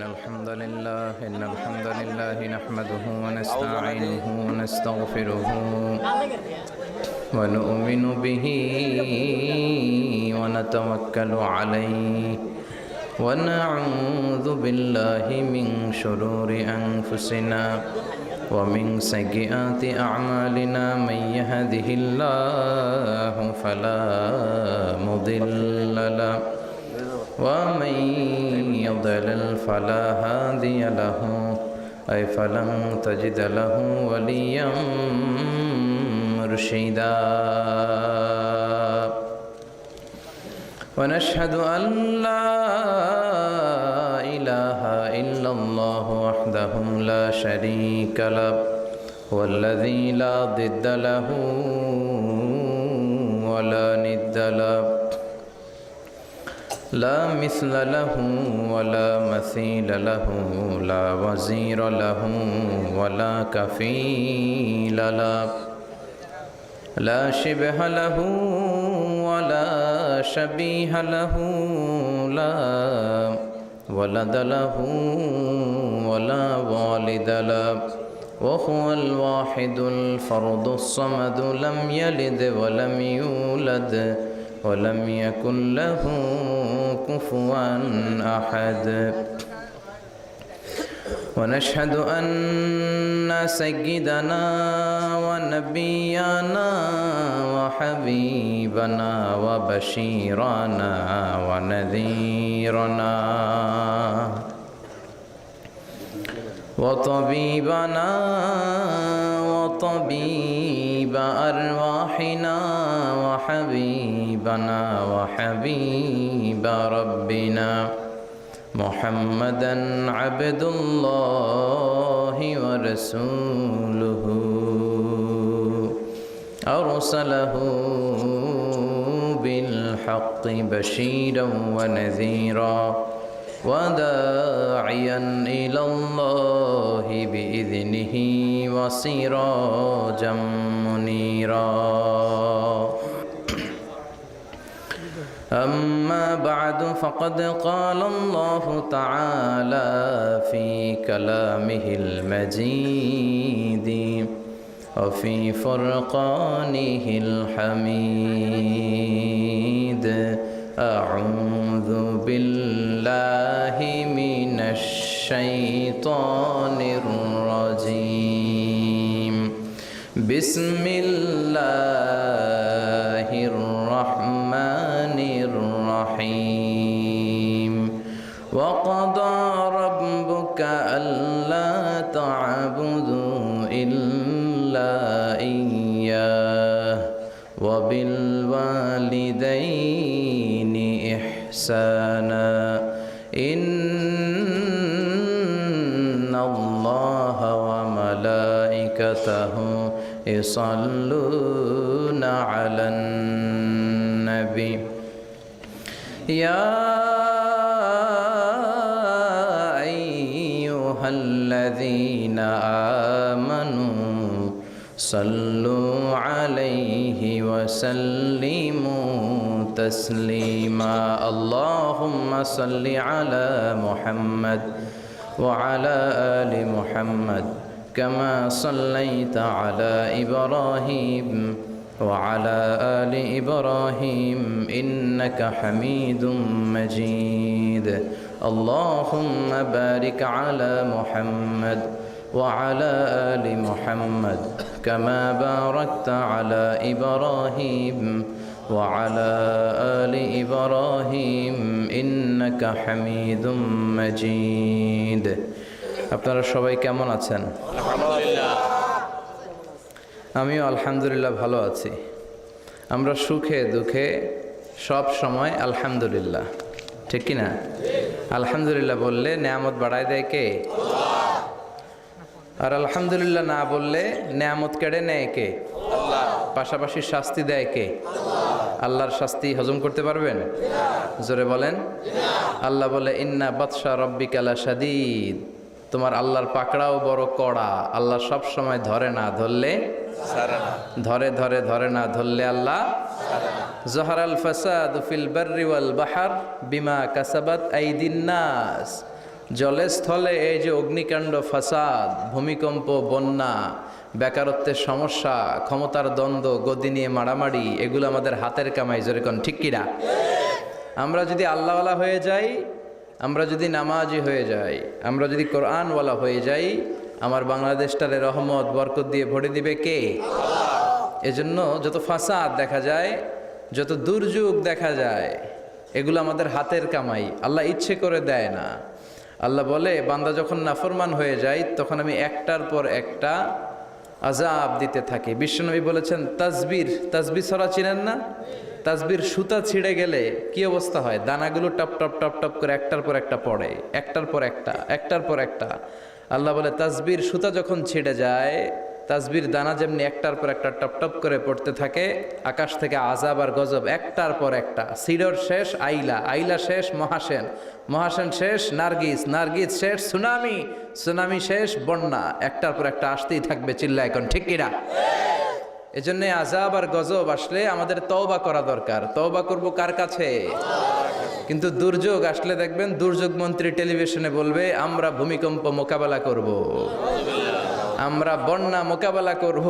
إن الحمد لله نحمده ونستعينه ونستغفره ونؤمن به ونتوكل عليه ونعوذ بالله من شرور أنفسنا ومن سيئات أعمالنا من يهده الله فلا مضل له ومن يضلل فلا هادي له فلن تجد له وليا مرشدا ونشهد أن لا إله إلا الله وحده لا شريك له والذي لا ضد له ولا ند له لا مثل له ولا مثيل له لا وزير له ولا كفيل له لا شبه له ولا شبيه له لا ولد له ولا والد له وهو الواحد الفرد الصمد لم يلد ولم يولد ولم يكن له كفوا أحد ونشهد أن سيدنا ونبينا وحبيبنا وبشيرنا ونذيرنا وطبيبنا وطبيب أرواحنا وحبيبنا وحبيب ربنا محمدا عبد الله ورسوله أرسله بالحق بشيرا ونذيرا وداعيا إلى الله بإذنه وسراجا منيرا أما بعد فقد قال الله تعالى في كلامه المجيد وفي فرقانه الحميد أعوذ بالله من الشيطان الرجيم بسم الله الرحمن الرحيم وقضى ربك ألا تعبدوا إلا إياه وبالوالدين إحسانا إن الله وملائكته يصلون على النبي يا أيها الذين آمنوا صلوا عليه وسلموا تسليما اللهم صل على محمد وعلى آل محمد كما صليت على إبراهيم وعلى آل إبراهيم إنك حميد مجيد اللهم بارك على محمد وعلى آل محمد كما باركت على إبراهيم وعلى آل إبراهيم إنك حميد مجيد আপনারা সবাই কেমন আছেন? আলহামদুলিল্লাহ। আমিও আলহামদুলিল্লাহ ভালো আছি। আমরা সুখে দুঃখে সব সময় আলহামদুলিল্লাহ, ঠিক কি না? আলহামদুলিল্লাহ বললে নেয়ামত বাড়ায় দেয় কে? আর আলহামদুলিল্লাহ না বললে নেয়ামত কেড়ে নেয় কে? আল্লাহ। পাশাপাশি শাস্তি দেয় কে? আল্লাহ। আল্লাহর শাস্তি হজম করতে পারবেন? জোরে বলেন। আল্লাহ বলে ইন্না বাতশা রাব্বিকা লাশাদীদ, তোমার আল্লাহর পাকড়াও বড় কড়া। আল্লাহ সব সময় ধরে না, ধরলে ধরে ধরে ধরে না, ধরলে আল্লাহ জহরাল ফাসাদু ফিল বাররি ওয়াল বাহর বিমা কাসাবাত আইদিন নাস। জলে স্থলে এই যে অগ্নিকাণ্ড, ফাসাদ, ভূমিকম্প, বন্যা, বেকারত্বের সমস্যা, ক্ষমতার দ্বন্দ্ব, গদি নিয়ে মারামারি, এগুলো আমাদের হাতের কামাই। জোরে কোন ঠিক কিনা? আমরা যদি আল্লাহওয়ালা হয়ে যাই, আমরা যদি নামাজি হয়ে যাই, আমরা যদি কোরআনওয়ালা হয়ে যাই, আমার বাংলাদেশটারে রহমত বরকত দিয়ে ভরে দিবে কে? এজন্য যত ফাসাদ দেখা যায়, যত দুর্যোগ দেখা যায়, এগুলো আমাদের হাতের কামাই, আল্লাহ ইচ্ছে করে দেয় না। আল্লাহ বলে, বান্দা যখন নাফরমান হয়ে যায় তখন আমি একটার পর একটা আযাব দিতে থাকি। বিশ্বনবী বলেছেন, তাসবিহ ছড়া চিনেন না? তাসবির সুতা ছিঁড়ে গেলে কি অবস্থা হয়? দানাগুলো টপ টপ টপ টপ করে একটার পর একটা পড়ে, একটার পর একটা, একটার পর একটা। আল্লাহ বলে, তাসবির সুতা যখন ছিঁড়ে যায়, তাসবির দানা যেমনি একটার পর একটা টপ টপ করে পড়তে থাকে, আকাশ থেকে আযাব আর গজব একটার পর একটা। সিডর শেষ আইলা, আইলা শেষ মহাসেন, মহাসেন শেষ নার্গিস, নার্গিস শেষ সুনামি, সুনামি শেষ বন্যা, একটার পর একটা আসতেই থাকবে। চিল্লা এখন ঠিক কিনা? এজন্য আযাব আর গজব আসলে আমাদের তওবা করা দরকার। তওবা করব কার কাছে? কিন্তু দুর্যোগ আসলে দেখবেন দুর্যোগ মন্ত্রী টেলিভিশনে বলবে, আমরা ভূমিকম্প মোকাবেলা করব, আমরা বন্যা মোকাবেলা করব।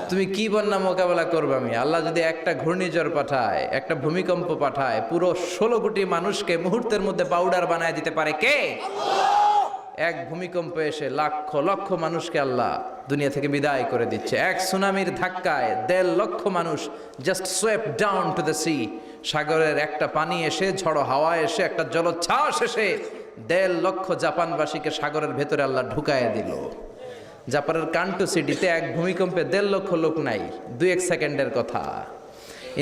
তুমি কি বন্যা মোকাবেলা করবে? আমি আল্লাহ যদি একটা ঘূর্ণিঝড় পাঠায়, একটা ভূমিকম্প পাঠায়, পুরো 16 কোটি মানুষকে মুহূর্তের মধ্যে পাউডার বানায় দিতে পারে কে? এক ভূমিকম্প এসে লক্ষ লক্ষ মানুষকে আল্লাহ দুনিয়া থেকে বিদায় করে দিচ্ছে। এক সুনামির ধাক্কায় 1.5 লক্ষ মানুষ just swept down to the sea. সাগরের একটা পানি এসে, ঝড়ো হাওয়া এসে, একটা জলোচ্ছ্বাস এসে 1.5 লক্ষ জাপানবাসীকে সাগরের ভেতরে আল্লাহ ঢুকায় দিল। জাপানের কান্টো সিটিতে এক ভূমিকম্পে 1.5 লক্ষ লোক নাই, 2-1 সেকেন্ডের কথা।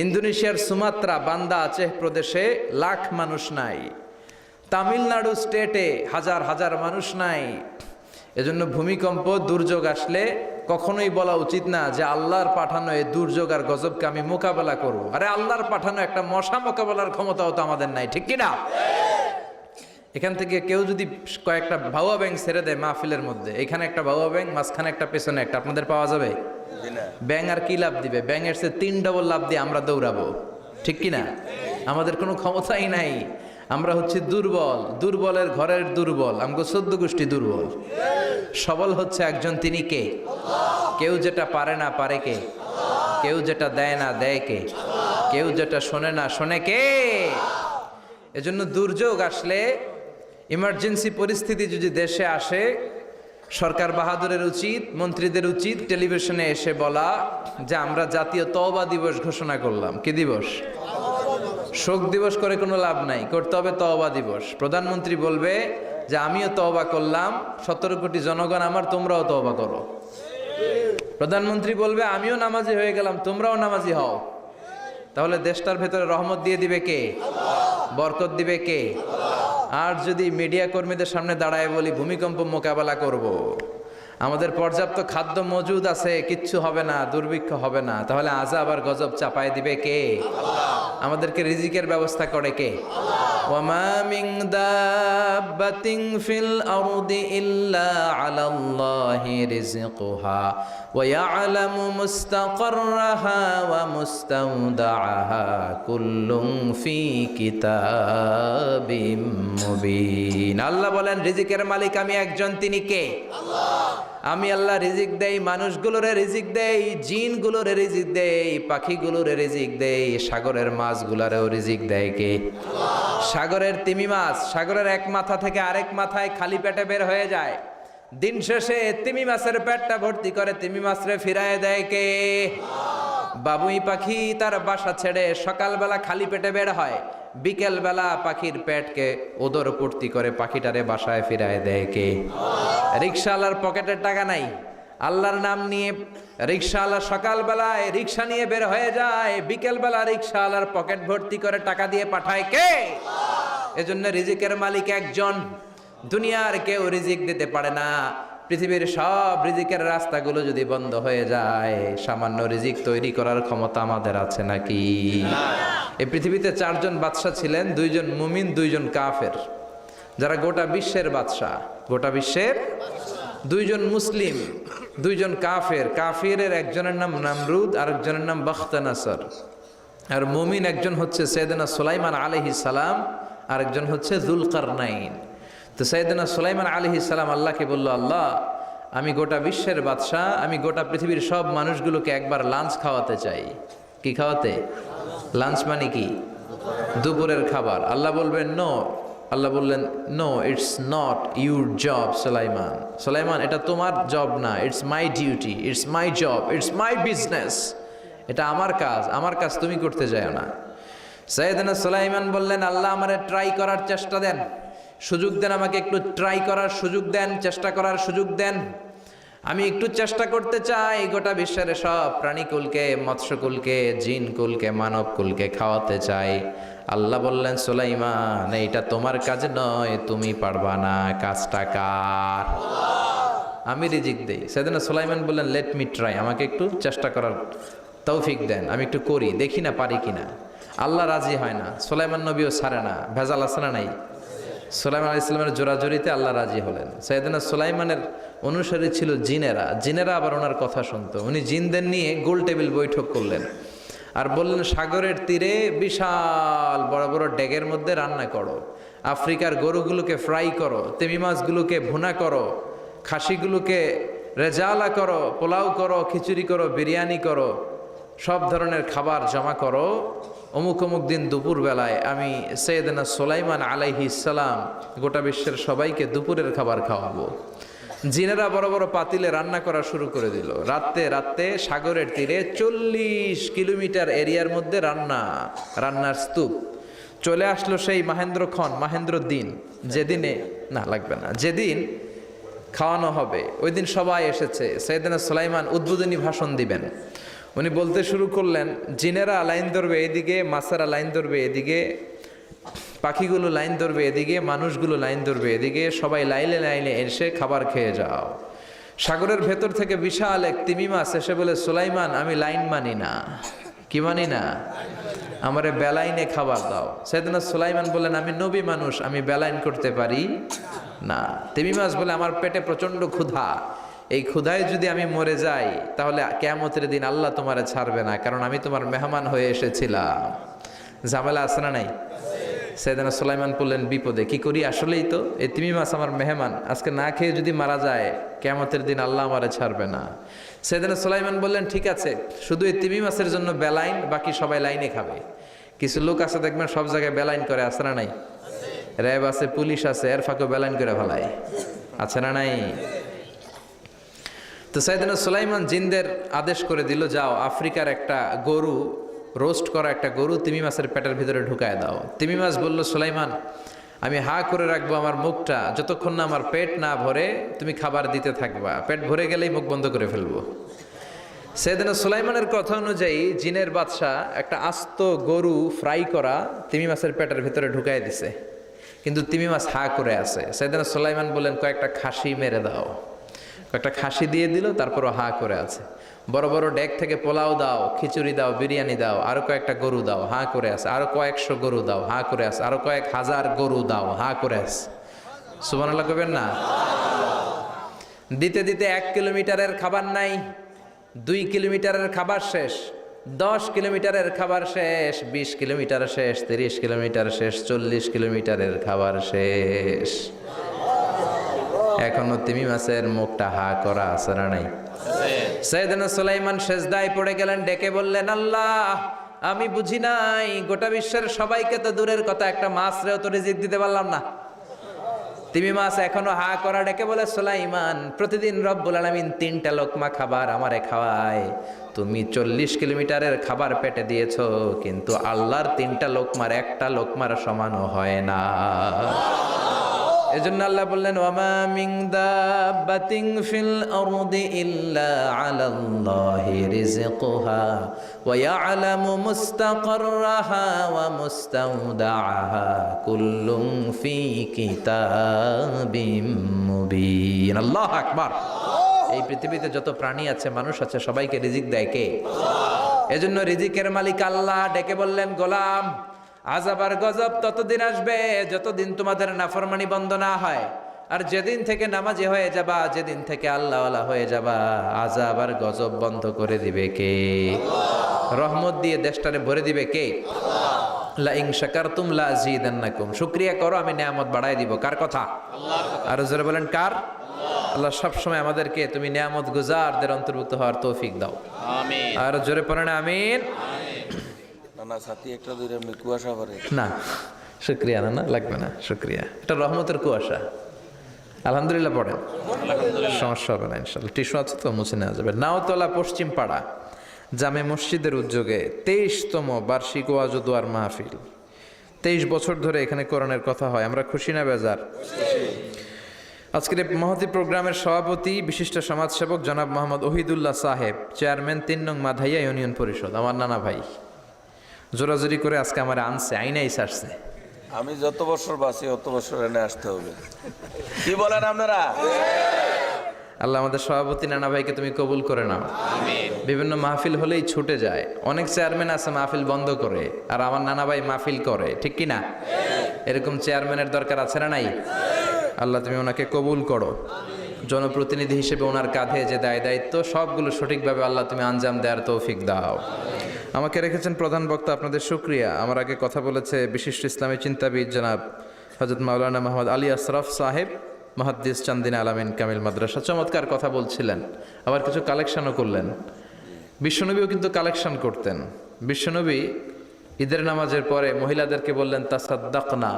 ইন্দোনেশিয়ার সুমাত্রা, বান্দা আচেহ প্রদেশে লাখ মানুষ নাই। তামিলনাড়ু স্টেটে হাজার হাজার মানুষ নাই। এজন্য ভূমিকম্প, দুর্যোগ আসলে কখনোই বলা উচিত না যে আল্লাহর পাঠানো এই দুর্যোগ আর গজবকে আমি মোকাবেলা করব। আরে আল্লাহর পাঠানো একটা মশা মোকাবেলার ক্ষমতাও তো আমাদের নাই, ঠিক কিনা? এখান থেকে কেউ যদি কয়েকটা ভাউয়া ব্যাংক ছেড়ে দেয় মাহফিলের মধ্যে, এখানে একটা ভাউয়া ব্যাংক, মাঝখানে একটা, পেছনে একটা, আপনাদের পাওয়া যাবে? ব্যাংক আর কি লাভ দিবে? ব্যাংকের চেয়ে 3 ডবল লাভ দিয়ে আমরা দৌড়াবো, ঠিক কিনা? আমাদের কোনো ক্ষমতাই নাই। আমরা হচ্ছে দুর্বল, দুর্বলের ঘরের দুর্বল। আমগো 14 গোষ্ঠী দুর্বল। সবল হচ্ছে একজন, তিনি কে? কেউ যেটা পারে না পারে কে? কেউ যেটা দেয় না দেয় কে? কেউ যেটা শোনে না শোনে কে? এজন্য দুর্যোগ আসলে, ইমার্জেন্সি পরিস্থিতি যদি দেশে আসে, সরকার বাহাদুরের উচিত, মন্ত্রীদের উচিত টেলিভিশনে এসে বলা যে আমরা জাতীয় তওবা দিবস ঘোষণা করলাম। কি দিবস? শোক দিবস করে কোনো লাভ নাই, করতে হবে তওবা দিবস। প্রধানমন্ত্রী বলবে যে আমিও তওবা করলাম, 17 কোটি জনগণ আমার, তোমরাও তওবা করো। প্রধানমন্ত্রী বলবে আমিও নামাজি হয়ে গেলাম, তোমরাও নামাজি হও। তাহলে দেশটার ভেতরে রহমত দিয়ে দিবে কে? বরকত দিবে কে? আর যদি মিডিয়া কর্মীদের সামনে দাঁড়ায় বলি ভূমিকম্প মোকাবেলা করব, আমাদের পর্যাপ্ত খাদ্য মজুদ আছে, কিচ্ছু হবে না, দুর্ভিক্ষ হবে না, তাহলে আযাব আর গজব চাপায় দিবে কে? আমাদেরকে রিজিকের ব্যবস্থা করে কে? ওয়ামা মিন দাব্বাতিন ফিল আরদি ইল্লা আলাল্লাহি রিজকুহা ওয়া ইয়ালামু মুস্তাকাররাহা ওয়া মুস্তাওদাআহা কুল্লুন ফি কিতাবিম মুবিন। আল্লাহ বলেন, রিজিকের মালিক আমি একজন, তিনি কে? আল্লাহ। আমি আল্লাহ রিজিক দেই, মানুষগুলোরে রিজিক দেই, জিনগুলোরে রিজিক দেই, পাখিগুলোরে রিজিক দেই, সাগরের মাছগুলোরেও রিজিক দেয় কে? সাগরের তিমি মাছ, সাগরের এক মাথা থেকে আরেক মাথায় খালি পেটে বের হয়ে যায়, দিন শেষে তিমি মাছের পেটটা ভর্তি করে তিমি মাছরে ফিরায় দেয় কে? বাবুই পাখি তার বাসা ছেড়ে সকালবেলা খালি পেটে বের হয়, বিকেল বেলা পাখির পেটকে ওদর পূর্তি করে পাখিটারে বাসায় ফিরায় দেয় কে? রিক্সাওয়ালার পকেটের টাকা নাই, আল্লাহর নাম নিয়ে রিক্সাওয়ালা সকালবেলায় রিক্সা নিয়ে বের হয়ে যায়, বিকেল বেলা রিক্সাওয়ালার পকেট ভর্তি করে টাকা দিয়ে পাঠায় কে? এজন্য রিজিকের মালিক একজন, দুনিয়ার কেউ রিজিক দিতে পারে না। পৃথিবীর সব রিজিকের রাস্তাগুলো যদি বন্ধ হয়ে যায়, সামান্য রিজিক তৈরি করার ক্ষমতা আমাদের আছে নাকি? এই পৃথিবীতে 4 জন বাদশা ছিলেন, 2 জন মুমিন, 2 জন কাফের, যারা গোটা বিশ্বের বাদশা। গোটা বিশ্বের 2 জন মুসলিম, 2 জন কাফের। কাফিরের একজনের নাম নামরুদ, আরেকজনের নাম বখতানাসর। আর মুমিন একজন হচ্ছে সাইয়েদনা সুলাইমান আলাইহিস সালাম, আরেকজন হচ্ছে যুলকারনাইন। তো সাইয়েদনা সুলাইমান আলাইহিস সালাম আল্লাহকে বলল, আল্লাহ আমি গোটা বিশ্বের বাদশাহ, আমি গোটা পৃথিবীর সব মানুষগুলোকে একবার লাঞ্চ খাওয়াতে চাই। কি খাওয়াতে? লাঞ্চ মানে কি? দুপুরের খাবার। আল্লাহ বলবেন নো। আল্লাহ বললেন no, it's not your job Sulaiman. Sulaiman এটা তোমার জব না, it's my duty, it's my job, it's my business. এটা আমার কাজ, আমার কাজ তুমি করতে যাও না। সাইয়েদনা সুলাইমান বললেন, আল্লাহ আমারে ট্রাই করার চেষ্টা দেন, সুযোগ দেন, আমাকে একটু ট্রাই করার সুযোগ দেন, চেষ্টা করার সুযোগ দেন। আমি একটু চেষ্টা করতে চাই গোটা বিশ্বের সব প্রাণীকুলকে, মৎস্যকুলকে, জিনকুলকে, মানবকুলকে খাওয়াতে চাই। আল্লাহ বললেন, সুলাইমান এইটা তোমার কাজ নয়, তুমি পারবা না, কাজটা কার? আমি রিজিক দেই। সেদিন সুলাইমান বললেন, লেট মি ট্রাই, আমাকে একটু চেষ্টা করার তৌফিক দেন, আমি একটু করি, দেখি না পারি কিনা। আল্লাহ রাজি হয় না, সুলাইমান নবীও ছাড়ে না। ভেজাল আছে না নাই? সুলাইমান আলাইহিস সালামের জোরাজোরিতে আল্লাহ রাজি হলেন। সাইয়েদনা সুলাইমানের অনুসারী ছিল জিনেরা। জিনেরা আবার ওনার কথা শুনতো। উনি জিনদের নিয়ে গোল টেবিল বৈঠক করলেন আর বললেন, সাগরের তীরে বিশাল বড় বড় ডেগের মধ্যে রান্না করো, আফ্রিকার গরুগুলোকে ফ্রাই করো, তিমি মাছগুলোকে ভুনা করো, খাসিগুলোকে রেজালা করো, পোলাও করো, খিচুড়ি করো, বিরিয়ানি করো, সব ধরনের খাবার জমা করো। অমুক অমুক দিন দুপুর বেলায় আমি সাইয়েদনা সুলাইমান আলাইহিস সালাম গোটা বিশ্বের সবাইকে দুপুরের খাবার খাওয়াবো। জিনেরা বড় বড় পাতিলে রান্না করা শুরু করে দিল। রাতে সাগরের তীরে 40 কিলোমিটার এরিয়ার মধ্যে রান্নার স্তূপ। চলে আসলো সেই মাহেন্দ্র দিন, যেদিনে না লাগবে না, যেদিন খাওয়ানো হবে ওই দিন সবাই এসেছে। সাইয়েদনা সুলাইমান উদ্বোধনী ভাষণ দিবেন। উনি বলতে শুরু করলেন, জিনেরা লাইন ধরবে এদিকে, মাছেরা লাইন ধরবে এদিকে, পাখিগুলো লাইন ধরবে এদিকে, মানুষগুলো লাইন ধরবে এদিকে, সবাই লাইনে লাইনে এসে খাবার খেয়ে যাও। সাগরের ভেতর থেকে বিশাল এক তিমি মাছ এসে বলে, সুলাইমান আমি লাইন মানি না। কি মানি না? আমারে বেলাইনে খাবার দাও। সাইয়েদনা সুলাইমান বললেন, আমি নবী মানুষ, আমি বেলাইন করতে পারি না। তিমি মাছ বলে, আমার পেটে প্রচন্ড ক্ষুধা, এই ক্ষুধায় যদি আমি মরে যাই তাহলে কিয়ামতের দিন আল্লাহ তোমারে ছাড়বে না, কারণ আমি তোমার মেহমান হয়ে এসেছিলাম। ঝামেলা আছে না নাই? সাইয়েদনা সুলাইমান বললেন, বিপদে কি করি? আসলেই তো এই তিমি মাছ আমার মেহমান, আজকে না খেয়ে যদি মারা যায় কিয়ামতের দিন আল্লাহ আমারে ছাড়বে না। সাইয়েদনা সুলাইমান বললেন, ঠিক আছে, শুধু এই তিমি মাছের জন্য বেলাইন, বাকি সবাই লাইনে খাবে। কিছু লোক আছে দেখবেন সব জায়গায় বেলাইন করে, আছে না নাই? র্যাব আছে, পুলিশ আছে, এর ফাঁকে বেলাইন করে ফেলায়, আছে না নাই? তো সাইয়েদনা সুলাইমান জিনদের আদেশ করে দিল, যাও আফ্রিকার একটা গরু, রোস্ট করা একটা গরু তিমি মাছের পেটের ভিতরে ঢুকায় দাও। তিমি মাছ বলল, সুলাইমান আমি হা করে রাখবো আমার মুখটা, যতক্ষণ না আমার পেট না ভরে তুমি খাবার দিতে থাকবা, পেট ভরে গেলেই মুখ বন্ধ করে ফেলবো। সাইয়েদনা সুলাইমানের কথা অনুযায়ী জিনের বাদশা একটা আস্ত গরু ফ্রাই করা তিমি মাছের পেটের ভিতরে ঢুকায় দিছে, কিন্তু তিমি মাছ হা করে আছে। সাইয়েদনা সুলাইমান বললেন, কয়েকটা খাসি মেরে দাও। একটা খাসি দিয়ে দিল, তারপরও হা করে আছে। বড় বড় ডেক থেকে পোলাও দাও, খিচুড়ি দাও, বিরিয়ানি দাও, আরো কয়েকটা গরু দাও, হা করে আছে। আরো কয়েকশো গরু দাও, হা করে আছে। আরো কয়েক হাজার গরু দাও, হা করে আছে। সুবহানাল্লাহ কইবেন না? দিতে দিতে 1 কিলোমিটারের খাবার নাই, 2 কিলোমিটারের খাবার শেষ, 10 কিলোমিটারের খাবার শেষ, 20 কিলোমিটার শেষ, 30 কিলোমিটার শেষ, 40 কিলোমিটারের খাবার শেষ। এখনো তিমি মাছের মুখটা হা করা আছে না নাই? সাইয়েদনা সুলাইমান সেজদায় পড়ে গেলেন, ডেকে বললেন, আল্লাহ আমি বুঝি নাই, গোটা বিশ্বের সবাইকে তো দূরের কথা, একটা মাছরেও তো রিজিক দিতে পারলাম না। তিমি মাছ এখনো হা করা, ডেকে বলে, সুলাইমান প্রতিদিন রব্বুল আলামিন 3টা লোকমা খাবার আমারে খাওয়ায়, তুমি 40 কিলোমিটারের খাবার পেটে দিয়েছো, কিন্তু আল্লাহর 3টা লোকমার একটা লোকমার সমানও হয় না। এজন্য আল্লাহ বললেন, ওয়ামা মিন দাব্বাতিন ফিল আরদি ইল্লা আলাল্লাহি রিজকুহা ওয়া ইয়ালামু মুস্তাকাররাহা ওয়া মুস্তাওদাআহা কুল্লুন ফি কিতাবিম মুবিন। আল্লাহু আকবার। এই পৃথিবীতে যত প্রাণী আছে, মানুষ আছে, সবাইকে রিজিক দেয় কে? এজন্য রিজিকের মালিক আল্লাহ। ডেকে বললেন, গোলাম আযাব আর গজব ততদিন আসবে যতদিন তোমাদের নাফরমানি বন্ধ না হয়, আর যেদিন থেকে নামাজি হয়ে যাবা, যেদিন থেকে আল্লাহওয়ালা হয়ে যাবা, আযাব আর গজব বন্ধ করে দিবে কে? রহমত দিয়ে দেশটারে ভরে দিবে কে? লা ইন শাকারতুম লা আযীদান্নাকুম, শুকরিয়া করো আমি নিয়ামত বাড়ায় দিব। কার কথা? আল্লাহর কথা। আর জোরে বলেন কার? আল্লাহ সব সময় আমাদেরকে তুমি নিয়ামত গুজারদের অন্তর্ভুক্ত হওয়ার তৌফিক দাও, আমিন। আর জোরে পড়েন আমিন। না সাথী একটা দুইটা কুয়াশা পড়ে না, শুকরিয়া না লাগবে না, শুকরিয়া, এটা রহমতের কুয়াশা। আলহামদুলিল্লাহ পড়েন, সমস্যা হবে না ইনশাআল্লাহ। টিস্যু আছে তো, মুছে নেওয়া যাবে। নাওতলা পশ্চিম পাড়া জামে মসজিদের উদ্যোগে 23তম বার্ষিক ওয়াজ ও দোয়ার মাহফিল। 23 বছর ধরে এখানে কোরআনের কথা হয়, আমরা খুশি না বেজার? আজকের এই মহতী প্রোগ্রামের সভাপতি বিশিষ্ট সমাজসেবক জনাব মোহাম্মদ ওহিদুল্লাহ সাহেব, চেয়ারম্যান 3 নং মাধাইয়া ইউনিয়ন পরিষদ, আমার নানা ভাই। জোরাজোরি করে আজকে আমার আনছে, আইনাই সারছে। আমি যত বছর বাঁচি অত বছর এনে আসতে হবে, কি বলেন আপনারা? আল্লাহ আমাদের সভাপতি নানা ভাইকে তুমি কবুল করে নাও, আমিন। বিভিন্ন মাহফিল হলেই ছুটে যায়, অনেক চেয়ারম্যান আছে মাহফিল বন্ধ করে, আর আমার নানা ভাই মাহফিল করে, ঠিক কি না? এরকম চেয়ারম্যানের দরকার আছে না নাই? আল্লাহ তুমি ওনাকে কবুল করো, জনপ্রতিনিধি হিসেবে ওনার কাঁধে যে দায়িত্ব সবগুলো সঠিকভাবে আল্লাহ তুমি আঞ্জাম দেওয়ার তৌফিক দাও। আমাকে রেখেছেন প্রধান বক্তা, আপনাদের শুকরিয়া। আমার আগে কথা বলেছে বিশিষ্ট ইসলামী চিন্তাবিদ জনাব হযরত মাওলানা মোহাম্মদ আলী আশরাফ সাহেব, মুহাদ্দিস চান্দিনা আলামিন কামিল মাদ্রাসা, চমৎকার কথা বলছিলেন, আবার কিছু কালেকশনও করলেন। বিশ্বনবীও কিন্তু কালেকশন করতেন। বিশ্বনবী ঈদের নামাজের পরে মহিলাদেরকে বললেন তাসাদ্দাকনা,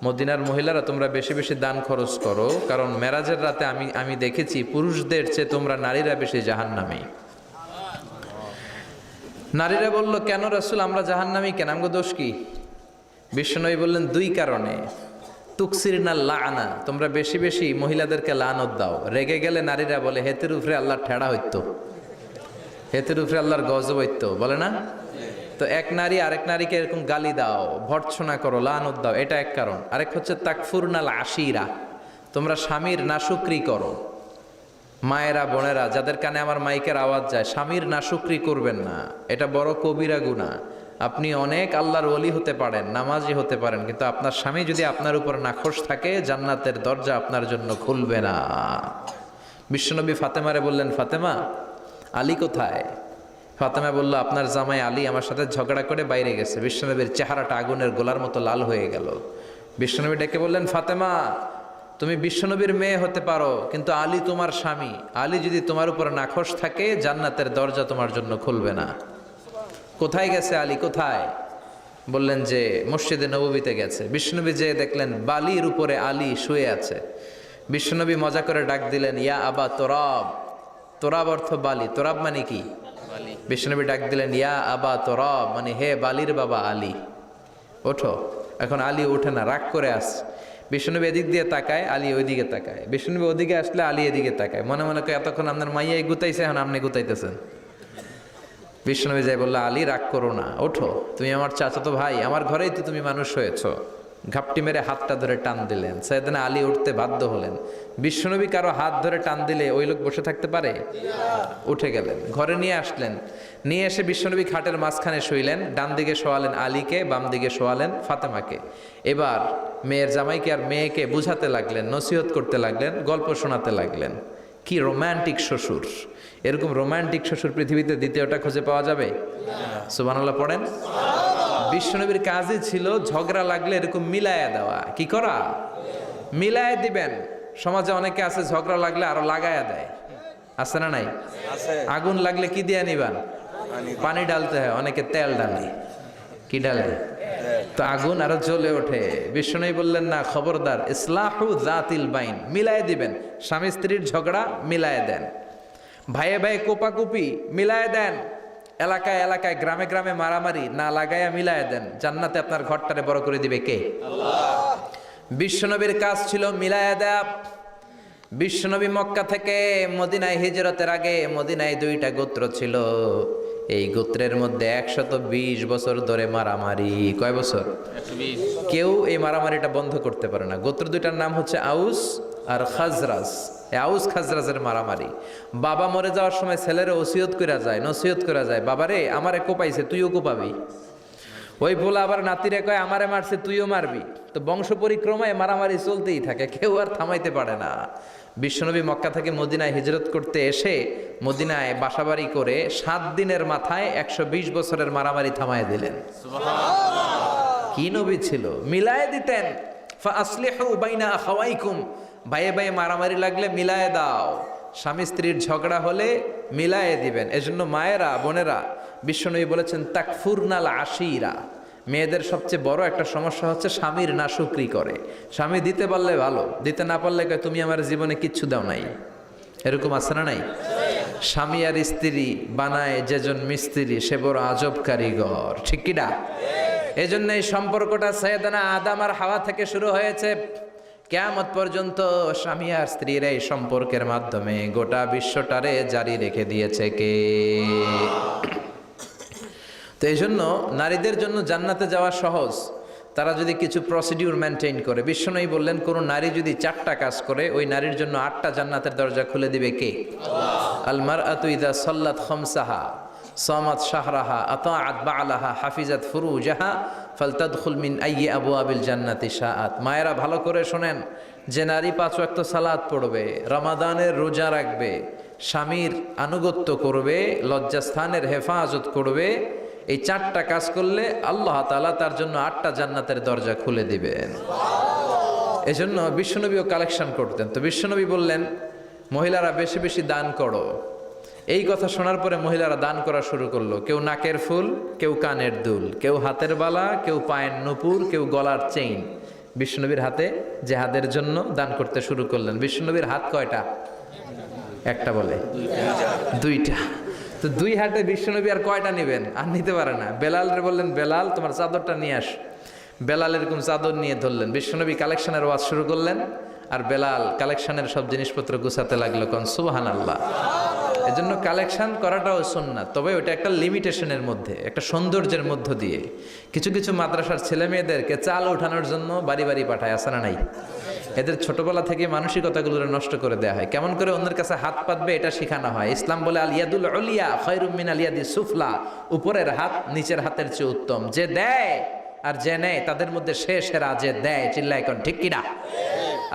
মদিনার মহিলারা তোমরা বেশি বেশি দান খরচ করো, কারণ মেরাজের রাতে আমি দেখেছি পুরুষদের চেয়ে তোমরা নারীরা বেশি জাহান্নামী। নারীরা বলল কেন রাসূল, আমরা জাহান্নামী কেন, আমগো দোষ কি? বিশ্বনবী বললেন 2 কারণে। তুকসিরনা লাআনা, তোমরা বেশি বেশি মহিলাদেরকে লানত দাও, রেগে গেলে নারীরা বলে হেতের উপরে আল্লাহর ঠেড়া হইতো, হেতের উপরে আল্লাহর গজব হইতো, বলে না? তো এক নারী আরেক নারীকে এরকম গালি দাও, ভর্ৎসনা করো, লানত দাও, এটা এক কারণ। আরেক হচ্ছে তাকফুরনাল আশিরা, তোমরা স্বামীর নাশুকরি করো। মায়েরা বোনেরা যাদের কানে আমার মাইকের আওয়াজ যায়, স্বামীর নাশুকরি করবেন না, এটা বড় কবিরা গুনাহ। আপনি অনেক আল্লাহর ওলি হতে পারেন, নামাজি হতে পারেন, কিন্তু আপনার স্বামী যদি আপনার উপর নাখোশ থাকে, জান্নাতের দরজা আপনার জন্য খুলবে না। বিশ্বনবী ফাতেমারে বললেন, ফাতেমা আলী কোথায়? ফাতেমা বলল, আপনার জামাই আলী আমার সাথে ঝগড়া করে বাইরে গেছে। বিশ্বনবীর চেহারাটা আগুনের গোলার মতো লাল হয়ে গেল। বিশ্বনবী ডেকে বললেন, ফাতেমা তুমি বিশ্বনবীর মেয়ে হতে পারো, কিন্তু আলী তোমার স্বামী, আলী যদি তোমার উপর নাখোশ থাকে, জান্নাতের দরজা তোমার জন্য খুলবে না। কোথায় গেছে আলী, কোথায়? বললেন যে মসজিদে নববীতে গেছে। বিশ্বনবী যে দেখলেন বালির উপরে আলী শুয়ে আছে। বিশ্বনবী মজা করে ডাক দিলেন, ইয়া আবা তোরাব। তোরাব অর্থ বালি, তোরাব মানে কি? বিশ্বনবী ডাক দিলেন, ইয়া আবা তোরাব, মানে হে বালির বাবা আলী, ওঠো। এখন আলী ওঠে না, রাগ করে আসছে। বিশ্বনবী এদিক দিয়ে তাকায়, আলী ওইদিকে তাকায়। বিশ্বনবী ওদিকে আসলে আলী এদিকে তাকায়, মনে মনে করে এতক্ষণ আপনার মাইয়াই গুতাইছে, এখন আপনি গুতাইতেছেন। বিশ্বনবী যাই বললো, আলী রাগ করো না, ওঠো, তুমি আমার চাচাতো ভাই, আমার ঘরেই তো তুমি মানুষ হয়েছ। ঘাপটি মেরে হাতটা ধরে টান দিলেন। সাইয়েদনা আলী উঠতে বাধ্য হলেন। বিশ্বনবী কারো হাত ধরে টান দিলে ওই লোক বসে থাকতে পারে? উঠে গেলেন, ঘরে নিয়ে আসলেন। নিয়ে এসে বিশ্বনবী খাটের মাঝখানে শুইলেন, ডান দিকে শোয়ালেন আলীকে, বাম দিকে শোয়ালেন ফাতেমাকে। এবার মেয়ের জামাইকে আর মেয়েকে বুঝাতে লাগলেন, নসিহত করতে লাগলেন, গল্প শোনাতে লাগলেন। কি রোমান্টিক শ্বশুর! এরকম রোমান্টিক শ্বশুর পৃথিবীতে দ্বিতীয়টা খুঁজে পাওয়া যাবে? সুবহানাল্লাহ পড়েন। বিশ্বনবীর কাজই ছিল ঝগড়া লাগলে এরকম মিলায়া দেওয়া। কি করা? মিলায়া দিবেন। সমাজে অনেকে আছে ঝগড়া লাগলে আরো লাগায়া দেয়, আছে না নাই? আগুন লাগলে কি দিয়ে নিবান? পানি ডালতে হয়, অনেকে তেল ডালে। কি ডালে? তো আগুন আরো জ্বলে ওঠে। বিশ্বনবী বললেন, না, খবরদার, ইসলাহু যাতিল বাইন, মিলায় দিবেন। স্বামী স্ত্রীর ঝগড়া মিলায় দেন, ভাইয়ে ভাইয়ে কোপাকুপি মিলায় দেন, এলাকায় এলাকায় গ্রামে গ্রামে মারামারি না লাগায়া মিলায় দেন। জান্নাতে আপনার ঘরটারে বড় করে দিবে কে? আল্লাহ। বিশ্বনবীর কাজ ছিল মিলায়া দেয়া। বিশ্বনবী মক্কা থেকে মদিনায় হিজরতের আগে মদিনায় 2টা গোত্র ছিল। এই গোত্রের মধ্যে 120 বছর ধরে মারামারি। কয় বছর? 120। কেউ এই মারামারিটা বন্ধ করতে পারে না। গোত্র 2টার নাম হচ্ছে আউস আর খাজরাজ। আউস খাজরাজের মারামারি। বাবা মরে যাওয়ার সময় ছেলেরা ওসিয়ত করা যায়, নসিহত করা যায়, বাবারে আমারে কোপাইছে, তুইও কোপাবি। ওই বলে আবার নাতিরে কয় আমারে মারছে, তুইও মারবি। তো বংশ পরিক্রমায় মারামারি চলতেই থাকে, কেউ আর থামাইতে পারে না। বিশ্বনবী মক্কা থেকে মদিনায় হিজরত করতে এসে মদিনায় বাসাবাড়ি করে 7 দিনের মাথায় 120 বছরের মারামারি থামায় দিলেন। কি নবী ছিল, মিলায়ে দিতেন। ফাসলিহু বাইনা আখাওয়াইকুম, ভাইয়ে ভাইয়ে মারামারি লাগলে মিলায়ে দাও। স্বামী স্ত্রীর ঝগড়া হলে মিলায়ে দিবেন। এজন্য মায়েরা, বোনেরা, বিশ্বনবী বলেছেন তাকফুরনাল আশিরা, মেয়েদের সবচেয়ে বড় একটা সমস্যা হচ্ছে স্বামীর নাশুকরি করে। স্বামী দিতে পারলে ভালো, দিতে না পারলে কয় তুমি আমার জীবনে কিচ্ছু দাও নাই। এরকম আছে না নাই? স্বামী আর স্ত্রী বানায় যেজন মিস্ত্রি সে বড় আজব কারিগর, ঠিক কিনা? এই জন্য এই সম্পর্কটা সাইয়েদানা আদম আর হাওয়া থেকে শুরু হয়েছে। কিয়ামত পর্যন্ত স্বামী আর স্ত্রীর এই সম্পর্কের মাধ্যমে গোটা বিশ্বটারে জারি রেখে দিয়েছে কে? তো এই জন্য নারীদের জন্য জান্নাতে যাওয়া সহজ, তারা যদি কিছু প্রসিডিউর মেনটেন করে। বিশ্বনবী বললেন কোনো নারী যদি 4টা কাজ করে ওই নারীর জন্য 8টা জান্নাতের দরজা খুলে দিবে কে? আল মারআতু ইযা সাল্লাত খামসাহা সামাত শাহরাহা আতাআত বা'লাহা হাফিজাত ফুরুজাহা ফালতাদখুল মিন আইয়ি আবওয়াবিল জান্নাতি শাআত। মায়েরা ভালো করে শোনেন, যে নারী 5 ওয়াক্ত সালাত পড়বে, রমাদানের রোজা রাখবে, স্বামীর আনুগত্য করবে, লজ্জাস্থানের হেফাজত করবে, এই 4টা কাজ করলে আল্লাহ তাআলা তার জন্য 8টা জান্নাতের দরজা খুলে দিবেন। এজন্য বিশ্বনবীও কালেকশন করতেন। তো বিশ্বনবী বললেন মহিলারা বেশি বেশি দান করো। এই কথা শোনার পরে মহিলারা দান করা শুরু করলো। কেউ নাকের ফুল, কেউ কানের দুল, কেউ হাতের বালা, কেউ পায়ের নুপুর, কেউ গলার চেইন বিশ্বনবীর হাতে জেহাদের জন্য দান করতে শুরু করলেন। বিশ্বনবীর হাত কয়টা? একটা বলে 2টা। তো 2 হাতে বিশ্বনবী আর কয়টা নেবেন? আর নিতে পারে না। বেলালরে বললেন বেলাল তোমার চাদরটা নিয়ে আস। বেলাল এরকম চাদর নিয়ে ধরলেন। বিশ্বনবী কালেকশনের ওয়াজ শুরু করলেন আর বেলাল কালেকশনের সব জিনিসপত্র গুছাতে লাগলো। কোন সুবহানাল্লাহ। এজন্য কালেকশন করাটাও সুন্নাত, তবে ওটা একটা লিমিটেশনের মধ্যে, একটা সৌন্দর্যের মধ্য দিয়ে। কিছু কিছু মাদ্রাসার ছেলে মেয়েদেরকে চাল ওঠানোর জন্য বাড়ি বাড়ি পাঠায়, আসে না নাই? এদের ছোটবেলা থেকে মানসিকতাগুলো নষ্ট করে দেওয়া হয়। কেমন করে অন্যের কাছে হাত পাতবে এটা শেখানো হয়। ইসলাম বলে আল ইয়াদুল উলিয়া খায়রুম মিন আল ইয়াদিস সুফলা, উপরের হাত নিচের হাতের চেয়ে উত্তম। যে দেয় আর যে নেয় তাদের মধ্যে সেরা যে দেয়। চিল্লায় কোন ঠিক কিনা?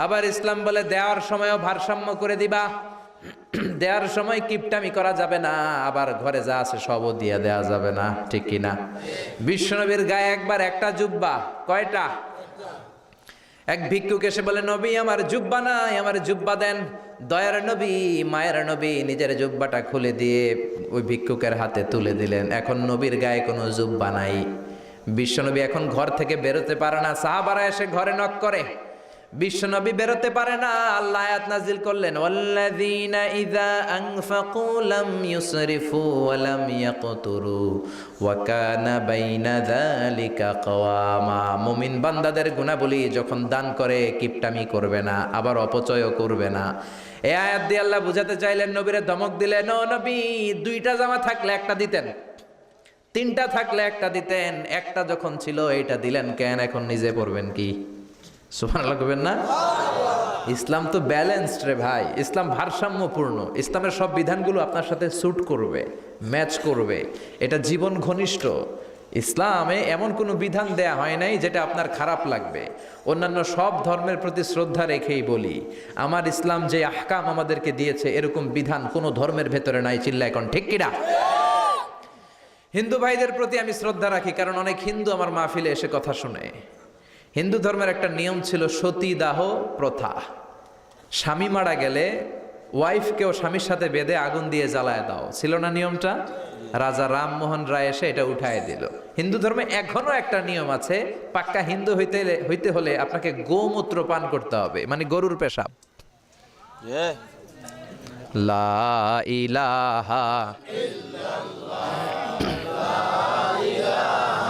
আবার ইসলাম বলে দেওয়ার সময়ও ভারসাম্য করে দিবা, দেওয়ার সময় কিপটামি করা যাবে না, আবার ঘরে যা আছে সবও দিয়ে দেওয়া যাবে না, ঠিক কিনা? বিশ্বনবীর গায়ে একবার একটা জুব্বা, কয়টা? এক ভিক্ষুক এসে বলে নবী আমার জুব্বা নাই, আমার জুব্বা দেন। দয়ার নবী, মায়ের নবী নিজের জুব্বাটা খুলে দিয়ে ওই ভিক্ষুকের হাতে তুলে দিলেন। এখন নবীর গায়ে কোনো জুব্বা নাই। বিশ্বনবী এখন ঘর থেকে বেরোতে পারে না। সাহাবারা এসে ঘরে নক করে, বিশ্বনবী বেরোতে পারে না। আল্লাহ আয়াত নাজিল করলেন ওয়াল্লাযীনা ইযা আনফাকু লাম ইউসরিফু ওয়া লাম ইয়াকতুরু ওয়া কানা বাইনা যালিকা কওয়ামা। মুমিন বান্দাদের গুণাবলী যখন দান করে কিপটামি করবে না, আবার অপচয়ও করবে না। এই আয়াত দিয়ে আল্লাহ বুঝাতে চাইলেন, নবীরে ধমক দিলেন, ও নবী 2টা জামা থাকলে একটা দিতেন, 3টা থাকলে একটা দিতেন, একটা যখন ছিল এইটা দিলেন কেন? এখন নিজে পড়বেন কি? সুবহানাল্লাহ কইবেন না? ইসলাম তো ব্যালেন্সড রে ভাই, ইসলাম ভারসাম্যপূর্ণ। ইসলামের সব বিধানগুলো আপনার সাথে স্যুট করবে, ম্যাচ করবে, এটা জীবন ঘনিষ্ঠ। ইসলামে এমন কোনো বিধান দেয়া হয় নাই যেটা আপনার খারাপ লাগবে। অন্যান্য সব ধর্মের প্রতি শ্রদ্ধা রেখেই বলি, আমার ইসলাম যে আহকাম আমাদেরকে দিয়েছে এরকম বিধান কোনো ধর্মের ভেতরে নাই। চিল্লা এখন ঠিক কিনা? হিন্দু ভাইদের প্রতি আমি শ্রদ্ধা রাখি, কারণ অনেক হিন্দু আমার মাহফিলে এসে কথা শুনে। হিন্দু ধর্মের একটা নিয়ম ছিল সতীদাহ প্রথা। স্বামী মারা গেলে ওয়াইফকেও স্বামীর সাথে বেঁধে আগুন দিয়ে জ্বালায় দাও, ছিল না নিয়মটা? রাজা রামমোহন রায় এসে এটা উঠায় দিল। হিন্দু ধর্মে এখনো একটা নিয়ম আছে, পাক্কা হিন্দু হইতে হলে আপনাকে গোমূত্র পান করতে হবে, মানে গরুর পেশাব। লা ইলাহা ইল্লাল্লাহ, লা ইলাহা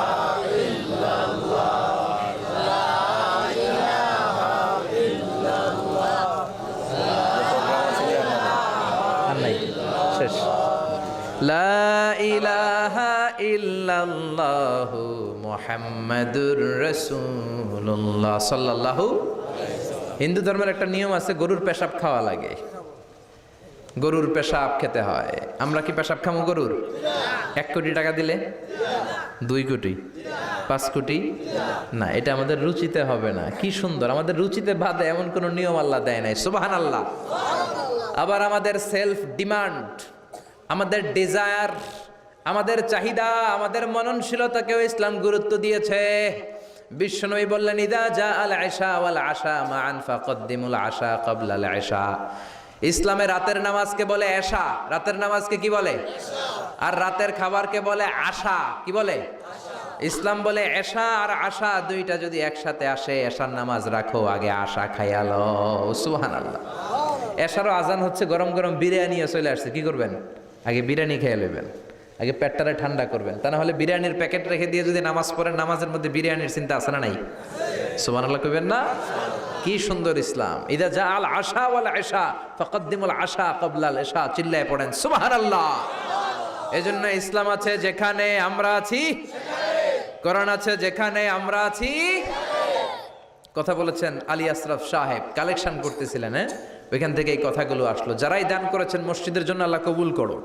ইল্লাল্লাহ, শেষ। লা ইলাহা ইল্লাল্লাহু মুহাম্মাদুর রাসূলুল্লাহ সাল্লাল্লাহু। হিন্দু ধর্মের একটা নিয়ম আছে, গরুর পেশাব খাওয়া লাগে, গরুর পেশাব খেতে হয়। আমরা কি পেশাব খামো গরুর? 1 কোটি টাকা দিলে? 2 কোটি? 5 কোটি? না, এটা আমাদের রুচিতে হবে না। কি সুন্দর, আমাদের রুচিতে বাদে এমন কোন নিয়ম আল্লাহ দেয় নাই। সুবহানাল্লাহ। আবার আমাদের সেলফ ডিমান্ড, আমাদের ডিজায়ার, আমাদের চাহিদা, আমাদের মননশীলতাকেও ইসলাম গুরুত্ব দিয়েছে। বিশ্বনবী বললেন ইদা জা আল আশা ওয়াল আশা মান ফাকদ্দিমুল আশা ক্বাবলা আল আশা। ইসলামে রাতের নামাজকে বলে এশা, রাতের নামাজকে কি বলে? আর রাতের খাবারকে বলে আশা, কি বলে? ইসলাম বলে এশা আর আশা দুইটা যদি একসাথে আসে, এশার নামাজ রাখো, আগে আশা খাইয়ালো। সুবহানাল্লাহ। এশারও আজান হচ্ছে, গরম গরম বিরিয়ানিও চলে আসছে, কি করবেন? আগে বিরিয়ানি খেয়ে নেবেন, আগে পেটটারে ঠান্ডা করবেন, তা না হলে বিরিয়ানির প্যাকেট রেখে দিয়ে যদি নামাজ পড়েন, নামাজের মধ্যে বিরিয়ানির চিন্তা আছে না নাই? সুবহানাল্লাহ কইবেন না? কি সুন্দর ইসলাম। ইদা জা আল আশা ওয়াল আশা ফাকদ্দিমুল আশা ক্বাবলা আল আশা। চিল্লায় পড়েন সুবহানাল্লাহ। এজন্য ইসলাম আছে যেখানে আমরা আছি, কোরআন আছে যেখানে আমরা আছি। কথা বলেছেন আলী আশরাফ সাহেব, কালেকশন করতেছিলেন, হ্যাঁ, ওইখান থেকে এই কথাগুলো আসলো। যারাই দান করেছেন মসজিদের জন্য আল্লাহ কবুল করো।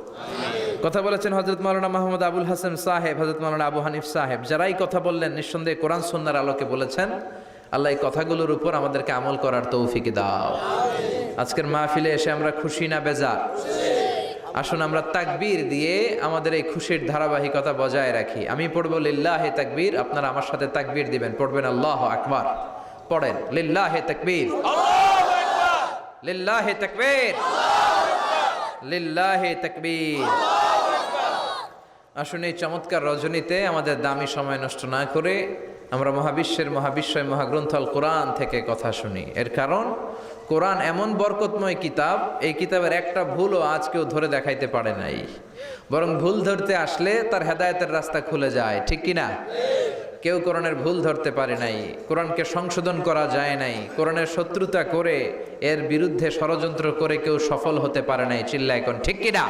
কথা বলেছেন হযরত মাওলানা মাহমুদ আবুল হাসান সাহেব, হযরত মাওলানা আবু হানিফ সাহেব, যারাই কথা বললেন নিঃসন্দেহে কোরআন সুন্নাহর আলোকে বলেছেন। আল্লাহ এই কথাগুলোর উপর আমাদেরকে আমল করার তৌফিক দাও। আজকের মাহফিলে এসে আমরা খুশি না বেজার? আসুন আমরা তাকবীর দিয়ে আমাদের এই খুশির ধারাবাহিকতা বজায় রাখি। আমি পড়বো লিল্লাহে তাকবীর, আপনারা আমার সাথে তাকবীর দিবেন, পড়বেন আল্লাহু আকবার। পড়েন লিল্লাহে তাকবীর, লিল্লাহে তাকবীর, লিল্লাহে তাকবীর। আসুন এই চমৎকার রজনীতে আমাদের দামি সময় নষ্ট না করে আমরা মহাবিশ্বের মহাবিশ্বয় মহাগ্রন্থ আল কোরআন থেকে কথা শুনি। এর কারণ কোরআন এমন বরকতময় কিতাব, এই কিতাবের একটা ভুলও আজ কেউ ধরে দেখাইতে পারে নাই, বরং ভুল ধরতে আসলে তার হেদায়েতের রাস্তা খুলে যায়, ঠিক কিনা? কেউ কোরআনের ভুল ধরতে পারে নাই, কোরআনকে সংশোধন করা যায় নাই, কোরআনের শত্রুতা করে এর বিরুদ্ধে ষড়যন্ত্র করে কেউ সফল হতে পারে নাই। চিল্লা এখন ঠিক কিনা?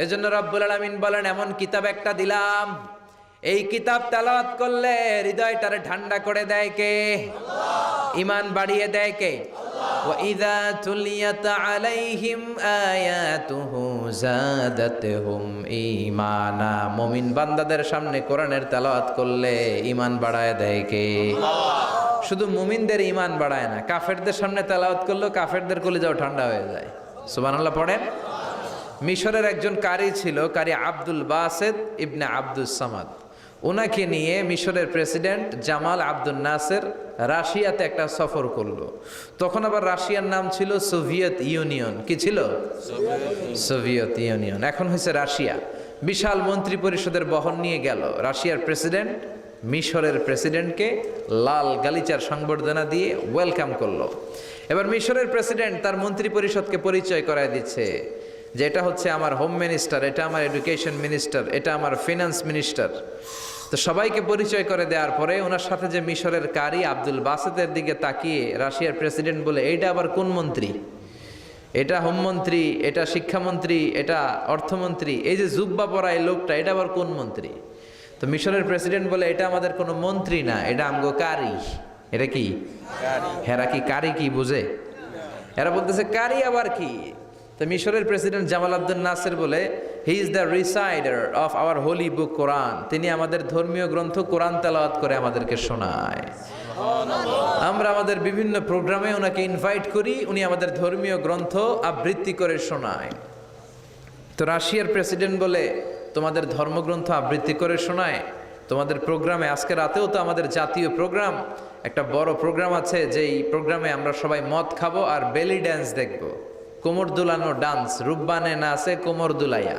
এজন্য রব্বুল আলামিন বলেন এমন কিতাব একটা দিলাম, এই কিতাব তেলাওয়াত করলে হৃদয়টারে ঠান্ডা করে দেয় কে? ঈমান বাড়িয়ে দেয় কে? ওয়া ইযা তুলিয়াত আলাইহিম আয়াতুহু যাদাতহুম ঈমানা। মুমিন বান্দাদের সামনে কোরআনের তেলাওয়াত করলে ঈমান বাড়ায় দেয় কে? শুধু মুমিনদের ঈমান বাড়ায় না, কাফেরদের সামনে তেলাওয়াত করলেও কাফেরদের কলিজাও ঠান্ডা হয়ে যায়। সুবহানাল্লাহ পড়েন। মিশরের একজন কারি ছিল, কারি আব্দুল বাসেত ইবনে আব্দুস সামাদ। ওনাকে নিয়ে মিশরের প্রেসিডেন্ট জামাল আব্দুল নাসের রাশিয়াতে একটা সফর করলো। তখন আবার রাশিয়ার নাম ছিল সোভিয়েত ইউনিয়ন। কি ছিল? সোভিয়েত ইউনিয়ন, এখন হয়েছে রাশিয়া। বিশাল মন্ত্রী পরিষদের বহন নিয়ে গেল। রাশিয়ার প্রেসিডেন্ট মিশরের প্রেসিডেন্টকে লাল গালিচার সংবর্ধনা দিয়ে ওয়েলকাম করলো। এবার মিশরের প্রেসিডেন্ট তার মন্ত্রী পরিষদকে পরিচয় করায় দিচ্ছে যে এটা হচ্ছে আমার হোম মিনিস্টার, এটা আমার এডুকেশন মিনিস্টার, এটা আমার ফিনান্স মিনিস্টার। তো সবাইকে পরিচয় করে দেওয়ার পরে ওনার সাথে যে মিশরের কারি আব্দুল বাসেতের দিকে তাকিয়ে রাশিয়ার প্রেসিডেন্ট বলে, এইটা আবার কোন মন্ত্রী? এটা হোমমন্ত্রী, এটা শিক্ষামন্ত্রী, এটা অর্থমন্ত্রী, এই যে জুব্বা পরা এই লোকটা, এটা আবার কোন মন্ত্রী? তো মিশরের প্রেসিডেন্ট বলে, এটা আমাদের কোনো মন্ত্রী না, এটা আমগো কারি। এটা কি? হেরা কি কারি কি বুঝে? এরা বলতেছে কারি আবার কি? তো মিশরের প্রেসিডেন্ট জামাল আব্দুল নাসের বলে, he is the reciter of our holy book Quran. তিনি আমাদের ধর্মীয় গ্রন্থ কোরআন তেলাওয়াত করে আমাদেরকে শোনায়। আমরা আমাদের বিভিন্ন প্রোগ্রামে ওনাকে ইনভাইট করি, উনি আমাদের ধর্মীয় গ্রন্থ আবৃত্তি করে শোনায়। তো রাশিয়ার প্রেসিডেন্ট বলে, তোমাদের ধর্মগ্রন্থ আবৃত্তি করে শোনায় তোমাদের প্রোগ্রামে? আজকে রাতেও তো আমাদের জাতীয় প্রোগ্রাম, একটা বড় প্রোগ্রাম আছে, যেই প্রোগ্রামে আমরা সবাই মদ খাবো আর বেলি ড্যান্স দেখবো। কোমর দুলানো ডান্স, রূপবানে নাচে কোমর দুলাইয়া,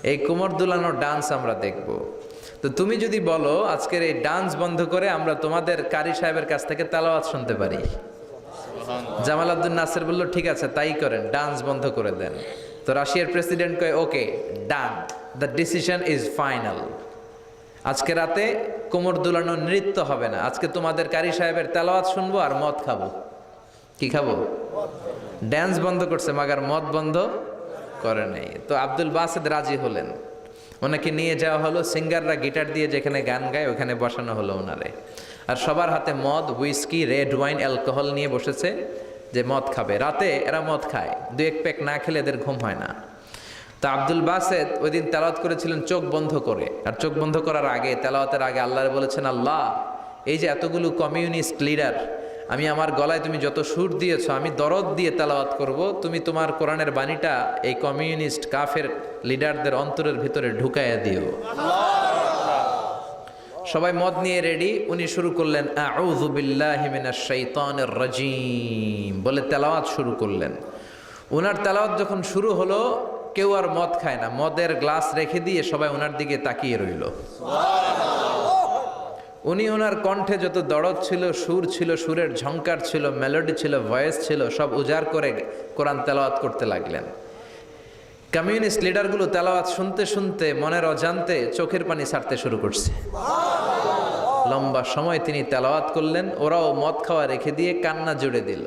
এই কোমর দুলানো ডান্স আমরা দেখব। তো তুমি যদি বলো আজকের এই ডান্স বন্ধ করে আমরা তোমাদের কারি সাহেবের কাছ থেকে তেলাওয়াত শুনতে পারি। জামাল আব্দুল নাসের বলল, ঠিক আছে তাই করেন, ডান্স বন্ধ করে দেন। তো রাশিয়ার প্রেসিডেন্ট কয়, ওকে ডান, দ্য ডিসিশন ইজ ফাইনাল। আজকে রাতে কোমর দুলানো নৃত্য হবে না, আজকে তোমাদের কারি সাহেবের তেলাওয়াত শুনবো আর মদ খাবো। কি খাবো? ড্যান্স বন্ধ করছে, মাগার মদ বন্ধ করে নেই। তো আব্দুল বাসেদ রাজি হলেন, ওনাকে নিয়ে যাওয়া হলো। সিঙ্গাররা গিটার দিয়ে যেখানে গান গায় ওখানে বসানো হলো ওনারে। আর সবার হাতে মদ, হুইস্কি, রেড ওয়াইন, অ্যালকোহল নিয়ে বসেছে যে মদ খাবে। রাতে এরা মদ খায়, দু এক প্যাক না খেলে এদের ঘুম হয় না। তো আব্দুল বাসেদ ওই দিন তেলাওয়াত করেছিলেন চোখ বন্ধ করে। আর চোখ বন্ধ করার আগে, তেলাওয়াতের আগে আল্লাহরে বলেছেন, আল্লাহ এই যে এতগুলো কমিউনিস্ট লিডার, আমি আমার গলায় তুমি যত সুর দিয়েছো, আমি দরদ দিয়ে তেলাওয়াত করব, তুমি তোমার কোরআনের বাণীটা এই কমিউনিস্ট কাফের লিডারদের অন্তরের ভিতরে ঢুকাইয়া দিও। সবাই মদ নিয়ে রেডি, উনি শুরু করলেন আউযু বিল্লাহি মিনাশ শাইতানির রাজিম বলে তেলাওয়াত শুরু করলেন। ওনার তেলাওয়াত যখন শুরু হলো, কেউ আর মদ খায় না, মদের গ্লাস রেখে দিয়ে সবাই ওনার দিকে তাকিয়ে রইল। উনি ওনার কণ্ঠে যত দরদ ছিল, সুর ছিল, সুরের ঝংকার ছিল, মেলোডি ছিল, ভয়েস ছিল, সব উজাড় করে কোরআন তেলাওয়াত করতে লাগলেন। কমিউনিস্ট লিডারগুলো তেলাওয়াত শুনতে শুনতে মনের অজান্তে চোখের পানি ছাড়তে শুরু করছে। লম্বা সময় তিনি তেলাওয়াত করলেন, ওরাও মদ খাওয়া রেখে দিয়ে কান্না জুড়ে দিল।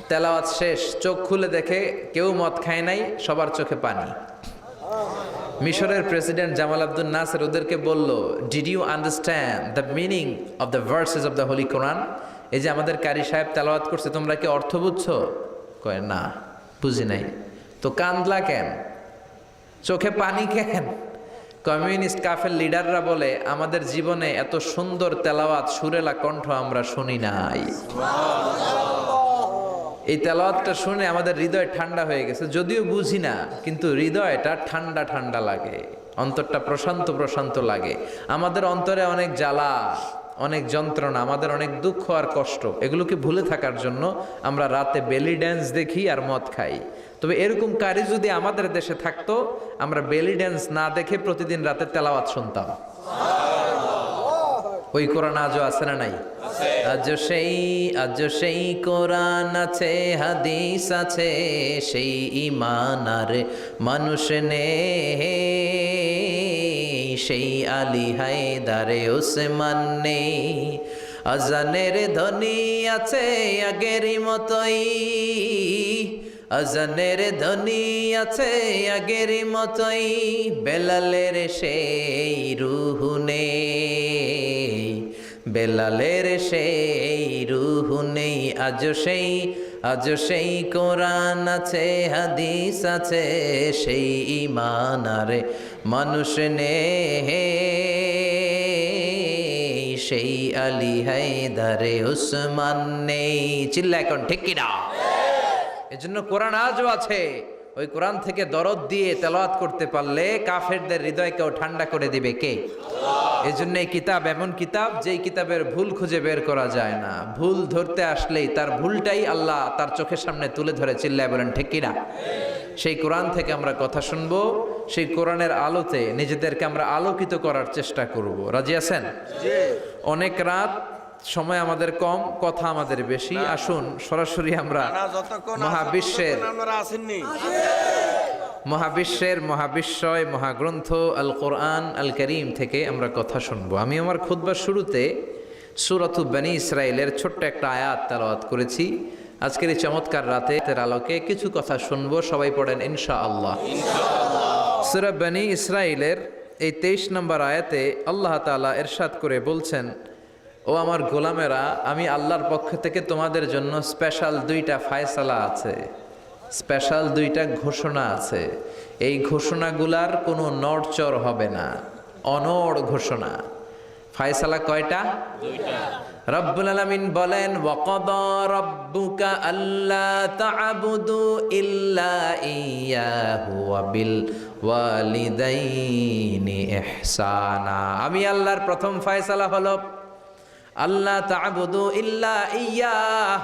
তেলাওয়াত শেষ, চোখ খুলে দেখে কেউ মদ খায় নাই, সবার চোখে পানি। মিশরের প্রেসিডেন্ট জামাল আব্দুল নাসের ওদেরকে বলল, did you understand the meaning of the verses of the holy Quran? এই যে আমাদের কারি সাহেব তেলাওয়াত করছে, তোমরা কি অর্থ বুঝছো? কয় না, বুঝি নাই। তো কান্দলা কেন, চোখে পানি কেন? কমিউনিস্ট কাফের লিডাররা বলে, আমাদের জীবনে এত সুন্দর তেলাওয়াত, সুরেলা কণ্ঠ আমরা শুনি নাই। এই তেলাওয়াতটা শুনে আমাদের হৃদয় ঠান্ডা হয়ে গেছে, যদিও বুঝি না, কিন্তু হৃদয়টা ঠান্ডা ঠান্ডা লাগে, অন্তরটা প্রশান্ত প্রশান্ত লাগে। আমাদের অন্তরে অনেক জ্বালা, অনেক যন্ত্রণা, আমাদের অনেক দুঃখ আর কষ্ট, এগুলোকে ভুলে থাকার জন্য আমরা রাতে বেলি ড্যান্স দেখি আর মদ খাই। তবে এরকম কারি যদি আমাদের দেশে থাকতো, আমরা বেলি ড্যান্স না দেখে প্রতিদিন রাতে তেলাওয়াত শুনতাম। ওই কোরআন আজও আছে না নাই? আজও সেই কোরআন আছে, হাদিস আছে, সেই ঈমান আর মানুষ নে, সেই আলী হায়দারে ওসমান নেই। আজানের ধ্বনি আছে আগেরই মতোই, আজানের ধ্বনি আছে আগেরই মতোই, বেলালের সেই রুহ নেই, বেলালের সেই রুহ নেই। আজও সেই কোরআন আছে, হাদিস আছে, সেই ঈমান আর মানুষ নেই, সেই আলী হায়দারে ওসমান নেই। চিল্লা এখন ঠিক কিনা? এজন্য কোরআন আজও আছে। ওই কোরআন থেকে দরদ দিয়ে তেলাওয়াত করতে পারলে কাফেরদের হৃদয়কেও ঠান্ডা করে দিবে কে? এজন্য এই কিতাব এমন কিতাব, যেই কিতাবের ভুল খুঁজে বের করা যায় না। ভুল ধরতে আসলেই তার ভুলটাই আল্লাহ তার চোখের সামনে তুলে ধরে। চিল্লায় বলেন ঠিক কিনা? সেই কোরআন থেকে আমরা কথা শুনবো, সেই কোরআনের আলোতে নিজেদেরকে আমরা আলোকিত করার চেষ্টা করব। রাজি আছেন? অনেক রাত, সময় আমাদের কম, কথা আমাদের বেশি। আসুন সরাসরি আমরা মহাবিশ্বের মহাবিশ্বয় মহাগ্রন্থ আল কোরআন আল করিম থেকে আমরা কথা শুনবো। আমি আমার খুতবার শুরুতে সূরাতু বনী ইসরাইলের ছোট্ট একটা আয়াত তেলাওয়াত করেছি। আজকের এই চমৎকার রাতের আলোকে কিছু কথা শুনবো। সবাই পড়েন ইনশাআল্লাহ। সূরা বনী ইসরাইলের এই 23 নম্বর আয়াতে আল্লাহ তাআলা ইরশাদ করে বলছেন, ও আমার গোলামেরা, আমি আল্লাহর পক্ষ থেকে তোমাদের জন্য স্পেশাল 2টা ফায়সালা আছে, স্পেশাল 2টা ঘোষণা আছে। এই ঘোষণাগুলার কোনো নড়চড় হবে না, অনড় ঘোষণা। ফায়সালা কয়টা? 2টা। রব্বুল আলামিন বলেন, ওয়াকাদা রাব্বুকা আল্লা তা'বুদু ইল্লা ইয়্যাহু ওয়া বিল ওয়ালিদাইনি ইহসানা। আমি আল্লাহর প্রথম ফায়সালা হলো আল্লাহ তা'বুদু ইল্লা ইয়্যাহ।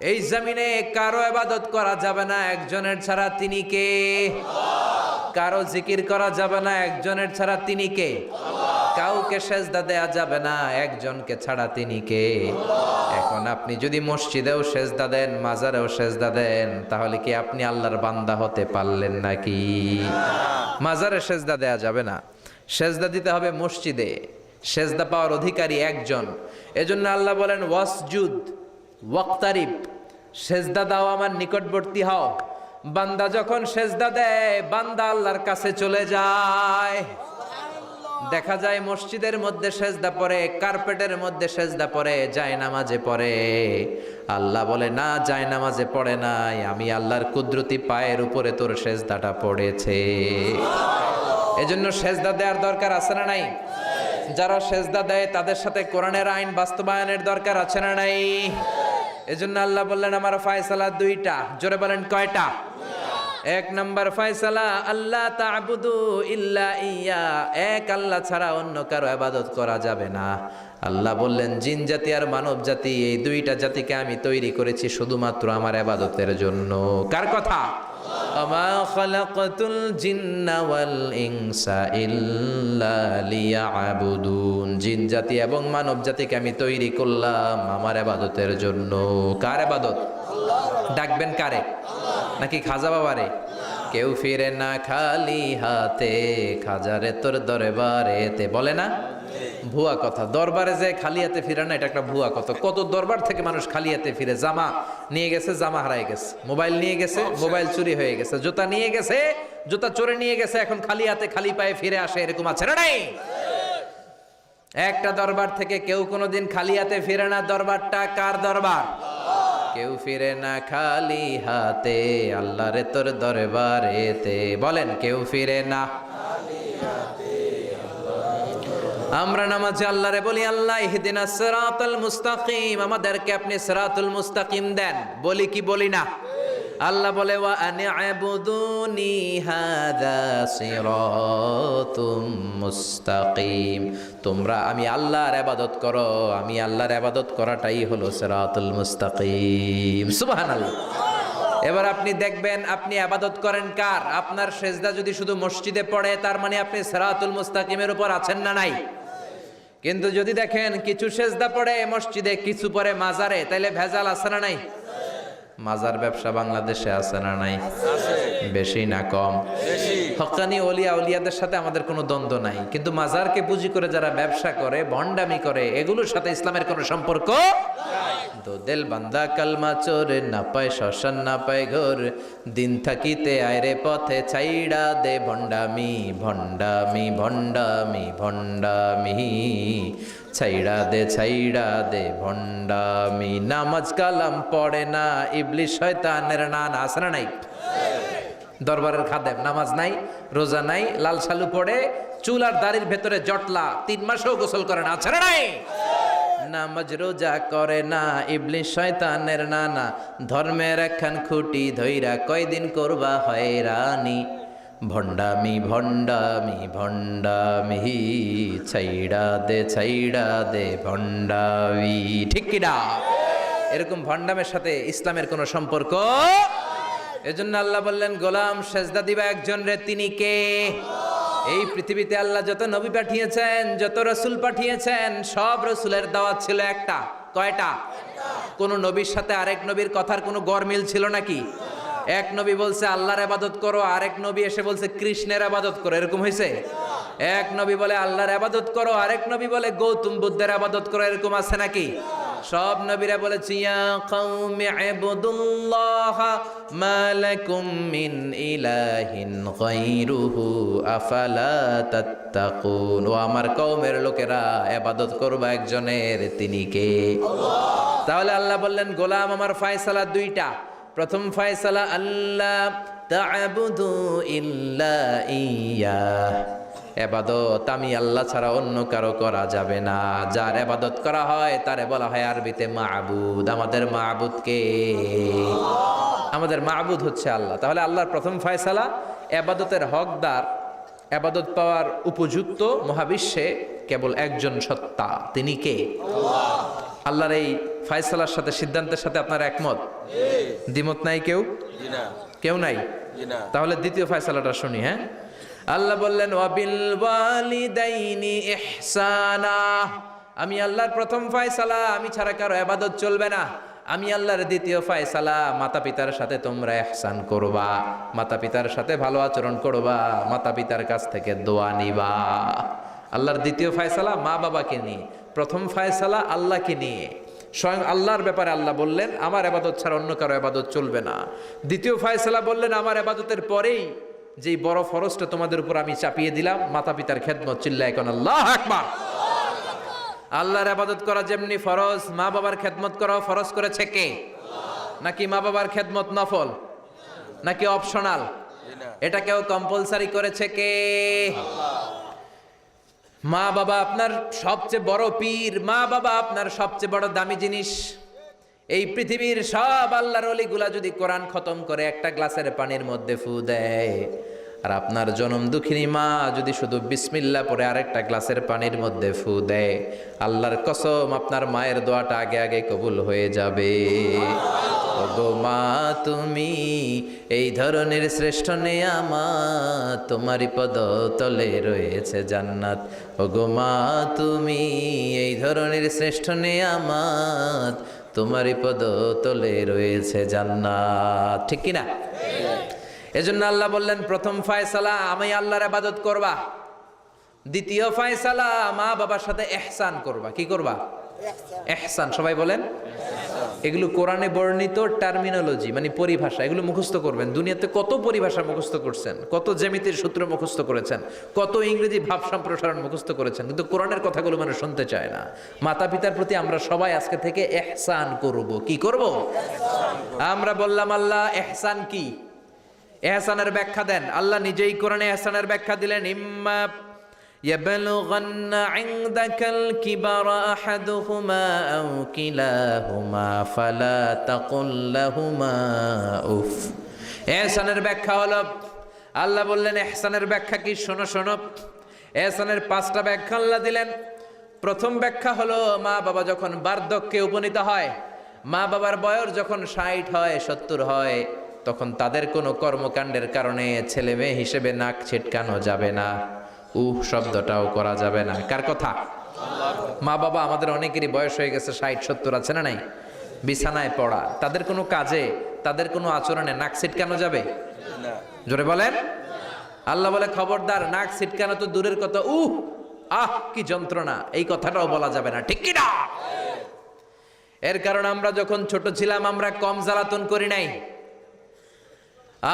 এই জমিনে কারো ইবাদত করা যাবে না একজনের ছাড়া, তিনি কে? কারো জিকির করা যাবে না একজনের ছাড়া, তিনি কে? কাউকে সেজদা দেয়া যাবে না একজনকে ছাড়া, তিনি কে? এখন আপনি যদি মসজিদেও সেজদা দেন, মাজারেও সেজদা দেন, তাহলে কি আপনি আল্লাহর বান্দা হতে পারলেন নাকি? মাজারে সেজদা দেয়া যাবে না, সেজদা দিতে হবে মসজিদে। সেজদা পাওয়ার অধিকারী একজন। এজন্য আল্লাহ বলেন, ওয়াসজুদ ওয়াক্তারিব, সেজদা দাও, আমার নিকটবর্তী হও। বান্দা যখন সেজদা দেয়, বান্দা আল্লাহর কাছে চলে যায়। দেখা যায় মসজিদের মধ্যে সেজদা পড়ে, কার্পেটের মধ্যে সেজদা পড়ে, জায়নামাজে পড়ে। আল্লাহ বলে, না, জায়নামাজে পড়ে নাই, আমি আল্লাহর কুদরতি পায়ের উপরে তোর সেজদাটা পড়েছে। এজন্য সেজদা দেওয়ার দরকার আছে না নাই? যারা সেজদা দেয় তাদের সাথে কোরআনের আইন বাস্তবায়নের দরকার আছে না নাই? এজন্য আল্লাহ বললেন, আমার ফায়সালা 2টা। জোরে বলেন কয়টা? এক নাম্বার ফয়সালা, আল্লাহ তা'বুদু ইল্লা ইয়া, এক আল্লাহ ছাড়া অন্য কারো ইবাদত করা যাবে না। আল্লাহ বললেন জিন জাতি আর মানব জাতি, এই দুইটা জাতিকে আমি তৈরি করেছি শুধুমাত্র আমার ইবাদতের জন্য। কার কথা? আমা খালাকাতুল জিন্না ওয়াল ইনসা ইল্লা লিয়াবুদুন, জিন জাতি এবং মানব জাতিকে আমি তৈরি করলাম আমার ইবাদতের জন্য। কার ইবাদত? ডাকবেন কারে? নাকি খাজা বাবারে? কেউ ফিরে না খালি হাতে, খাজারে তোর দরবারেতে, বলে না? ভুয়া কথা। দরবারে যে খালি হাতে ফিরে না, এটা একটা ভুয়া কথা। কত দরবার থেকে মানুষ খালি হাতে ফিরে। জামা নিয়ে গেছে, জামা হারায় গেছে। মোবাইল নিয়ে গেছে, মোবাইল চুরি হয়ে গেছে। জুতা নিয়ে গেছে, জুতা চোরে নিয়ে গেছে, এখন খালি হাতে খালি পায়ে ফিরে আসে। এরকম আছে না নাই? একটা দরবার থেকে কেউ কোনোদিন খালি হাতে ফিরে না। দরবারটা কার দরবার? কেউ ফিরে না খালি হাতে, আল্লাহরে তোর দরবারেতে, বলেন কেউ ফিরে না। আমরা নামাজে আল্লাহরে বলি, আল্লাহ ইহদিনাস সিরাতাল মুস্তাকিম, আমাদেরকে আপনি সিরাতুল মুস্তাকিম দেন। বলি কি বলি না? আল্লাহ বলে ওয়া আনি'বুদুনি হাযা সিরাতুম মুস্তাকিম, তোমরা আমি আল্লাহর ইবাদত করো, আমি আল্লাহর ইবাদত করাটাই হলো সিরাতুল মুস্তাকিম। সুবহানাল্লাহ। এবার আপনি দেখবেন আপনি ইবাদত করেন কার? আপনার সেজদা যদি শুধু মসজিদে পড়ে, তার মানে আপনি সিরাতুল মুস্তাকিমের উপর আছেন না নাই? কিন্তু যদি দেখেন কিছু সেজদা পড়ে মসজিদে, কিছু পড়ে মাজারে, তাইলে ভেজাল আছে না নাই? মাজার ব্যবসা বাংলাদেশে আছে না নাই? বেশি না কম? হক্কানি ওলিয়া উলিয়াদের সাথে আমাদের কোনো দ্বন্দ্ব নাই, কিন্তু মাজারকে পুঁজি করে যারা ব্যবসা করে, ভণ্ডামি করে, এগুলোর সাথে ইসলামের কোনো সম্পর্ক তো দিল বান্দা কালমা চোরে, না পায় শ্মশান না পায় ঘর, দিন থাকিতে আয়রে পথে ছাইড়া দে ভণ্ডামি ভণ্ডামি ভণ্ডামি ভণ্ডামি, ছাইড়া দে ভণ্ডামি। নামাজ কালাম পড়ে না, ইবলিশ শয়তানের নানা, আছে না নাই? দরবারের খাদেম, নামাজ নাই, রোজা নাই, লাল শালু পড়ে, চুল আর দাড়ির ভেতরে জটলা, 3 মাসেও গোসল করে না, আছে না নাই? নামাজ রোজা করে না, ইবলিশ শয়তানের নানা, ধর্মের একখান খুঁটি ধইরা কয়দিন করবা হয়রানি, ভণ্ডামি ভণ্ডামি ভণ্ডামি, ছাইড়া দে ভণ্ডামি। ঠিক কিনা? এরকম ভণ্ডামের সাথে ইসলামের কোনো সম্পর্ক। এজন্য আল্লাহ বললেন গোলাম সেজদা দিবা একজন রে, তিনি কে? এই পৃথিবীতে আল্লাহ যত নবী পাঠিয়েছেন, যত রসুল পাঠিয়েছেন, সব রসুলের দাওয়াত ছিল একটা। কয়টা? কোন নবীর সাথে আরেক নবীর কথার কোনো গরমিল ছিল নাকি? এক নবী বলছে আল্লাহর ইবাদত করো, আরেক নবী এসে বলছে কৃষ্ণের ইবাদত করো, এরকম হয়েছে? এক নবী বলে আল্লাহর ইবাদত করো, আরেক নবী বলে গৌতম বুদ্ধের ইবাদত করো, এরকম আছে নাকি? সব নবীরা বলেছে ইয়া কওমি ইবুদুল্লাহ মা লাকুম মিন ইলাহিন গায়রুহু আফালা তাত্তাকুন, ও আমার কওমের লোকেরা ইবাদত করবা একজনের, তিনি কে? আল্লাহ। তাহলে আল্লাহ বললেন গোলাম আমার ফয়সালা দুইটা। প্রথম ফয়সালা আল্লাহ তা'বুদু ইল্লা ইয়া, ইবাদত আমি আল্লাহ ছাড়া অন্য কারো করা যাবে না। যার ইবাদত করা হয় তারে বলা হয় আরবিতে মাবুদ। আমাদের মাবুদ কে? আমাদের মাবুদ হচ্ছে আল্লাহ। তাহলে আল্লাহর প্রথম ফয়সালা, ইবাদতের হকদার, ইবাদত পাওয়ার উপযুক্ত মহাবিশ্বে কেবল একজন সত্তা, তিনি কে? আল্লাহ। আল্লাহর এই ফয়সালার সাথে, সিদ্ধান্তের সাথে আপনার একমত? দ্বিমত নাই কেউ? কেউ নাই? তাহলে দ্বিতীয় ফয়সালাটা শুনি। হ্যাঁ, আল্লাহ বললেন ওয়াবিল ওয়ালিদাইনি ইহসানা, আমি আল্লাহর প্রথম ফয়সালা, আমি ছাড়া কারো ইবাদত চলবে না। আমি আল্লাহর দ্বিতীয় ফয়সালা, মাতা পিতার সাথে তোমরা ইহসান করবা, মাতা পিতার সাথে ভালো আচরণ করবা, মাতা পিতার কাছ থেকে দোয়া নিবা। আল্লাহর দ্বিতীয় ফয়সালা মা বাবাকে নিয়ে, প্রথম ফয়সালা আল্লাহকে নিয়ে। স্বয়ং আল্লাহর ব্যাপারে আল্লাহ বললেন আমার ইবাদত ছাড়া অন্য কারো ইবাদত চলবে না। দ্বিতীয় ফয়সালা বললেন আমার ইবাদতের পরেই যেই বড় ফরজটা তোমাদের উপর আমি চাপিয়ে দিলাম, মাতা পিতার খেদমত। চিল্লায় কোন আল্লাহু আকবার। আল্লাহর ইবাদত করা যেমনি ফরজ, মা বাবার খেদমত করাও ফরজ করেছে কে? নাকি মা বাবার খেদমত নফল নাকি অপশনাল? এটা কেউ কম্পালসারি করেছে কে? মা বাবা আপনার সবচেয়ে বড় পীর, মা বাবা আপনার সবচেয়ে বড় দামি জিনিস। এই পৃথিবীর সব আল্লাহর ওলিগুলা যদি কোরআন খতম করে একটা গ্লাসের পানির মধ্যে ফু দেয়, আর আপনার জনম দুঃখিনী মা যদি শুধু বিসমিল্লাহ পড়ে আরেকটা গ্লাসের পানির মধ্যে ফু দেয়, আল্লাহর কসম আপনার মায়ের দোয়াটা আগে আগে কবুল হয়ে যাবে। ওগো মা তুমি এই ধরনের শ্রেষ্ঠ নেয়ামত, তোমারই পদ তলে রয়েছে জান্নাত। ওগো মা তুমি এই ধরনের শ্রেষ্ঠ নেয়ামত, তোমারই পদ তলে রয়েছে জান্নাত। ঠিক কিনা? এজন্য আল্লাহ বললেন প্রথম ফায়সালা আমি আল্লাহর ইবাদত করবা, দ্বিতীয় ফায়সালা মা বাবার সাথে ইহসান করবা। কি করবা? ইহসান। সবাই বলেন। এগুলো কোরআনে বর্ণিত টার্মিনোলজি, মানে পরিভাষা, এগুলো মুখস্থ করবেন। দুনিয়াতে কত পরিভাষা মুখস্থ করছেন, কত জ্যামিতির সূত্র মুখস্থ করেছেন, কত ইংরেজি ভাব সম্প্রসারণ মুখস্থ করেছেন, কিন্তু কোরআনের কথাগুলো মানুষ শুনতে চায় না। মাতা পিতার প্রতি আমরা সবাই আজকে থেকে ইহসান করব। কি করব? আমরা বললাম আল্লাহ ইহসান কি? ইহসানের ব্যাখ্যা দেন। আল্লাহ নিজেই কোরআনে ইহসানের ব্যাখ্যা দিলেন, ইম্মা يبلغن عندك الكبر أحدهما أو كلاهما فلا تقل لهما أف। ইহসানের ব্যাখ্যা হলো, আল্লাহ বললেন ইহসানের ব্যাখ্যা কি? শোনো শোনো। ইহসানের 5টা ব্যাখ্যা আল্লাহ দিলেন। প্রথম ব্যাখ্যা হলো, মা বাবা যখন বার্ধক্যে উপনীত হয়, মা বাবার বয়স যখন 60 হয় 70 হয়, তখন তাদের কোনো কর্মকাণ্ডের কারণে ছেলে মেয়ে হিসেবে নাক ছিটকানো যাবে না, শব্দটাও করা যাবে না। কার কথা? মা বাবা আমাদের অনেকেরই বয়স হয়ে গেছে 60-70, আছে না নাই? বিছানায় পড়া, তাদের কোনো কাজে, তাদের কোনো আচরণে নাক ছিটকানো যাবে? জোরে বলেন। আল্লাহ বলে খবরদার, নাক ছিটকানো তো দূরের কথা, কি যন্ত্রণা, এই কথাটাও বলা যাবে না। ঠিক কি না? এর কারণ আমরা যখন ছোট ছিলাম আমরা কম জ্বালাতন করি নাই।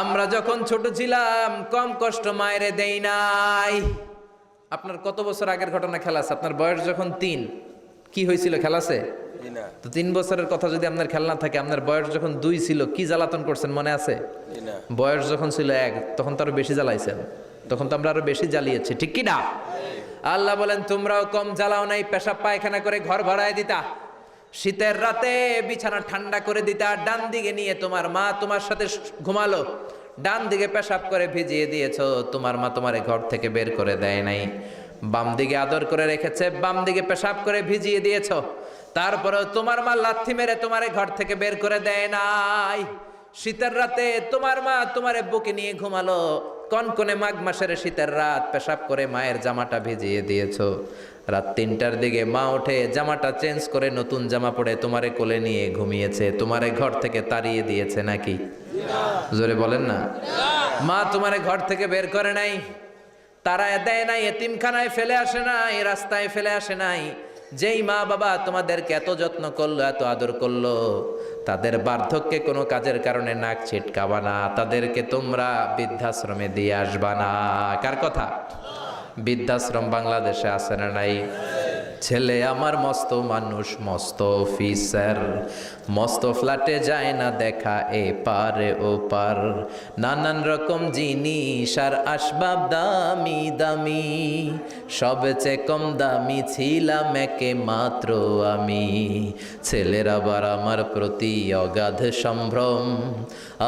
আমরা যখন ছোট ছিলাম কম কষ্ট মায়েরে দেই নাই। আপনার কত বছর আগের ঘটনা খেলা আছে? আপনার বয়স যখন 3, কি হয়েছিল? খেলা আছে তো? 3 বছরের কথা যদি আপনার খেলা না থাকে, আপনার বয়স যখন 2 ছিল কি জ্বালাতন করছেন মনে আছে? বয়স যখন ছিল 1 তখন তো আরো বেশি জ্বালাইছেন, তখন তো আমরা আরো বেশি জ্বালিয়েছি। ঠিক কি না? আল্লাহ বলেন তোমরাও কম জ্বালাও নাই, পেশাব পায়খানা করে ঘর ভরায় দিতা, শীতের রাতে বিছানা ঠান্ডা করে দিতা, ডান দিকে নিয়ে তোমার মা তোমার সাথে ঘুমালো, ডান দিকে পেশাব করে ভিজিয়ে দিয়েছো, তোমার মা তোমারে ঘর থেকে বের করে দেয় নাই, বাম দিকে আদর করে রেখেছে, বাম দিকে পেশাব করে ভিজিয়ে দিয়েছো, তারপরেও তোমার মা লাথি মেরে তোমারে ঘর থেকে বের করে দেয় নাই। শীতের রাতে তোমার মা তোমারে বুকে নিয়ে ঘুমালো, কনকনে মাঘ মাসের শীতের রাত, পেশাব করে মায়ের জামাটা ভিজিয়ে দিয়েছো, রাত 3টার দিকে মা ওঠে জামাটা চেঞ্জ করে নতুন জামা পরে তোমারে কোলে নিয়ে ঘুমিয়েছে, তোমারে ঘর থেকে তাড়িয়ে দিয়েছে নাকি? জোরে বলেন না। মা তোমারে ঘর থেকে বের করে নাই, তাড়ায় দেয় নাই, এতিমখানায় ফেলে আসে নাই, রাস্তায় ফেলে আসে নাই। যেই মা বাবা তোমাদেরকে এত যত্ন করলো, এত আদর করলো, তাদের বার্ধক্যে কোনো কাজের কারণে নাক ছিটকাবা না, তাদেরকে তোমরা বৃদ্ধাশ্রমে দিয়ে আসবা না। কার কথা? বৃদ্ধাশ্রম বাংলাদেশে আছে না নাই? ছেলে আমার মস্ত মানুষ, মস্ত অফিসার, মস্ত ফ্ল্যাটে যায় না দেখা এ পারে ও পার, নানান রকম জিনিস আর আসবাব দামি দামি, সবচেয়ে কম দামি ছিলাম একে মাত্র আমি। ছেলের আবার আমার প্রতি অগাধ সম্ভ্রম,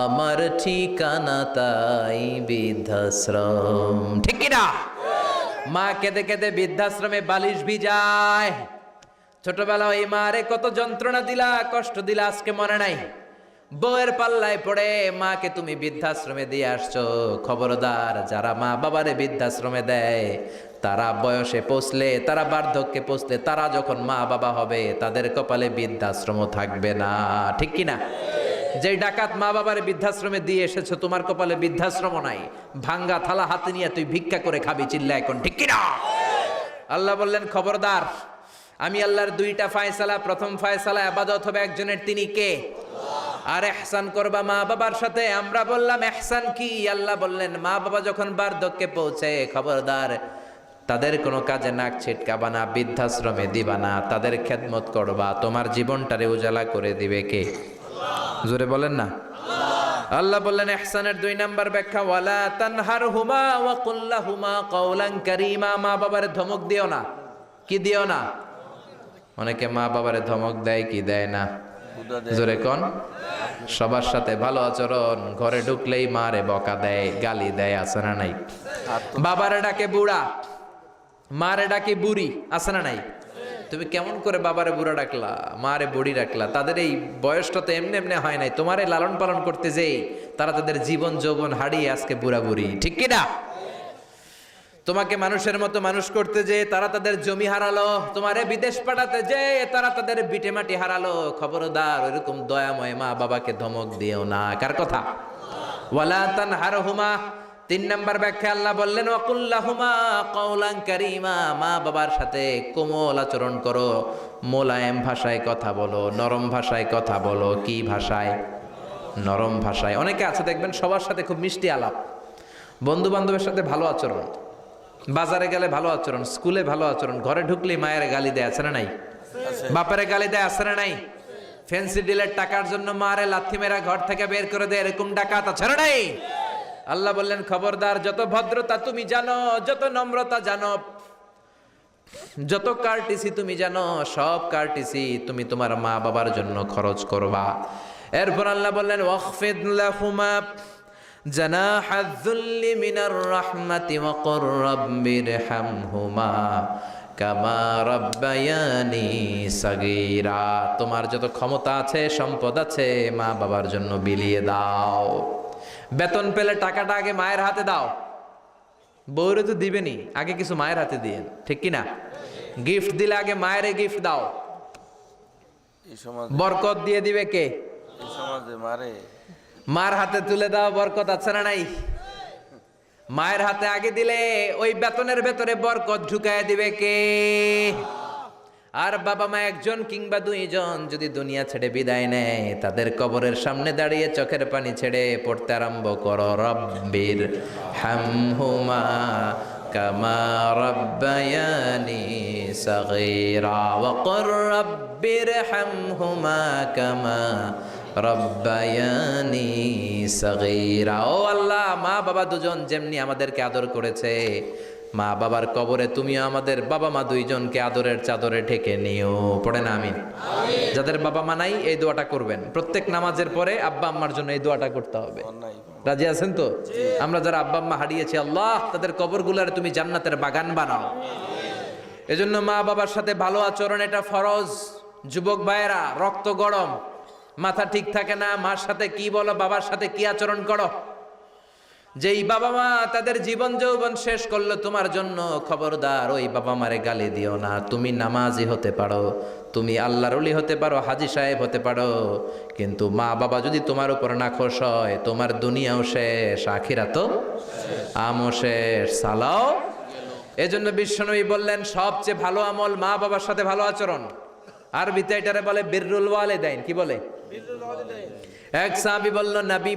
আমার ঠিকানা তাই বৃদ্ধাশ্রম। ঠিক কিনা? মা কেঁদে কেঁদে বৃদ্ধাশ্রমে বালিশ ভিজায়। ছোটবেলা ওই মারে কত যন্ত্রণা দিলা, কষ্ট দিলা, আজকে মনে নাই? বউয়ের পাল্লায় পড়ে মাকে তুমি বৃদ্ধাশ্রমে দিয়ে আসছো। খবরদার, যারা মা বাবারে বৃদ্ধাশ্রমে দেয় তারা বয়সে পৌঁছলে, তারা বার্ধক্যে পৌঁছলে, তারা যখন মা বাবা হবে তাদের কপালে বৃদ্ধাশ্রম থাকবে না। ঠিক কিনা? যেই ডাকাত মা বাবার বৃদ্ধাশ্রমে দিয়ে এসেছো, তোমার কপালে বৃদ্ধাশ্রম নাই। ভাঙ্গা থালা হাতে নিয়ে তুই ভিক্ষা করে খাবি, চিল্লা এখন। ঠিক কিনা? আল্লাহ বললেন খবরদার, আমি আল্লাহর 2টা ফায়সালা। প্রথম ফায়সালা ইবাদত হবে একজনের, তিনি কে? আর ইহসান করবা মা বাবার সাথে। আমরা বললাম ইহসান কি? আল্লাহ বললেন মা বাবা যখন বার্ধক্যে পৌঁছে, খবরদার তাদের কোনো কাজে নাক ছিটকাবা না, বৃদ্ধাশ্রমে দিবা না, তাদের খেদমত করবা। তোমার জীবনটারে উজালা করে দিবে কে? জোরে বলেন না। আল্লাহ বললেন ইহসানের 2 নাম্বার ব্যাখ্যা, ওয়ালা তানহারহুমা ওয়া কুল লাহুমা কাওলান কারীমা। মা বাবারে ধমক দিও না। কি দিও না? অনেকে মা বাবারে ধমক দেয়, কি দেয় না? বুদা দেয়। জোরে কোন? সবার সাথে ভালো আচরণ, ঘরে ঢুকলেই মারে বকা দেয়, গালি দেয়, আছে না নাই? আর তো বাবারে ডাকে বুড়া, মারে ডাকে বুড়ি, আছে না নাই? তুমি কেমন করে বাবারে বুড়া ডাকলা, মারে বুড়ি ডাকলা? তাদের এই বয়সটা তো এমনি এমনি হয় নাই, তোমারে লালন পালন করতে যেই তারা তাদের জীবন যৌবন হারিয়ে আজকে বুড়া বুড়ি, ঠিক কি না? তোমাকে মানুষের মতো মানুষ করতে যে তারা তাদের জমি হারালো, তোমারে বিদেশ পাঠাতে যে তারা তাদের বিটে মাটি হারালো। খবরদার ওইরকম দয়াময় মা বাবাকে ধমক দিও না। কার কথা? ওয়ালা তানহারহুমা। 3 নাম্বার ব্যাখ্যা আল্লাহ বললেন ওয়াকুল্লাহুমা কাওলান কারীমা, মা বাবার সাথে কোমল আচরণ করো, মোলায়েম ভাষায় কথা বলো, নরম ভাষায় কথা বলো। কি ভাষায়? নরম ভাষায়। অনেকে আছে দেখবেন সবার সাথে খুব মিষ্টি আলাপ, বন্ধু বান্ধবের সাথে ভালো আচরণ, বাজারে গেলে ভালো আচরণ, স্কুলে ভালো আচরণ, ঘরে ঢুকলেই মায়ের গালি দেয়, আছে না নাই? আছে। বাপারে গালি দেয়, আছে না নাই? ফ্যান্সি ডিলের টাকার জন্য মারে লাথি মেরা ঘর থেকে বের করে দেয়, এরকম ডাকাত আছে না নাই? আল্লাহ বললেন খবরদার, যত ভদ্রতা তুমি জানো, যত নম্রতা জানো, যত কার্টিসি তুমি জানো, সব কার্টিসি তুমি তোমার মা বাবার জন্য খরচ করবা। এরপর আল্লাহ বললেন ওয়াখফিদ লাহুমা জানাহায যুল্লি মিনার রাহমাতি ওয়া কুর রাব্বিরহামহুমা কামা রাব্বায়ানি সাগীরা। তোমার যত ক্ষমতা আছে, সম্পদ আছে, মা বাবার জন্য বিলিয়ে দাও। বেতন পেলে টাকাটা আগে মায়ের হাতে দাও, বউরে তো দিবেনি, আগে কিছু মায়ের হাতে দিয়ে, ঠিক কি না? গিফট দিলে আগে মায়ের গিফট দাও, এই সমাজে বরকত দিয়ে দিবে কে? এই সমাজে মারে মার হাতে তুলে দাও, বরকত আছে না নাই? মায়ের হাতে আগে দিলে ওই বেতনের ভেতরে বরকত ঢুকায় দিবে কে? আর বাবা মা একজন কিংবা দুইজন যদি দুনিয়া ছেড়ে বিদায় নেয়, তাদের কবরের সামনে দাঁড়িয়ে চোখের পানি ছেড়ে পড়তে আরম্ভ করো রব্বির হামহুমা কামা রাব্বায়ানি সাগীরা ওয়া কুর রাব্বির হামহুমা কামা রব্বায়ানি সাগীরা। ও আল্লাহ, মা বাবা দুজন যেমনি আমাদেরকে আদর করেছে, মা বাবার কবরে তুমিও আমাদের বাবা মা দুইজনকে আদরের চাদরে ঢেকে নিও। পড়েন আমিন। যাদের বাবা মা নাই এই দোয়াটা করবেন, প্রত্যেক নামাজের পরে আব্বা আম্মার জন্য এই দোয়াটা করতে হবে। অন্যায় রাজি আছেন তো? আমরা যারা আব্বা আম্মা হারিয়েছি, আল্লাহ তাদের কবরগুলোর তুমি জান্নাতের বাগান বানাও। এজন্য মা বাবার সাথে ভালো আচরণ এটা ফরজ। যুবক ভাইয়েরা, রক্ত গরম, মাথা ঠিক থাকে না, মার সাথে কি বলো, বাবার সাথে কি আচরণ করো। যেই বাবা মা তাদের জীবন যৌবন শেষ করলো তোমার জন্য, খবরদার ওই বাবা মারে গালি দিও না। তুমি নামাজি হতে পারো, তুমি আল্লাহর ওলি হতে পারো, হাজী সাহেব হতে পারো, কিন্তু মা বাবা যদি তোমার উপর নাখোশ হয়, তোমার দুনিয়াও শেষ, আখিরাতও আমও শেষ, সালাও। এজন্য বিশ্বনবী বললেন সবচেয়ে ভালো আমল মা বাবার সাথে ভালো আচরণ। আরবিতে এটারে বলে বিররুল ওয়ালিদাইন। কি বলে? এক সাহাবী বলল, নবী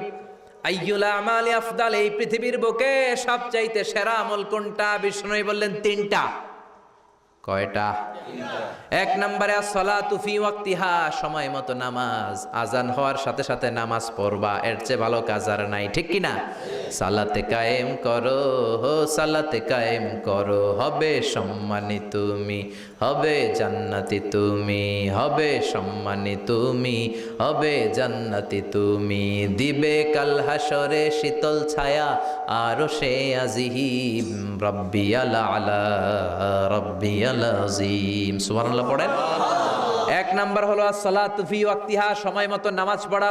আইয়ুল আমালি আফদাল, এই পৃথিবীর বুকে সবচাইতে সেরা আমল কোনটা? বিষ্ণু বললেন 3টা। কয়টা? 1 নম্বরে as-সালাতু ফি ওয়াক্তিহা, সময় মতো নামাজ, আজান হওয়ার সাথে সাথে নামাজ পড়বা, এর চেয়ে ভালো কাজ আর নাই, ঠিক কি না? সালাতে কায়েম করো, সালাতে কায়েম করো, হবে সম্মানী তুমি, হবে জান্নাতি তুমি, হবে সম্মানী তুমি, হবে জান্নাতি তুমি, দিবে কাল হাসরে শীতল ছায়া আরশে আজিম, রাব্বিয়াল আলা রাব্বিয়াল আযীম। সুবহানাল্লাহ পড়েন। 1 নাম্বার হলো as-সালাতু ফি ওয়াক্তিহা, সময় মতো নামাজ পড়া।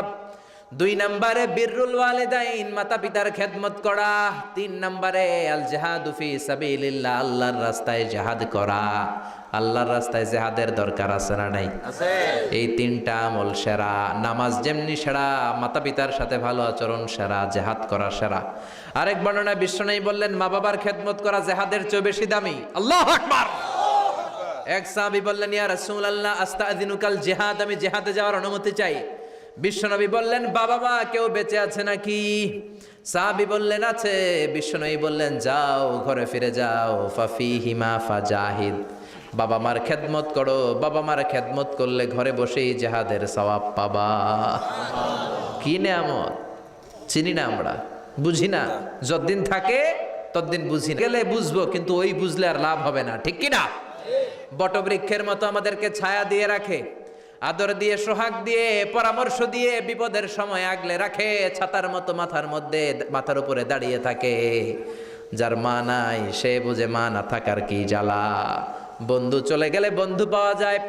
2 নম্বরে বিররুল ওয়ালিদাইন, মাতা পিতার খেদমত করা। 3 নম্বরে আল জিহাদু ফি সাবিলিল্লাহ, আল্লাহর রাস্তায় জিহাদ করা। আল্লাহর রাস্তায় জিহাদের দরকার আছে না নাই? আছে। এই 3টা আমল সেরা। নামাজ যেমনি সেরা, মাতা পিতার সাথে ভালো আচরণ সেরা, জিহাদ করা সেরা। আরেক বর্ণনায় বিশ্বনবী বললেন মা বাবার খেদমত করা জিহাদের চেয়ে বেশি দামি। আল্লাহু আকবার। এক সাহাবী বললেন, ইয়া রাসূলুল্লাহ আস্তাযিনুকাল জিহাদ, আমি জিহাদে যাওয়ার অনুমতি চাই। বিশ্বনবী বললেন, বাবা মা কেউ বেঁচে আছে নাকি? সাহাবী বললেন, আছে। বিশ্বনবী বললেন, যাও ঘরে ফিরে যাও, ফাফিহিমা ফাজাহিদ, বাবা মার খেদমত করো। বাবা মার খেদমত করলে ঘরে বসেই জিহাদের সওয়াব পাবা। কি নেয়ামত, চিনি না আমরা, বুঝি না। যতদিন থাকে ততদিন বুঝি না, গেলে বুঝবো, কিন্তু ওই বুঝলে আর লাভ হবে না, ঠিক কি না? বটবৃক্ষের মতো আমাদেরকে ছায়া দিয়ে রাখে, আদর দিয়ে, সোহাগ দিয়ে, পরামর্শ দিয়ে বিপদের সময় আগলে রাখে, ছাতার মতো মাথার মধ্যে, মাথার উপরে দাঁড়িয়ে থাকে। যার মা নাই সে বুঝে মা না থাকার কি জ্বালা। বন্ধু চলে গেলে বন্ধু পাওয়া যায়,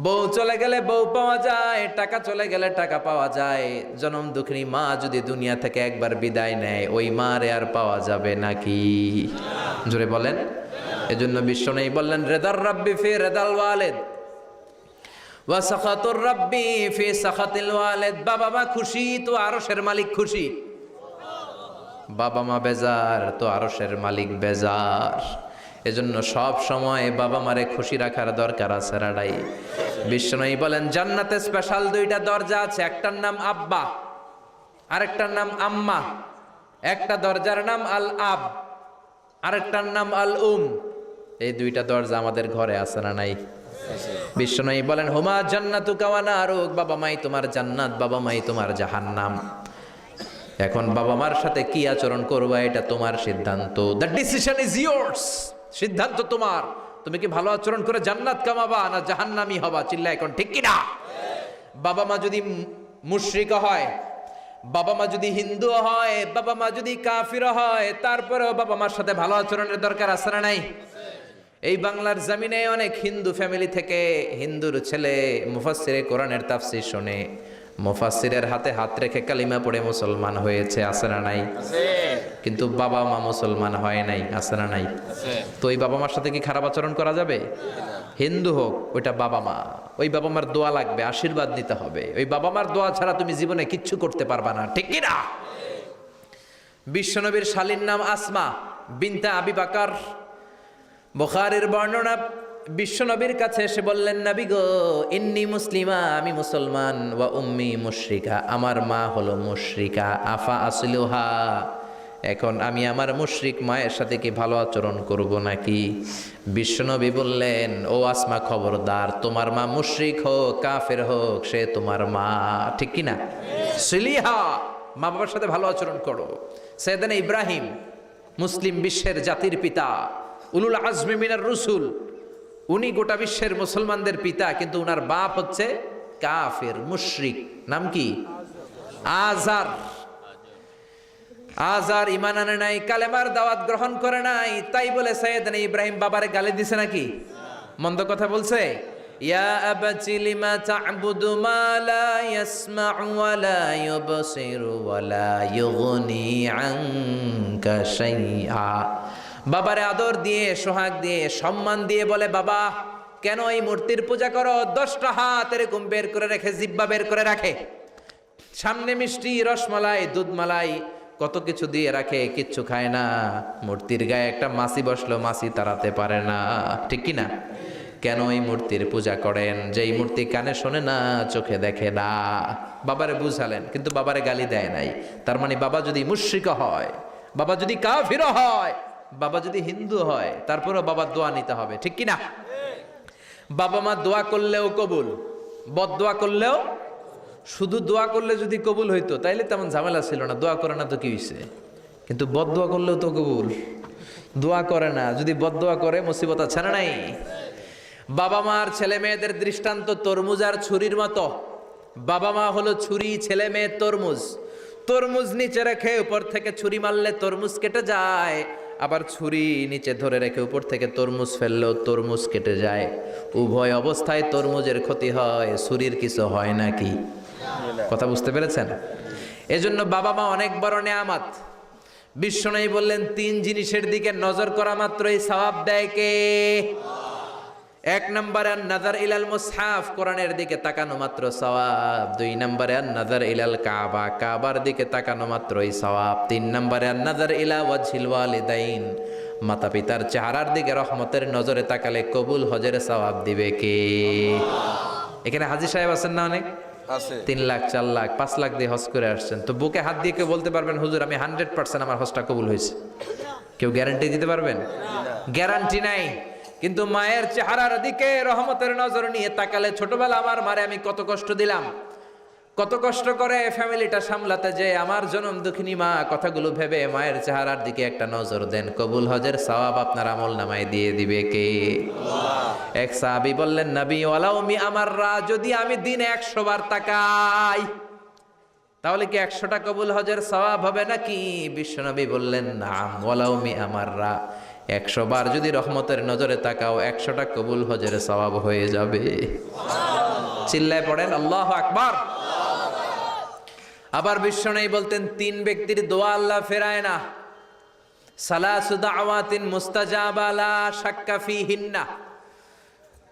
বউ চলে গেলে বউ পাওয়া যায়, টাকা চলে গেলে টাকা পাওয়া যায়। জনম দুঃখিনী মা যদি দুনিয়া থেকে একবার বিদায় নেয়, ওই মারে আর পাওয়া যাবে নাকি? জোরে বলেন। এজন্য বিশ্বনবী বললেন, রেদার রাব্বি ফি রেদাল ওয়ালিদ ওয়া সাখাতুর রাব্বি ফি সাখাতিল ওয়ালিদ। বাবা মা খুশি তো আরশের মালিক খুশি, বাবা মা বেজার তো আরশের মালিক বেজার। এজন্য সব সময় বাবা মারে খুশি রাখার দরকার আছে রাডাই। বিশ্বনবী বলেন, জান্নাতে স্পেশাল দুইটা দরজা আছে, একটার নাম আব্বা, আরেকটার নাম আম্মা। একটা দরজার নাম আল আব, আরেকটার নাম আল এই দুইটা দরজা আমাদের ঘরে আছে না নাই? বিশ্বনবী বলেন, হুমা জান্নাতুকা ওয়া নারুক, বাবা মাই তোমার জান্নাত, বাবা মাই তোমার জাহান্নাম। এখন বাবা মার সাথে কি আচরণ করবা এটা তোমার সিদ্ধান্ত। দ্য ডিসিশন ইজ ইয়ার্স, সিদ্ধান্ত তোমার। তুমি কি ভালো আচরণ করে জান্নাত কামাবা না জাহান্নামী হবা? চিল্লা এখন ঠিক কি না? বাবা মা যদি মুশরিক হয়, বাবা মা যদি হিন্দু হয়, বাবা মা যদি কাফির হয়, তারপরেও বাবা মার সাথে ভালো আচরণের দরকার আছে না নাই? এই বাংলার জমিনে অনেক হিন্দু ফ্যামিলি থেকে হিন্দুর ছেলে মুফাসসিরে কোরআনের তাফসীর শুনে, মুফাসসিরের হাতে হাত রেখে কালিমা পড়ে মুসলমান হয়েছে, আছে না নাই? কিন্তু বাবা মা মুসলমান হয় নাই, আছে না নাই? তো ওই বাবা মার সাথে কি খারাপ আচরণ করা যাবে? হিন্দু হোক, ওইটা বাবা মা, ওই বাবা মার দোয়া লাগবে, আশীর্বাদ নিতে হবে। ওই বাবা মার দোয়া ছাড়া তুমি জীবনে কিচ্ছু করতে পারবা না, ঠিক কি না? বিশ্বনবীর শালীর নাম আসমা বিনতে আবি বকর। বুখারীর বর্ণনা, বিশ্বনবীর কাছে এসে বললেন, নবী গো, ইন্নী মুসলিমা, আমি মুসলমান, ওয়া উম্মি মুশরিকা, আমার মা হলো মুশরিকা, আফা আসলুহা, এখন আমি আমার মুশরিক মায়ের সাথে কি ভালো আচরণ করব নাকি? বিশ্বনবী বললেন, ও আসমা খবরদার, তোমার মা মুশরিক হোক কাফের হোক, সে তোমার মা, ঠিক কি না? সিলিহা, মা বাবার সাথে ভালো আচরণ করো। সাইয়েদনা ইব্রাহিম, মুসলিম বিশ্বের জাতির পিতা, উলুল আজমি মিনার রসুল, উনি গোটা বিশ্বের মুসলমানদের পিতা, কিন্তু উনার বাপ হচ্ছে কাফের মুশরিক। নাম কি? আজার। আজার ঈমান আনে নাই, কালেমার দাওয়াত গ্রহণ করে নাই, তাই বলে সাইয়েদনা ইব্রাহিম বাবারে গালি দিছে নাকি? মন্দ কথা বলছে? ইয়া আবাতি লিমা তা'বুদু মা লা ইয়াসমা'ু ওয়া লা ইউবসিরু ওয়া লা ইউগনি আনকা শাইআ। বাবারে আদর দিয়ে, সোহাগ দিয়ে, সম্মান দিয়ে বলে, বাবা কেন এই মূর্তির পূজা করো? 10টা হাত এরকম বের করে রেখে, জিব্বা বের করে রাখে, সামনে মিষ্টি, রসমালাই, দুধমালাই, কত কিছু দিয়ে রাখে, কিচ্ছু খায় না। মূর্তির গায়ে একটা মাছি বসলো, মাছি তাড়াতে পারে না, ঠিক কি না? কেন এই মূর্তির পূজা করেন? যেই মূর্তি কানে শোনে না, চোখে দেখে না। বাবারে বুঝালেন, কিন্তু বাবারে গালি দেয় নাই। তার মানে বাবা যদি মুশরিক হয়, বাবা যদি কাফির হয়, বাবা যদি হিন্দু হয়, তারপরেও বাবার দোয়া নিতে হবে, ঠিক কি না? বাবা মা দোয়া করলেও কবুল, বদদোয়া করলেও। শুধু দোয়া করলে যদি কবুল হইতো তাইলে তেমন ঝামেলা ছিল না, দোয়া করে না তো কি হইছে? কিন্তু বদদোয়া করলেও তো কবুল, দোয়া করে না, যদি বদদোয়া করে মুসিবত আছে না নাই? বাবা মার ছেলে মেয়েদের দৃষ্টান্ত তরমুজ আর ছুরির মতো। বাবা মা হলো ছুরি, ছেলে মেয়ে তরমুজ। তরমুজ নিচে রেখে উপর থেকে ছুরি মারলে তরমুজ কেটে যায়, আবার ছুরি নিচে ধরে রেখে উপর থেকে তরমুজ ফেললেও তরমুজ কেটে যায়। উভয় অবস্থায় তরমুজের ক্ষতি হয়, ছুরির কিছু হয় নাকি? কথা বুঝতে পেরেছেন? এজন্য বাবা মা অনেক বড় নেয়ামত। বিশ্বনবী বললেন, 3 জিনিসের দিকে নজর করা মাত্রই সওয়াব দেয় কে? 1 নম্বরে নাযার ইলাল মুসহাফ, কোরআনের দিকে তাকানো মাত্র সওয়াব। 2 নম্বরে নাযার ইলাল কাবা, কাবার দিকে তাকানো মাত্রই সওয়াব। 3 নম্বরে নাযার ইলা ওয়াজহিল ওয়ালিদাইন, মাতা পিতার চেহারার দিকে রহমতের নজরে তাকালে কবুল হজের সওয়াব দিবে কে? এখানে হাজী সাহেব আছেন না অনেক? আছে। 3 লাখ, 4 লাখ, 5 লাখ দিয়ে হজ করে আসছেন। তো বুকে হাত দিয়ে কেউ বলতে পারবেন, হুজুর আমি 100% আমার হজটা কবুল হয়েছে? কেউ গ্যারান্টি দিতে পারবেন? গ্যারান্টি নাই। কিন্তু মায়ের চেহারার দিকে রহমতের নজর নিয়ে তাকালে, ছোটবেলা আমার মারে আমি কত কষ্ট দিলাম, কত কষ্ট করে ফ্যামিলিটা সামলাতে, যে আমার জনম দুঃখিনী মা, কথাগুলো ভেবে মায়ের চেহারার দিকে একটা নজর দেন। কবুল হজের সওয়াব আপনার আমল নামায় দিয়ে দিবে কে? এক সাহাবী বললেন, নবী ওয়ালাউ মি আমাররা, যদি আমি দিনে 100 বার তাকাই তাহলে কি 100টা কবুল হজের সওয়াব হবে নাকি? বিশ্বনবী বললেন, নাম ওয়ালাউ মি আমাররা, 100 বার যদি রহমতের নজরে তাকাও 100টা কবুল হজের সওয়াব হয়ে যাবে। চিল্লায় পড়েন আল্লাহু আকবার। আবার বিশ্বনবী বলতেন, 3 ব্যক্তির দোয়া আল্লাহ ফেরায় না। সালাসু দাওয়াতিন মুস্তাজাবা লা শাক্কা ফিহিন্না,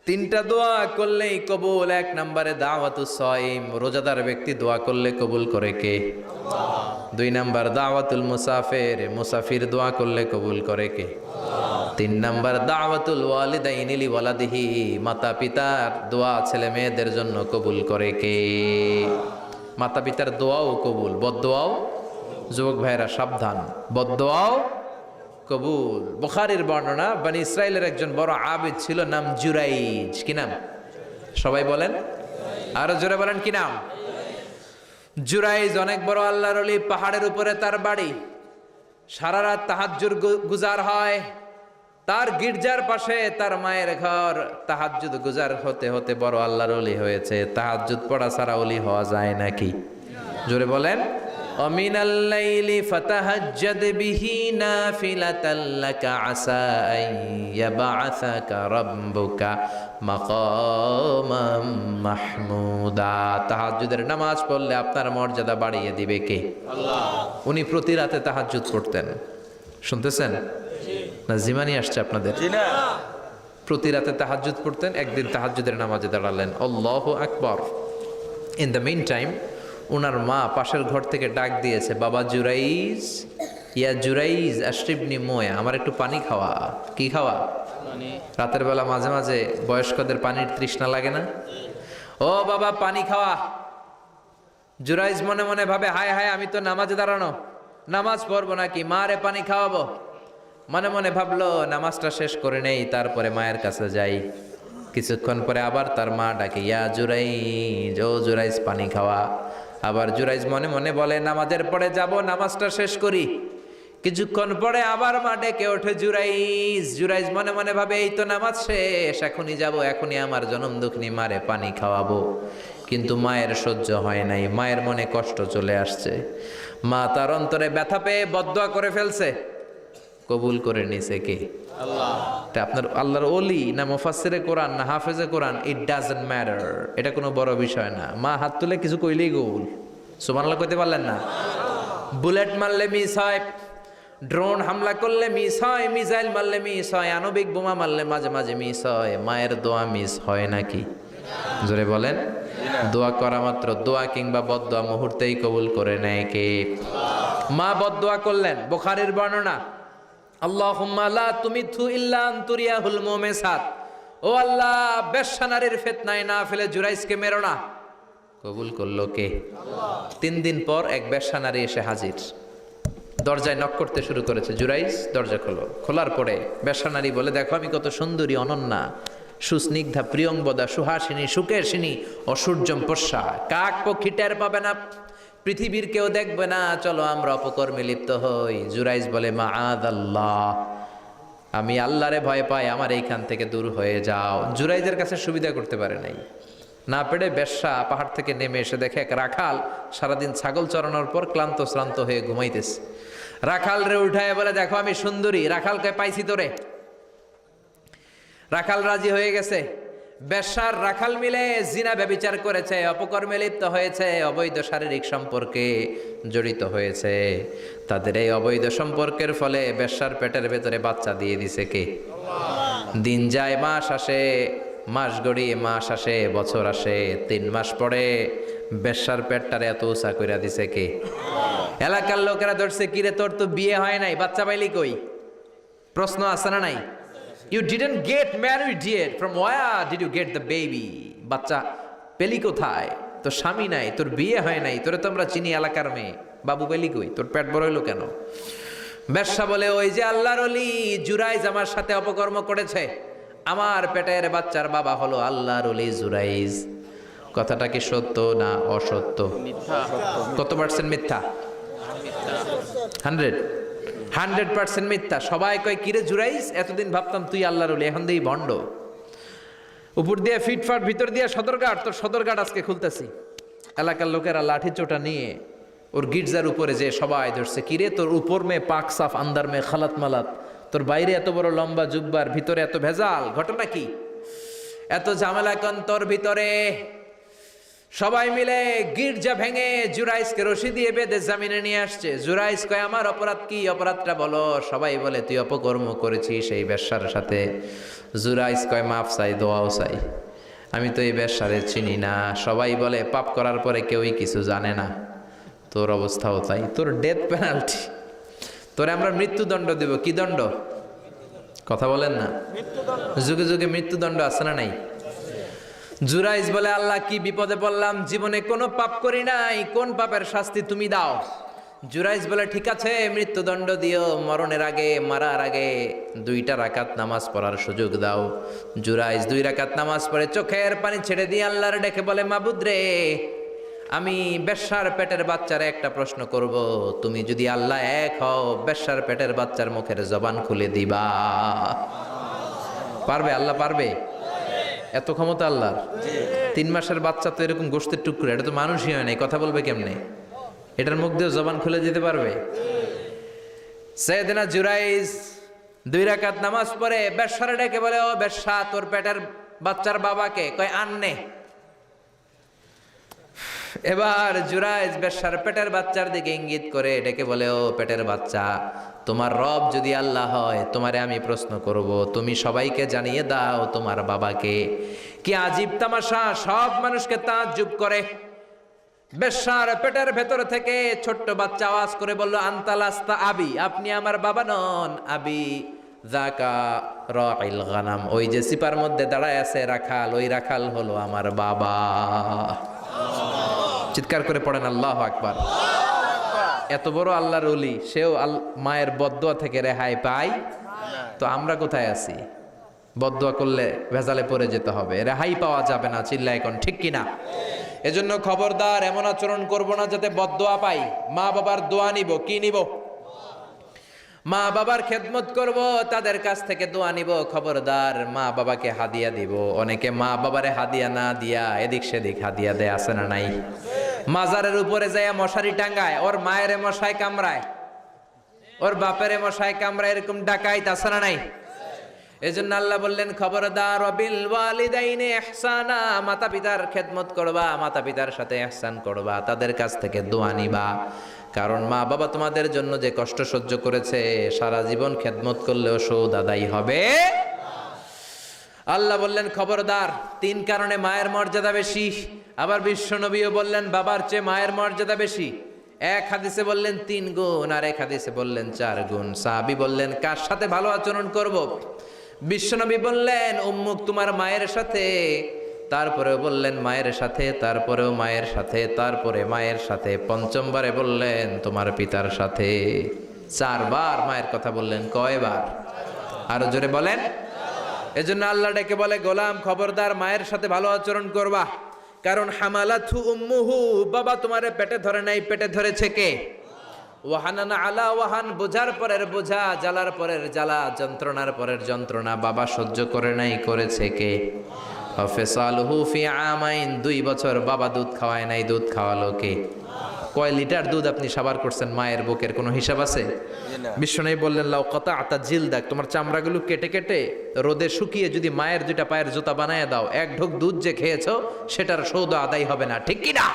3টা দোয়া করলেই কবুল। 1 নম্বরে দাওয়াতুস সাইম, রোজাদার ব্যক্তি দোয়া করলে কবুল করে কে? আল্লাহ। 2 নম্বর দাওয়াতুল মুসাফির, মুসাফির দোয়া করলে কবুল করে কে? আল্লাহ। 3 নম্বর দাওয়াতুল ওয়ালিদাইনি লিওয়ালাদিহি, মাতা পিতার দোয়া ছেলে মেয়েদের জন্য কবুল করে কে? মাতা পিতার দোয়াও কবুল, বদদোয়াও। যুবক ভাইরা সাবধান, বদদোয়াও কবুল। বুখারীর বর্ণনা, বনি ইসরাইলের একজন বড় আবিদ ছিল, নাম জুরাইজ। কি নাম? সবাই বলেন, আরো জোরে বলেন, কি নাম? জুরাইজ অনেক বড় আল্লাহর ওলি, পাহাড়ের উপরে তার বাড়ি। সারা রাত তাহাজ্জুদ গুজার হয়। তার গির্জার পাশে তার মায়ের ঘর। তাহাজ্জুদ গুজার হতে হতে বড় আল্লাহর ওলি হয়েছে। তাহাজ্জুদ পড়া ছাড়া ওলি হওয়া যায় নাকি? জোরে বলেন। অমিনাল লাইলি ফাতাহাজ্জাদ বিহি নাফিলাতাল লাকা আসা আন ইয়াবআসাকা রাব্বুকা মাকামাম মাহমুদা। তাহাজ্জুদের নামাজ পড়লে আপনার মর্যাদা বাড়িয়ে দিবে কে? আল্লাহ। উনি প্রতি রাতে তাহাজ্জুদ পড়তেন। শুনতেছেন না? জিমানি আসছে আপনাদের? প্রতি রাতে তাহাজ্জুদ পড়তেন। একদিন তাহাজ্জুদের নামাজে দাঁড়ালেন, আল্লাহু আকবার। ইন দ্য মিন টাইম ওনার মা পাশের ঘর থেকে ডাক দিয়েছে, বাবা জুরাইজ, ইয়া জুরাইজ আশরিবনি মোয়া, আমার একটু পানি খাওয়া। কি খাওয়া? রাতের বেলা মাঝে মাঝে বয়স্কদের পানির তৃষ্ণা লাগে না? ও বাবা পানি খাওয়া। জুরাইজ মনে মনে ভাবে, হায় হায়, আমি তো নামাজে দাঁড়ানো, নামাজ পড়বো নাকি, মারে পানি খাওয়াবো। মনে মনে ভাবলো নামাজটা শেষ করে নেই, তারপরে মায়ের কাছে যাই। কিছুক্ষণ পরে আবার তার মা ডাকে, ইয়া জুরাইজ, ও জুরাইজ পানি খাওয়া। আবার জুরাইজ মনে মনে বলে, নামাজের পরে যাব, নামাজটা শেষ করি। কিছুক্ষণ পরে আবার মা ডেকে ওঠে, জুরাইজ। জুরাইজ মনে মনে ভাবে, এই তো নামাজ শেষ, এখনই যাব, এখনই আমার জনম দুঃখিনী মারে পানি খাওয়াবো। কিন্তু মায়ের সহ্য হয় নাই, মায়ের মনে কষ্ট চলে আসছে। মা তার অন্তরে ব্যথা পেয়ে বদদোয়া করে ফেলছে। কবুল করে নিছে কে? আল্লাহ। আপনার আল্লাহর ওলি না মুফাসসিরে কোরআন না হাফেজে কোরআন, ইট ডাজন্ট ম্যাটার, এটা কোনো বড় বিষয় না। মা হাত তুলে কিছু কইলেই কবুল। সুবহানাল্লাহ কইতে পারলেন না? বুলেট মারলে মিস হয়, ড্রোন হামলা করলে মিস হয়, মিসাইল মারলে মিস হয়, আণবিক বোমা মারলে মাঝে মাঝে মিস হয়। মায়ের দোয়া মিস হয় নাকি? জোরে বলেন। দোয়া করা মাত্র, দোয়া কিংবা বদদোয়া মুহূর্তেই কবুল করে নেয় কে? মা বদদোয়া করলেন। বুখারীর বর্ণনা, আল্লাহুম্মা লা তুমিথু ইল্লা আন তুরিয়াহুল মুমিসাত, ও আল্লাহ বেশ্যা নারীর ফিতনায় না ফেলে জুরাইজকে মেরো না। কবুল করলো কে? আল্লাহ। 3 দিন পর এক বেশ্যা নারী এসে হাজির। দরজায় নক করতে শুরু করেছে। জুরাইজ দরজা খোলো। খোলার পরে বেশ্যা নারী বলে, দেখো আমি কত সুন্দরী, অনন্যা, সুস্নিগ্ধা, প্রিয়ংবদা, সুহাসিনী, সুকেশিনী, অসূর্যম পশ্যা, কাক পক্ষী টের পাবে না, পৃথিবীর কেউ দেখবে না, চলো আমরা অপকর্মে লিপ্ত হই। জুরাইজ বলে, মাআদাল্লাহ, আমি আল্লাহরে ভয় পাই, আমার এইখান থেকে দূর হয়ে যাও। জুরাইজের কাছে সুবিধা করতে পারে নাই। না পেরে বেশ্যা পাহাড় থেকে নেমে এসে দেখে এক রাখাল সারাদিন ছাগল চরানোর পর ক্লান্ত শ্রান্ত হয়ে ঘুমাইতেছে। রাখাল রে উঠায় বলে, দেখো আমি সুন্দরী। রাখালকে পাইছি তোরে। রাখাল রাজি হয়ে গেছে। বেশ্যার রাখাল মিলে জিনা ব্যভিচার করেছে, অপকর্মে লিপ্ত হয়েছে, অবৈধ শারীরিক সম্পর্কে জড়িত হয়েছে। তাদের এই অবৈধ সম্পর্কের ফলে বেশ্যার পেটের ভেতরে বাচ্চা দিয়ে দিছে কে? দিন যায়, মাস আসে, মাস গড়িয়ে মাস আসে, বছর আসে, 3 মাস পরে বেশ্যার পেটটারে এত উঁচা কইরা দিছে কে? এলাকার লোকেরা ধরছে, কিরে তোর তো বিয়ে হয় নাই, বাচ্চা পাইলি কই? প্রশ্ন আছে না নাই? You didn't get married yet. From where did you get the baby? বাচ্চা পেলি কোথায়? তোর স্বামী নাই, তোর বিয়ে হয় নাই, তোরে তো আমরা চিনি এলাকার মেয়ে, বাবু পেলি কই? তোর পেট বড় হইলো কেন? বেশ্যা বলে, ওই যে আল্লাহর ওলি জুরাইজ আমার সাথে অপকর্ম করেছে, আমার পেটের বাচ্চার বাবা হলো আল্লাহর ওলি জুরাইজ। কথাটা কি সত্য না অসত্য? কত পার্সেন্ট মিথ্যা? 100% মিথ্যা। সবাই কয় কিরে জুরাইস, এতদিন ভাবতাম তুই আল্লাহর ওলি, এখন দিই ভণ্ড। উপর দিয়ে ফিটফাট, ভিতর দিয়ে সদরঘাট। তোর সদরঘাট আজকে খুলতেছি। এলাকার লোকেরা লাঠি চোটা নিয়ে ওর গির্জার উপরে যে সবাই ধরছে, কিরে তোর উপর মে পাক সাফ, আন্দার মে খালাত মালাত, তোর বাইরে এত বড় লম্বা জুব্বার, ভিতরে এত ভেজাল, ঘটনা কি? এত ঝামেলা কন তোর ভিতরে? সবাই মিলে গির্জা ভেঙে জুরাইসকে রশি দিয়ে বেঁধে জামিনে নিয়ে আসছে। জুরাইস কয় আমার অপরাধ কি? অপরাধটা বলো। সবাই বলে তুই অপকর্ম করেছিস সেই বেশ্যার সাথে। জুরাইস কয় মাফ চাই, দোয়াও চাই, আমি তো এই বেশ্যারে চিনি না। সবাই বলে পাপ করার পরে কেউই কিছু জানে না, তোর অবস্থাও তাই, তোর ডেথ পেনাল্টি, তোরে আমরা মৃত্যুদণ্ড দেব। কি দণ্ড? কথা বলেন না। যুগে যুগে মৃত্যুদণ্ড আছে না নাই? জুরাইস বলে আল্লাহ কি বিপদে পড়লাম, জীবনে কোনো পাপ করি নাই, কোন পাপের শাস্তি তুমি দাও? জুরাইস বলে ঠিক আছে মৃত্যুদণ্ড দিও, মরণের আগে, মারার আগে 2 রাকাত নামাজ পড়ার সুযোগ দাও। জুরাইস 2 রাকাত নামাজ পড়ে চোখের পানি ছেড়ে দিয়ে আল্লাহর ডেকে বলে মাবুদ রে, আমি বেশ্যার পেটের বাচ্চারে একটা প্রশ্ন করব, তুমি যদি আল্লাহ এক হও, বেশ্যার পেটের বাচ্চার মুখের জবান খুলে দিবা। পারবে? আল্লাহ পারবে? এত ক্ষমতা আল্লাহর। 3 মাসের বাচ্চা তো এরকম গোশতের টুকরো, এটা তো মানুষই হয় নাই, কথা বলবে কেমনে? এটার মুখ দিয়ে জবান খুলে দিতে পারবে? সাইয়েদনা জুরাইস 2 রাকাত নামাজ পড়ে বেশ্যারে ডেকে বলে, ও বেশ্যা, তোর পেটের বাচ্চার বাবাকে? কয় আননে। এবার জুরাইস বেশ্যার পেটের বাচ্চার দিকে ইঙ্গিত করে ডেকে বলে, ও পেটের বাচ্চা, তোমার রব যদি আল্লাহ হয়, তোমারে আমি প্রশ্ন করব, তুমি সবাইকে জানিয়ে দাও তোমার বাবাকে। কি আজীব তামাশা, সব মানুষকে তাজ্জুব করে। বেশ্যার পেটের ভেতর থেকে ছোট্ট বাচ্চা আওয়াজ করে বলল, আনতালাস্তা আবি, আপনি আমার বাবা নন। আবি যাকা রাইল গানাম, ওই যে সিপার মধ্যে দাঁড়ায় আছে রাখাল, ওই রাখাল হলো আমার বাবা। চিৎকার করে পড়েন আল্লাহু আকবার। এত বড় আল্লাহর ওলি, সেও মায়ের বদদোয়া থেকে রেহাই পায়। তো আমরা কোথায় আছি? বদদোয়া করলে ভেজালে পড়ে যেতে হবে, রেহাই পাওয়া যাবে না। চিল্লায় কোন ঠিক কিনা? এজন্য খবরদার, এমন আচরণ করব না যাতে বদদোয়া পাই। মা বাবার দোয়া নিব। কি নিব? মা বাবার খেদমত করব, তাদের কাছ থেকে দোয়া নিব। খবরদার, মা বাবাকে হাদিয়া দিব। অনেকে মা বাবারে হাদিয়া না দিয়া এদিক সেদিক হাদিয়া দেয়, আছে না নাই? মাজারের উপরে যায় মশারি টাঙ্গায়, ওর মায়ের মশায় কামড়ায়, ওর বাপের মশায় কামড়ায়, এরকম ডাকাইত আছে না নাই? এজন্য আল্লাহ বললেন খবরদার, বিল ওয়ালিদাইনি ইহসানা, মাতা পিতার খেদমত করবা, মাতা পিতার সাথে ইহসান করবা, তাদের কাছ থেকে দোয়া নিবা। কারণ মা বাবা তোমাদের জন্য যে কষ্ট সহ্য করেছে, সারা জীবন খেদমত করলেও শোধ আদায় হবে। আল্লাহ বললেন খবরদার, 3 কারণে মায়ের মর্যাদা বেশি। আবার বিশ্ব নবীও বললেন বাবার চেয়ে মায়ের মর্যাদা বেশি। এক হাদিসে বললেন 3 গুণ, আর এক হাদিসে বললেন 4 গুণ। সাহাবী বললেন কার সাথে ভালো আচরণ করব? বিশ্বনবী বললেন উম্মুক, তোমার মায়ের সাথে। তারপরেও বললেন মায়ের সাথে, তারপরেও মায়ের সাথে, তারপরে মায়ের সাথে, 5মবারে বললেন তোমার পিতার সাথে। 4 বার মায়ের কথা বললেন। কয়বার? আরো জোরে বলেন। এজন্য আল্লাহ ডেকে বলে, গোলাম খবরদার, মায়ের সাথে ভালো আচরণ করবা। কারণ হামালাথু উম্মুহু, বাবা তোমারে পেটে ধরে নাই, পেটে ধরেছে কে? ওয়াহানান আলা ওয়াহান, বোঝার পরের বোঝা, জ্বালার পরের জ্বালা, যন্ত্রণার পরের যন্ত্রণা বাবা সহ্য করে নাই, করেছে কে? ফিসালুহু ফি আমাইন, 2 বছর বাবা দুধ খাওয়ায় নাই, দুধ খাওয়ালো কে? কয় লিটার দুধ আপনি সাবার করছেন মায়ের বুকের, কোনো হিসাব আছে? বিশ্বনবী বললেন লাউ কাতাআতা জিলদাক, তোমার চামড়াগুলো কেটে কেটে রোদে শুকিয়ে যদি মায়ের 2টা পায়ের জুতা বানায় দাও, 1 ঢোক দুধ যে খেয়েছো সেটার সৌদ আদায় হবে না। ঠিক কি না?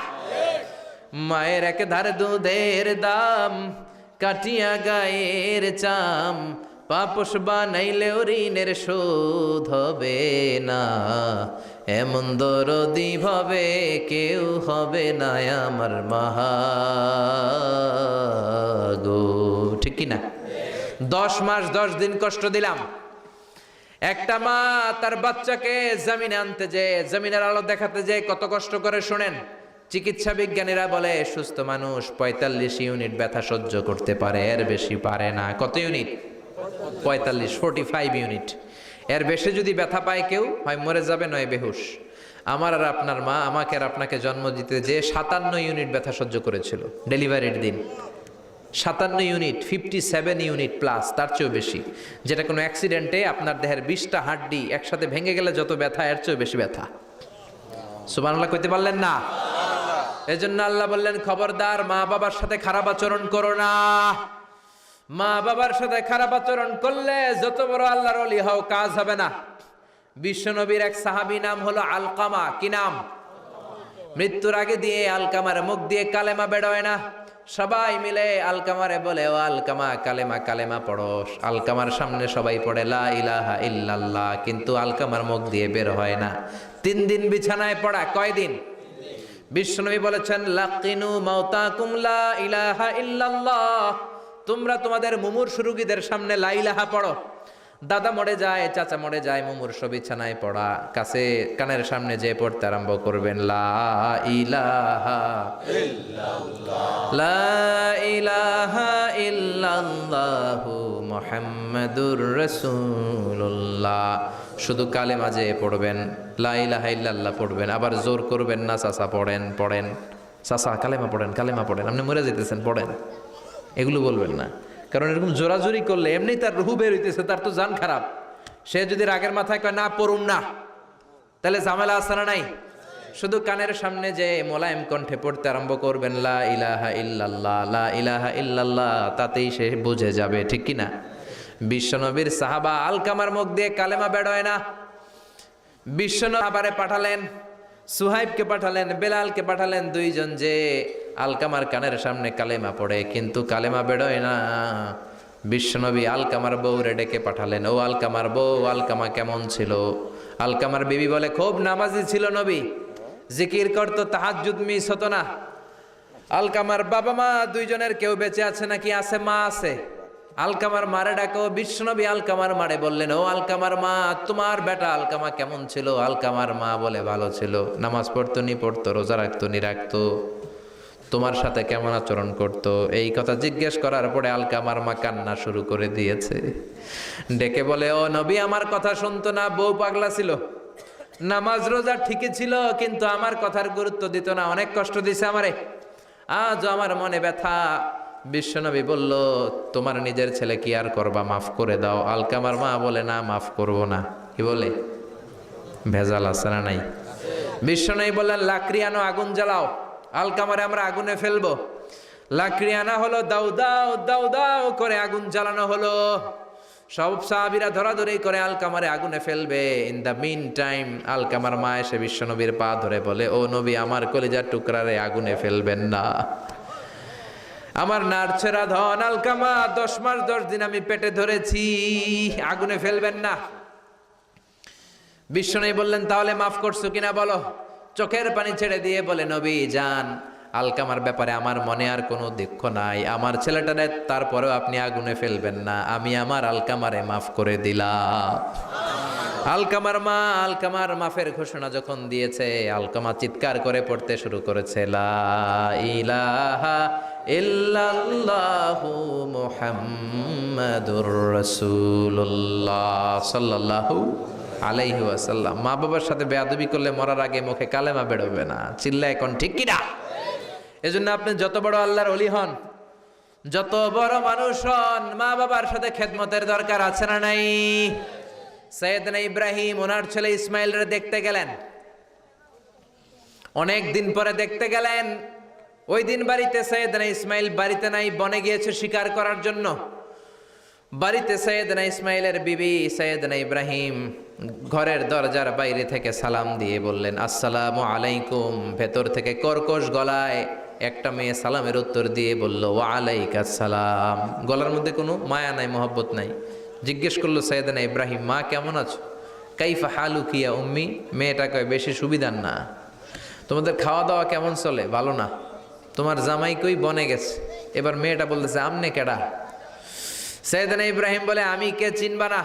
মায়ের এক ধারে দুধের দাম, কাটিয়া গায়ের চাম, পাপস বানাইলেও ঋণের শোধ হবে না। এমন দরদি ভাবে কেউ হবে না আমার মাগো। ঠিক কি না? 10 মাস 10 দিন কষ্ট দিলাম। একটা মা তার বাচ্চাকে জমিনে আনতে যে, জমিনের আলো দেখাতে যে কত কষ্ট করে, শোনেন। চিকিৎসা বিজ্ঞানীরা বলে সুস্থ মানুষ 45 ইউনিট ব্যথা সহ্য করতে পারে, এর বেশি পারে না। কত ইউনিট? 45 ইউনিট। এর বেশি যদি ব্যথা পায় কেউ হয় মরে যাবে, নয় বেহুশ। আমার আর আপনার মা আমাকে আর আপনাকে জন্ম দিতে যে 57 ইউনিট ব্যথা সহ্য করেছিল ডেলিভারির দিন। 57 ইউনিট, 57 ইউনিট প্লাস, তার চেয়েও বেশি, যেটা কোনো অ্যাক্সিডেন্টে আপনার দেহের 20টা হাড্ডি একসাথে ভেঙে গেলে যত ব্যথা, এর চেয়েও বেশি ব্যথা। সুবহানাল্লাহ কইতে পারলেন না? এজন্য আল্লাহ বললেন, খবরদার মা বাবার সাথে খারাপ আচরণ করো না। মা বাবার সাথে খারাপ আচরণ করলে যত বড় আল্লাহর ওলি হও কাজ হবে না। বিশ্বনবীর এক সাহাবী নাম হলো আলকামা। কি নাম? মৃত্যুর আগে দিয়ে আলকামার মুখ দিয়ে কালেমা বেরোয় না। সবাই মিলে আলকামারে বলে, ও আলকামা কালেমা কালেমা পড়ো। আলকামার সামনে সবাই পড়ে লা ইলাহা ইল্লাল্লাহ, কিন্তু আলকামার মুখ দিয়ে বের হয় না। 3 দিন বিছানায় পড়া। কয়দিন? বিশ্বনবী বলেছেন, লাকিনু মাউতাকুম লা ইলাহা ইল্লাল্লাহ, তোমরা তোমাদের মুমূর্ষু রোগীদের সামনে লা ইলাহা পড়ো। দাদা মরে যায়, চাচা মরে যায়, মুমূর্ষু বিছানায় পড়া, কাছে কানের সামনে যে পড়তে আরম্ভ করবেন, লা ইলাহা ইল্লাল্লাহ, লা ইলাহা ইল্লাল্লাহু মুহাম্মাদুর রাসূলুল্লাহ। শুধু কালেমা যে পড়বেন, লা ইলাহা ইল্লাল্লাহ পড়বেন, আবার জোর করবেন না, চাচা পড়েন পড়েন, চাচা কালেমা পড়েন কালেমা পড়েন, আপনি মরে যেতেছেন পড়েন, এগুলো বলবেন না। কারণ এরকম জোরাজোরি করলে এমনি তার রুহু বের হইতেছে, তার তো জান খারাপ। সে যদি রাগের মাথায় কয় না পড়ুন না, তাহলে ঝামেলা আছে না নাই? শুধু কানের সামনে যে মোলায়েম কণ্ঠে পড়তে আরম্ভ করবেন, লা ইলাহা ইল্লাল্লাহ, লা ইলাহা ইল্লাল্লাহ, তাতেই সে বুঝে যাবে, ঠিক কি না? বিশ্বনবীর সাহাবা আলকামার মুখ দিয়ে কালেমা বেরোয় না। বিশ্বনবী আবারে পাঠালেন, সুহাইবকে পাঠালেন, বেলালকে পাঠালেন, 2 জন যে আলকামার কানের সামনে কালেমা পড়ে, কিন্তু কালেমা বেরোয় না। বিশ্বনবী আলকামার বউরে ডেকে পাঠালেন, ও আলকামার বউ, আলকামা কেমন ছিল? আলকামার বিবি বলে, খুব নামাজি ছিল নবী, জিকির করতো, তাহাজ্জুদ মিস হতো না। আলকামার বাবা মা 2 জনের কেউ বেঁচে আছে নাকি? আছে, মা আছে। আলকামার মারে ডাকো। বিশ্বনবী আলকামার মারে বললেন, ও আলকামার মা, তোমার বেটা আলকামা কেমন ছিল? আলকামার মা বলে, ভালো ছিল, নামাজ পড়তো নি পড়তো, রোজা রাখতো নি রাখতো, তোমার সাথে কেমন আচরণ করতো? এই কথা জিজ্ঞেস করার পরে আলকামার মা কান্না শুরু করে দিয়েছে। ডেকে বলে, ও নবী, আমার কথা শুনতো না, বউ পাগলা ছিল, নামাজ রোজা ঠিকই ছিল, কিন্তু আমার কথার গুরুত্ব দিত না, অনেক কষ্ট দিছে আমারে, আজ আমার মনে ব্যথা। বিশ্বনবী বলল, তোমার নিজের ছেলে কি আর করবা, মাফ করে দাও। আলকামার মা বলে, না মাফ করব না। কি বলে? ভেজাল আছে না নাই? বিশ্বনবী বললেন, লাকড়ি আনো, আগুন জ্বালাও, আলকামারে আমরা আগুনে ফেলবো। লাকড়ি আনা হলো, দাও দাও দাও দাও করে আগুন জ্বালানো হলো। সব সাহাবীরা ধরাধরি করে আলকামারে আগুনে ফেলবে। ইন দ্য মিন টাইম আলকামার মা এসে বিশ্বনবীর পা ধরে বলে, ও নবী, আমার কলিজার টুকরারে আগুনে ফেলবেন না, আমার নারছেরা ধন আলকামা, 10 মাস 10 দিন আমি পেটে ধরেছি, আগুনে ফেলবেন না। বিশ্বনবী বললেন, তাহলে মাফ করছো কিনা বলো। চোখের পানি ছেড়ে দিয়ে বলে, নবী যান, আলকামার ব্যাপারে আমার মনে আর কোনো দুঃখ নাই, আমার ছেলেটারে তারপরেও আপনি আগুনে ফেলবেন না, আমি আমার আলকামারে মাফ করে দিলাম। আলকামার মা আলকামার মাফের ঘোষণা যখন দিয়েছে, আলকামা চিৎকার করে পড়তে শুরু করেছে, লা ইলাহা ইল্লাল্লাহু মুহাম্মাদুর রাসূলুল্লাহ সাল্লাল্লাহু আলাইহি ওয়াসাল্লাম। মা বাবার সাথে বেয়াদবি করলে মরার আগে মুখে কালেমা বেরোবে না। চিল্লা এখন ঠিক কিনা? এজন্য আপনি যত বড় আল্লাহর ওলি হন, যত বড় মানুষ হন, মা বাবার সাথে খেদমতের দরকার আছে না নাই? সৈয়দনা ইব্রাহিম ওনার ছেলে ইসমাইলরে দেখতে গেলেন, অনেক দিন পরে দেখতে গেলেন। ওই দিন বাড়িতে সৈয়দনা ইসমাইল বাড়িতে নাই, বনে গিয়েছে শিকার করার জন্য। বাড়িতে সৈয়দনা ইসমাইলের বিবি সৈয়দনা ইব্রাহিম ঘরের দরজার বাইরে থেকে সালাম দিয়ে বললেন, আসসালামু আলাইকুম। ভেতর থেকে কর্কশ গলায় একটা মেয়ে সালামের উত্তর দিয়ে বলল, ওয়া আলাইকাস সালাম। গলার মধ্যে কোনো মায়া নাই, মহব্বত নাই। জিজ্ঞেস করলো সৈয়দনা ইব্রাহিম, মা কেমন আছো? কাইফা হালুকি ইয়া উম্মি। মেয়েটা কয়, বেশি সুবিধার না, তোমাদের খাওয়া দাওয়া কেমন চলে? ভালো না। তোমার জামাই কই? বনে গেছে। এবার মেয়েটা বলতেছে, আমনে কেডা? সৈয়দনা ইব্রাহিম বলে, আমি কে চিনবা না?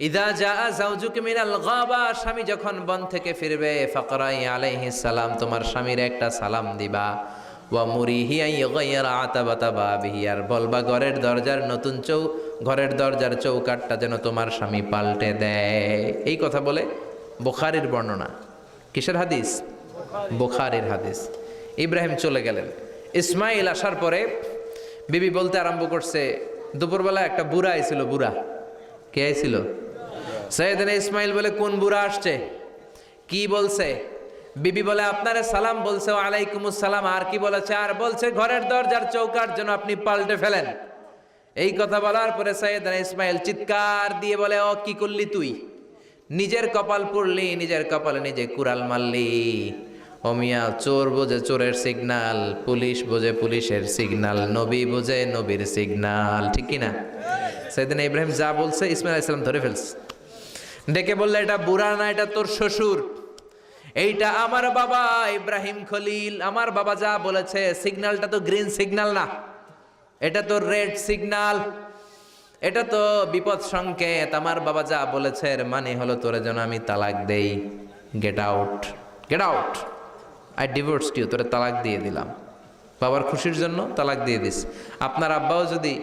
ইদা জা যাওজুকা মিনাল গাবা, স্বামী যখন বন থেকে ফিরবে, ফাকরাই আলাইহিস সালাম, তোমার স্বামীর একটা সালাম দিবা। ওয়া মুরিহি আন ইয়াগাইরা আতাবাতা বাবিহি, আর বলবা ঘরের দরজার চৌকাটটা যেন তোমার স্বামী পাল্টে দেয়। এই কথা বলে বুখারীর বর্ণনা। কিসের হাদিস? বুখারীর হাদিস। ইব্রাহিম চলে গেলেন। ইসমাইল আসার পরে বিবি বলতে আরম্ভ করছে, দুপুরবেলা একটা বুড়া আইছিল। বুড়া কে আইছিল? সাইয়েদনা ইসমাইল বলে, কোন বুড়া আসছে? কি বলছে? বিবি বলে, আপনারে সালাম বলছে। ওয়ালাইকুমুস সালাম। আর কি বলেছে? আর বলছে ঘরের দরজার চৌকাঠ যেন আপনি পাল্টে ফেলেন। এই কথা বলার পরে সাইয়েদনা ইসমাইল চিৎকার দিয়ে বলে, ও কি করলি তুই? নিজের কপাল পুড়লি, নিজের কপালে নিজে কুড়াল মারলি। ও মিয়া, চোর বোঝে চোরের সিগনাল, পুলিশ বোঝে পুলিশের সিগনাল, নবী বোঝে নবীর সিগনাল, ঠিক কিনা? সাইয়েদনা ইব্রাহিম যা বলছে ইসমাইল আলাইহিস সালাম ধরে ফেলছে। ডেকে বললে, এটা বুড়া না, এটা তোর শ্বশুর। এইটা আমার বাবা ইব্রাহিম খলিল। আমার বাবা যা বলেছে, সিগন্যালটা তো গ্রিন সিগন্যাল না, এটা তো রেড সিগন্যাল, এটা তো বিপদ সংকেত। আমার বাবা যা বলেছে এর মানে হলো তোরে যেন আমি তালাক দেই। Get out, get out, I divorced you. তোরে তালাক দিয়ে দিলাম। বাবার খুশির জন্য তালাক দিয়ে দিস। আপনার আব্বাও যদি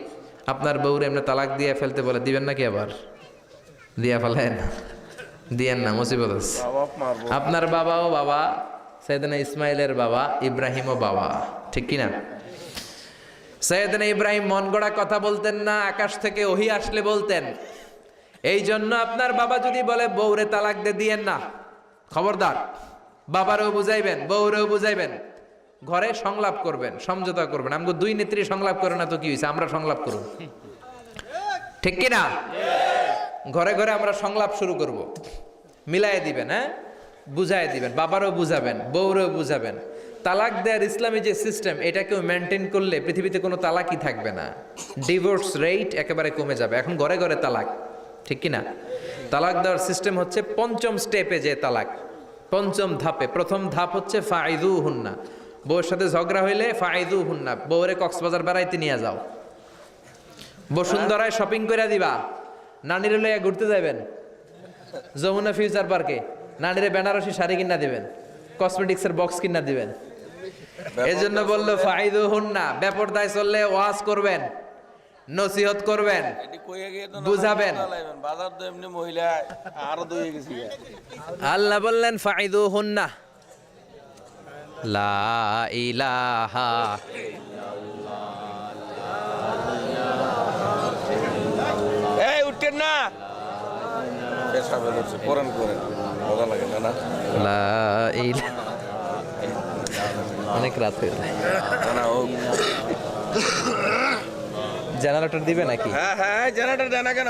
আপনার বউরে এমনি তালাক দিয়ে ফেলতে বলে, দিবেন নাকি? আবার দিয়া ফেলেন, দিয়েন না, মুসিবত আছে। আপনার বাবাও বাবা, সাইয়েদনা ইসমাইলের বাবা, ইব্রাহিমও বাবা, ঠিক কিনা? সাইয়েদনা ইব্রাহিম মন গড়া কথা বলতেন না, আকাশ থেকে ওহী আসলে বলতেন। এই জন্য আপনার বাবা যদি বলে বউরে তালাক দিয়েন না, খবরদার। বাবারেও বুঝাইবেন, বউরেও বুঝাইবেন, ঘরে সংলাপ করবেন, সমঝোতা করবেন। আমাকে দুই নেত্রী সংলাপ করে না তো কি হয়েছে, আমরা সংলাপ করব, ঠিক কিনা? ঘরে ঘরে আমরা সংলাপ শুরু করব, মিলাই দিবেন, হ্যাঁ, বুঝাই দিবেন, বাবারও বুঝাবেন, বউরেও বুঝাবেন। তালাক দেওয়ার ইসলামী যে সিস্টেম, এটাকেও মেনটেন করলে পৃথিবীতে কোনো তালাকই থাকবে না। ডিভোর্স রেট একেবারে কমে যাবে। এখন ঘরে ঘরে তালাক, ঠিক কিনা? তালাক দেওয়ার সিস্টেম হচ্ছে পঞ্চম স্টেপে যে তালাক, পঞ্চম ধাপে। প্রথম ধাপ হচ্ছে ফাইদু হুন্না। বউয়ের সাথে ঝগড়া হইলে ফাইদু হুন্না, বউরে কক্সবাজার বেড়াইতে নিয়ে যাও, বসুন্ধরায় শপিং করে দিবা, নানিরে লইয়া ঘুরতে যাবেন যমুনা ফিউচার পার্কে, নানিরে বেনারসি শাড়ি কিনা দিবেন, কসমেটিক্সের বক্স কিনা দিবেন। এই জন্য বললো ফাইদু হুন্না। বেপরদায় চললে ওয়াজ করবেন, নসিহত করবেন, বুঝাবেন। আল্লাহ বললেন ফাইদু হুন্না, লা ইলাহা উঠেন না, করেন করেন, মজা লাগে না? লা ইলাহা। অনেক রাত হয়ে যায়, জেনারেটর দিবে নাকি? হ্যাঁ হ্যাঁ, জেনারেটর দেয় না কেন?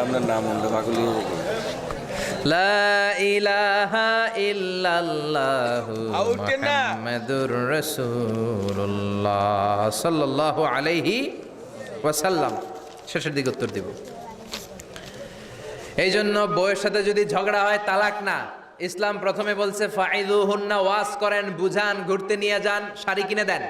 আপনার নাম মাগুলি। লা ইলাহা ইল্লাল্লাহু মুহাম্মাদুর রাসূলুল্লাহ সাল্লাল্লাহু আলাইহি ওয়াসাল্লাম। শেষের দিকে উত্তর দিব। এই জন্য বউয়ের সাথে যদি ঝগড়া হয় তালাক না, ইসলাম প্রথমে বলছে ফাইদুহুন্না, ওয়াজ করেন, বুঝান, ঘুরতে নিয়ে যান, শাড়ি কিনে দেন।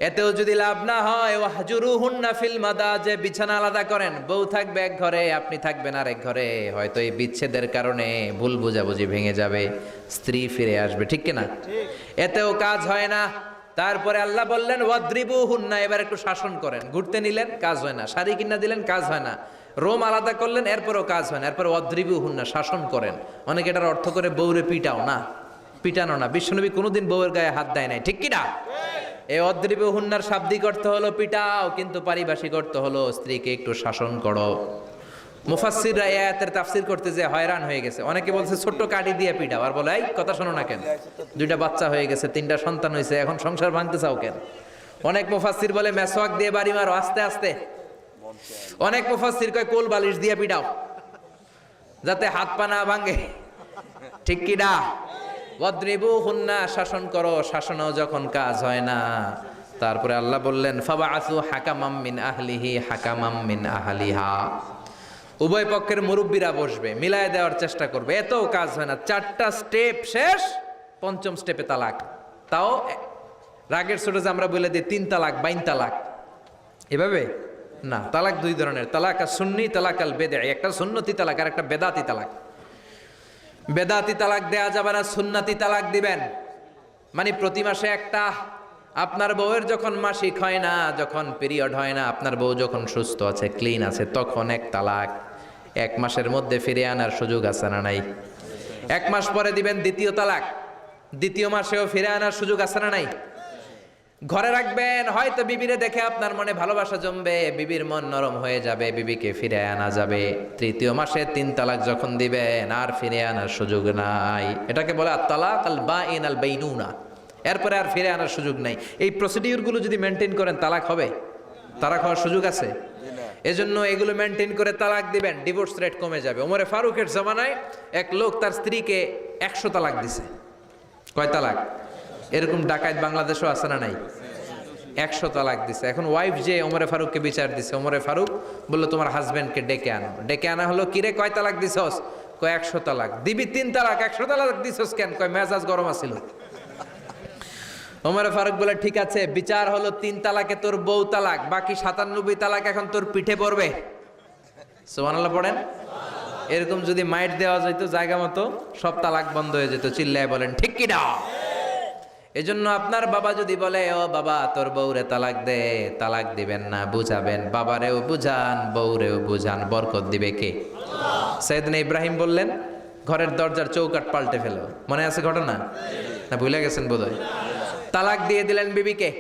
এতেও যদি লাভ না হয়, ওয়াহজুরুহুন্না ফিল মাদাজি, বিছানা আলাদা করেন। বউ থাকবে এক ঘরে, আপনি থাকবেন আরেক ঘরে। হয়তো এই বিচ্ছেদের কারণে ভুল বোঝাবুঝি ভেঙে যাবে, স্ত্রী ফিরে আসবে, ঠিক কিনা? এতেও কাজ হয় না। তারপরে আল্লাহ বললেন ওয়াদ্রিবুহুন্না, এবার একটু শাসন করেন। ঘুরতে নিলেন, কাজ হয় না। শাড়ি কিনা দিলেন, কাজ হয় না। রোম আলাদা করলেন, এরপরও কাজ হয় না। এরপর ওয়াদ্রিবুহুন্না, শাসন করেন। অনেকে এটার অর্থ করে বউরে পিটাও না, পিটানো না। বিশ্বনবী কোনোদিন বউয়ের গায়ে হাত দেয় নাই, ঠিক কিনা? এই ওয়াদ্রিবুহুন্নার শাব্দিক অর্থ হলো পিটাও, কিন্তু পারিভাষিক অর্থ হলো স্ত্রীকে একটু শাসন করো। মুফাসসিররা এই আয়াতের তাফসীর করতে যে হয়রান হয়ে গেছে। অনেকে বলছে ছোট্ট কাঠি দিয়ে পিটাও, আর বলে এই কথা শোনো না কেন, দুইটা বাচ্চা হয়ে গেছে, 3টা সন্তান হয়েছে, এখন সংসার ভাঙতে চাও কেন? অনেক মুফাসসির বলে মেসওয়াক দিয়ে বাড়ি মারো আস্তে আস্তে। অনেক মুফাসসির কয় কোল বালিশ দিয়ে পিটাও, যাতে হাত পা না ভাঙে, ঠিক কি না? ওয়াদ্রিবুহুন্না, শাসন করো। শাসনও যখন কাজ হয় না, তারপরে আল্লাহ বললেন ফাবাআসু হাকামাম মিন আহলিহি হাকামাম মিন আহলিহা, উভয় পক্ষের মুরব্বীরা বসবে, মিলায় দেওয়ার চেষ্টা করবে। এতও কাজ হয় না। 4টা স্টেপ শেষ, 5ম স্টেপে তালাক। তাও রাগের ছোট যে আমরা বলে দিই 3 তালাক 22 তালাক, এভাবে না। তালাক 2 ধরনের, তালাক আর সুন্নি, তালাক আল বেদঈ। একটা সুন্নতি তালাক আর একটা বেদাতি তালাক। বেদাতি তালাক দেয়া যাবে না, সুন্নতি তালাক দিবেন। মানে প্রতি মাসে একটা। আপনার বউয়ের যখন মাসিক হয় না, যখন পিরিয়ড হয় না, আপনার বউ যখন সুস্থ আছে, ক্লিন আছে, তখন এক তালাক। 1 মাসের মধ্যে ফিরে আনার সুযোগ আছে না নাই? 1 মাস পরে দিবেন দ্বিতীয় তালাক, দ্বিতীয় মাসেও ফিরে আনার সুযোগ আছে না নাই? ঘরে রাখবেন, হয়তো বিবিরে দেখে আপনার মনে ভালোবাসা জমবে, বিবির মন নরম হয়ে যাবে, বিবিকে ফিরে আনা যাবে। তৃতীয় মাসে 3 তালাক যখন দিবেন আর ফিরে আনার সুযোগ নাই। এটাকে বলে আত-তালাক আল বাইন আল বাইনুনা। এরপরে আর ফিরে আনার সুযোগ নাই। এই প্রসিডিউরগুলো যদি মেনটেন করেন তালাক হবে? তালাক হওয়ার সুযোগ আছে? এজন্য এগুলো মেনটেন করে তালাক দিবেন, ডিভোর্স রেট কমে যাবে। ওমরে ফারুকের জামানায় এক লোক তার স্ত্রীকে 100 তালাক দিছে। কয় তালাক? এরকম ডাকাত বাংলাদেশও আছে না নাই? 100 তালাক দিছে। এখন ওয়াইফ যে ওমরে ফারুককে বিচার দিছে, ওমরে ফারুক বলল তোমার হাজবেন্ডকে ডেকে আনো। ডেকে আনা হলো, কিরে কয় তালাক দিছস? কয় 100 তালাক। দিবি 3 তালাক, 100 তালাক দিছস কেন? কয় মেজাজ গরম আছিল। ওমরে ফারুক বলে ঠিক আছে, বিচার হলো 3 তালাকে তোর বউ তালাক, বাকি 97 তালাক এখন তোর পিঠে পড়বে। সুবহানাল্লাহ পড়েন। এরকম যদি মাইট দেওয়া যেত জায়গা মতো, সব তালাক বন্ধ হয়ে যেত। চিল্লায় বলেন ঠিক কি না? এজন্য আপনার বাবা যদি বলে ও বাবা তোর বউরে তালাক দে, তালাক দিবেন না, বুঝাবেন। বাবারেও বুঝান, বউরেও বুঝান, বরকত দিবে কে? সাইয়েদনা ইব্রাহিম বললেন ঘরের দরজার চৌকাঠ পাল্টে ফেলো। মনে আছে ঘটনা? না ভুলে গেছেন বোধহয়? তালাক দিয়ে দিলেন বিবিকে।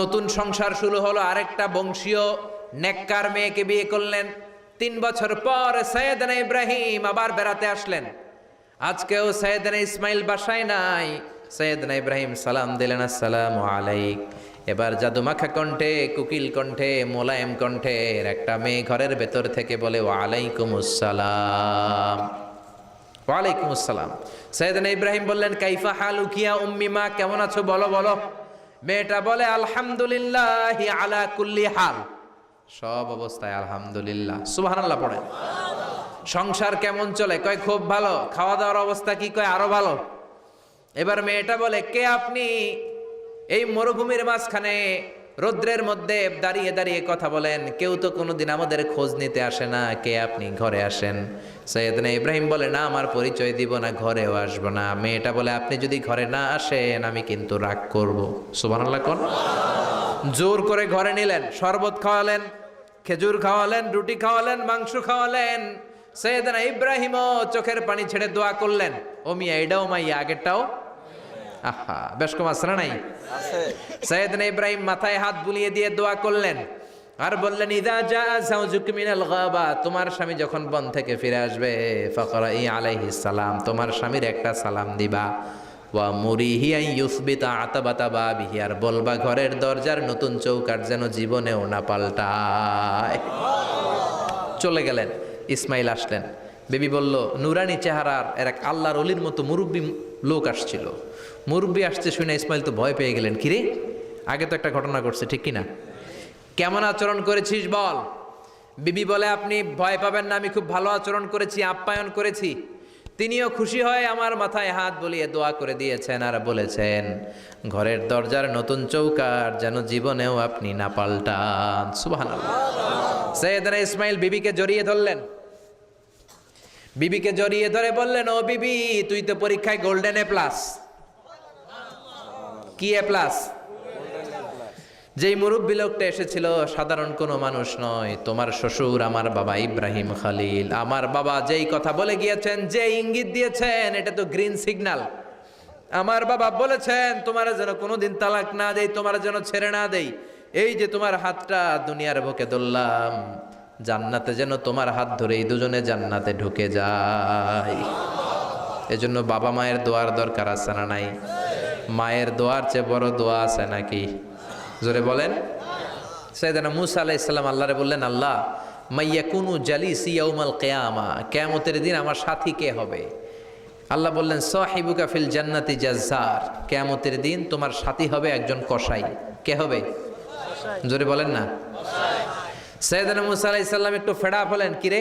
নতুন সংসার শুরু হলো। আরেকটা বংশীয় নেককার মেয়েকে বিয়ে করলেন। 3 বছর পর সাইয়েদনা ইব্রাহিম আবার বেড়াতে আসলেন। আজকেও সাইয়েদনা ইসমাইল বাসায় নাই। সাইয়েদনা ইব্রাহিম সালাম দিলেন, আসসালামু আলাইক। এবার জাদুমাখা কণ্ঠে, কুকিল কণ্ঠে, মোলায়েম কণ্ঠের একটা মেয়ে ঘরের ভেতর থেকে বলে ওয়ালাইকুমুস সালাম। ওয়ালাইকুমুস সালাম। সাইয়েদনা ইব্রাহিম বললেন কাইফা হালুকি ইয়া উম্মি, মা কেমন আছো বলো বলো। মেয়েটা বলে আলহামদুলিল্লাহি আলা কুল্লি হাল, সব অবস্থায় আলহামদুলিল্লাহ। সুবহানাল্লাহ পড়েন। সংসার কেমন চলে? কয় খুব ভালো। খাওয়া দাওয়ার অবস্থা কি? কয় আরো ভালো। এবার মেয়েটা বলে কে আপনি? এই মরুভূমির মাঝখানে রৌদ্রের মধ্যে দাঁড়িয়ে দাঁড়িয়ে কথা বলেন, কেউ তো কোনোদিন আমাদের খোঁজ নিতে আসে না, কে আপনি? ঘরে আসেন। সাইয়েদনা ইব্রাহিম বলে না, আমার পরিচয় দিব না, ঘরেও আসবো না। মেয়েটা বলে আপনি যদি ঘরে না আসেন আমি কিন্তু রাগ করব। সুবহানাল্লাহ কোন। জোর করে ঘরে নিলেন, শরবত খাওয়ালেন, খেজুর খাওয়ালেন, রুটি খাওয়ালেন, মাংস খাওয়ালেন। সাইয়েদনা ইব্রাহিমও চোখের পানি ছেড়ে দোয়া করলেন, ও মিয়া এটাও মাইয়া আগেরটাও। আহা, বেশ কম আছে না নাই? সাইয়েদনা ইব্রাহিম মাথায় হাত বুলিয়ে দিয়ে দোয়া করলেন আর বললেন ইদা জা যাওজুক মিনাল গাবা, তোমার স্বামী যখন বন থেকে ফিরে আসবে, ফাকরাই আলাইহিস সালাম, তোমার স্বামীর একটা সালাম দিবা। ওয়া মুরিহি আন ইউসবিতা আতাবাতা বাবিহি, আর বলবা ঘরের দরজার নতুন চৌকাঠ যেন জীবনেও না পাল্টায়। চলে গেলেন। ইসমাইল আসলেন। বেবি বলল নুরানি চেহারার এক আল্লাহর ওলির মতো মুরব্বী লোক আসছিল। মুরব্বী আসছে শুনে ইসমাইল তো ভয় পেয়ে গেলেন। কিরে, আগে তো একটা ঘটনা ঘটছে, ঠিক কিনা? কেমন আচরণ করেছিস বল। বিবি বলে আপনি ভয় পাবেন না, আমি খুব ভালো আচরণ করেছি, আপ্যায়ন করেছি। তিনিও খুশি হয়ে আমার মাথায় হাত বুলিয়ে দোয়া করে দিয়েছেন আর বলেছেন ঘরের দরজার নতুন চৌকাঠ যেন জীবনেও আপনি না পাল্টান। সুবহানাল্লাহ। সাইয়েদনা ইসমাইল বিবিকে জড়িয়ে ধরলেন। বিবিকে জড়িয়ে ধরে বললেন ও বিবি, তুই তো পরীক্ষায় গোল্ডেন এ প্লাস। কি এ প্লাস? যেই মুরব্বী লোকটা এসেছিল সাধারণ কোনো মানুষ নয়, তোমার শ্বশুর আমার বাবা ইব্রাহিম খালিল। আমার বাবা যেই কথা বলে গিয়েছেন, যে ইঙ্গিত দিয়েছেন, এটা তো গ্রিন সিগন্যাল। আমার বাবা বলেছেন তোমার যেন কোনোদিন তালাক না দেই, তোমার যেন ছেড়ে না দেই। এই যে তোমার হাতটা দুনিয়ার বুকে ধরলাম, জান্নাতে যেন তোমার হাত ধরে এই দুজনে জান্নাতে ঢুকে যায়। এজন্য বাবা মায়ের দোয়ার দরকার আছে না নাই? মায়ের দোয়ার চেয়ে বড় দোয়া আছে নাকি? জোরে বলেন। সাইয়েদনা মূসা আলাইহিস সালাম আল্লাহরে বললেন, আল্লাহ মাইয়াকুনু জালিসি ইয়াউমাল কিয়ামা, কিয়ামতের দিন আমার সাথী কে হবে? আল্লাহ বললেন সাহিবুকা ফিল জান্নাতি জাজ্জার, কিয়ামতের দিন তোমার সাথী হবে একজন কসাই। কে হবে? জোরে বলেন না। সাইয়েদনা মূসা আলাইহিস সালাম একটু ফেড আপ হলেন, কিরে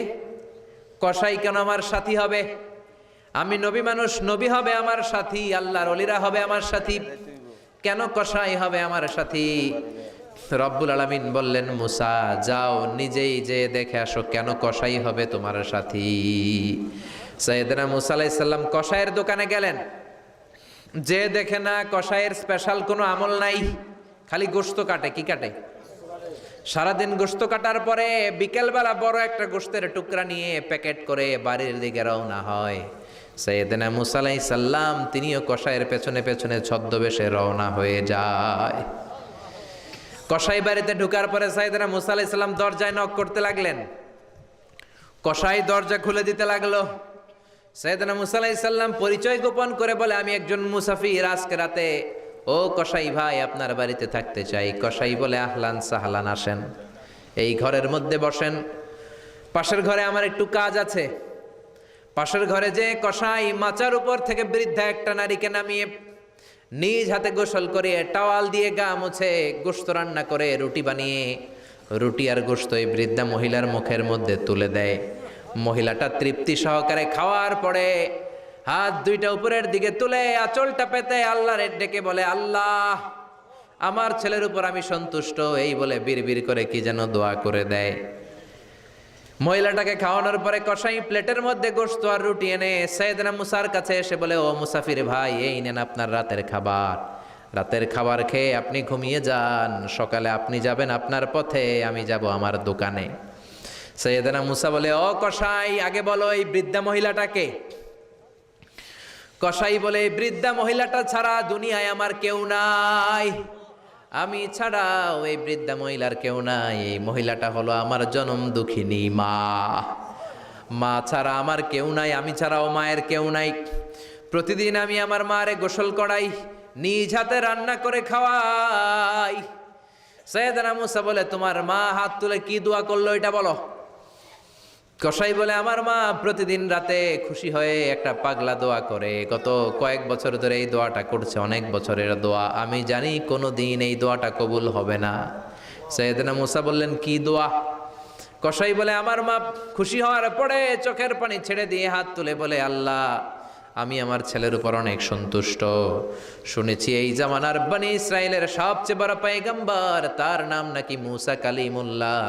কসাই কেন আমার সাথী হবে? আমি নবী মানুষ, নবী হবে আমার সাথী, আল্লাহর ওলিরা হবে আমার সাথী, কেন কসাই হবে আমার সাথী? রব্বুল আলামিন বললেন মূসা যাও নিজেই যে দেখে আসো কেন কসাই হবে তোমার সাথী। সাইয়েদনা মূসা আলাইহিস সালাম কসাইয়ের দোকানে গেলেন। যে দেখে না কসাইয়ের স্পেশাল কোনো আমল নাই, খালি গোশত কাটে। কি কাটে? সারাদিন গোশত কাটার পরে বিকেলবেলা বড় একটা গোশতের টুকরা নিয়ে প্যাকেট করে বাড়ির দিকে রওনা হয়। সাইয়েদনা মুসা আলাইহিস সালাম তিনিও কসাইয়ের পেছনে পেছনে ছদ্মবেশে রওনা হয়ে যায়। কসাই বাড়িতে ঢোকার পরে সাইয়েদনা মুসা আলাইহিস সালাম দরজায় নক করতে লাগলেন। কসাই দরজা খুলে দিতে লাগলো। সাইয়েদনা মুসা আলাইহিস সালাম পরিচয় গোপন করে বলে, আমি একজন মুসাফির, আজকে রাতে ও কসাই ভাই আপনার বাড়িতে থাকতে চাই। কসাই বলে, আহলান সাহলান, আসেন, এই ঘরের মধ্যে বসেন। পাশের ঘরে আমার একটু কাজ আছে। পাশের ঘরে যে কসাই মাচার উপর থেকে বৃদ্ধা একটা নারীকে নামিয়ে নিজ হাতে গোসল করে টাওয়াল দিয়ে গা মুছে গোশত রান্না করে রুটি বানিয়ে রুটি আর গোশত এই বৃদ্ধা মহিলার মুখের মধ্যে তুলে দেয়। মহিলাটা তৃপ্তি সহকারে খাওয়ার পরে হাত দুইটা উপরের দিকে তুলে আঁচলটা পেতে আল্লাহর ডেকে বলে, আল্লাহ আমার ছেলের উপর আমি সন্তুষ্ট, এই বলে বিড়বিড় করে কি যেন দোয়া করে দেয়। মহিলাটাকে খাওয়ানোর পরে কসাই প্লেটের মধ্যে গোশত আর রুটি এনে সাইয়েদনা মুসার কাছে এসে বলে, ও মুসাফির ভাই, এই নেন আপনার রাতের খাবার। রাতের খাবার খেয়ে আপনি ঘুমিয়ে যান, সকালে আপনি যাবেন আপনার পথে, আমি যাব আমার দোকানে। সাইয়েদনা মুসা বলে, ও কসাই, আগে বলো এই বৃদ্ধা মহিলাটাকে। কসাই বলে, এই বৃদ্ধা মহিলাটা ছাড়া দুনিয়ায় আমার কেউ নাই, আমি ছাড়াও এই বৃদ্ধা মহিলার কেউ নাই। এই মহিলাটা হলো আমার জনম দুঃখিনী মা। মা ছাড়া আমার কেউ নাই, আমি ছাড়াও মায়ের কেউ নাই। প্রতিদিন আমি আমার মারে গোসল করাই, নিজ হাতে রান্না করে খাওয়াই। সাইয়েদনা মুসা বলে, তোমার মা হাত তুলে কি দোয়া করলো এটা বলো। কসাই বলে, আমার মা প্রতিদিন রাতে খুশি হয়ে একটা পাগলা দোয়া করে, গত কয়েক বছর ধরে এই দোয়াটা করছে, অনেক বছরের দোয়া, আমি জানি কোনো দিন এই দোয়াটা কবুল হবে না। সাইয়েদনা মুসা বললেন, কি দোয়া? কসাই বলে, আমার মা খুশি হওয়ার পরে চোখের পানি ছেড়ে দিয়ে হাত তুলে বলে, আল্লাহ আমি আমার ছেলের উপর অনেক সন্তুষ্ট। শুনেছি এই জামানার বনি ইসরায়েলের সবচেয়ে বড় পয়গম্বর, তার নাম নাকি মুসা কালিমুল্লাহ।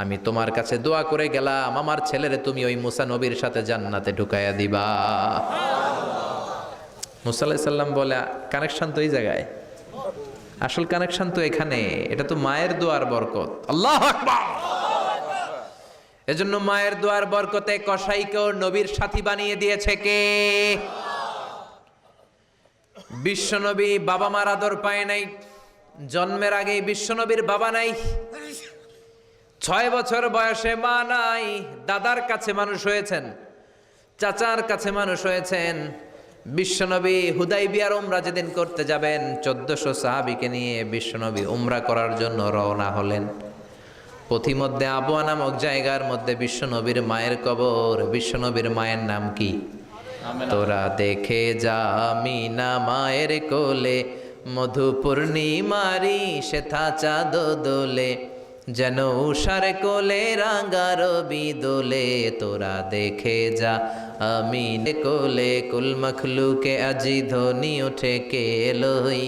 আমি তোমার কাছে দোয়া করে গেলাম, আমার ছেলেরে তুমি ওই মুসা নবীর সাথে জান্নাতে ঢুকাইয়া দিবা। মুসা আলাইহিস সালাম বলে, কানেকশন তো এই জায়গায়, আসল কানেকশন তো এখানে, এটা তো মায়ের দোয়ার বরকত। আল্লাহু আকবার। এজন্য মায়ের দোয়ার বরকতে কসাইকেও নবীর সাথী বানিয়ে দিয়েছে কে? বিশ্বনবী বাবা মার আদর পায় নাই, জন্মের আগেই বিশ্বনবীর বাবা নাই, 6 বছর বয়সে মা নাই, দাদার কাছে মানুষ হয়েছেন, চাচার কাছে মানুষ হয়েছেন। বিশ্বনবী হুদাইবিয়ার উমরা যেদিন করতে যাবেন, 1400 সাহাবীকে নিয়ে বিশ্বনবী উমরা করার জন্য রওনা হলেন। পথিমধ্যে আবওয়া নামক জায়গার মধ্যে বিশ্বনবীর মায়ের কবর। বিশ্বনবীর মায়ের নাম কি? তোরা দেখে যা আমিনা মায়ের কোলে, মধু পূর্ণিমারি সেথা চাঁদ দোলে, যেন উষার কোলে রাঙা রবি দোলে। তোরা দেখে যা আমিনে কোলে, কুল মখলুকে আজি ধ্বনি ওঠে কে এলোই,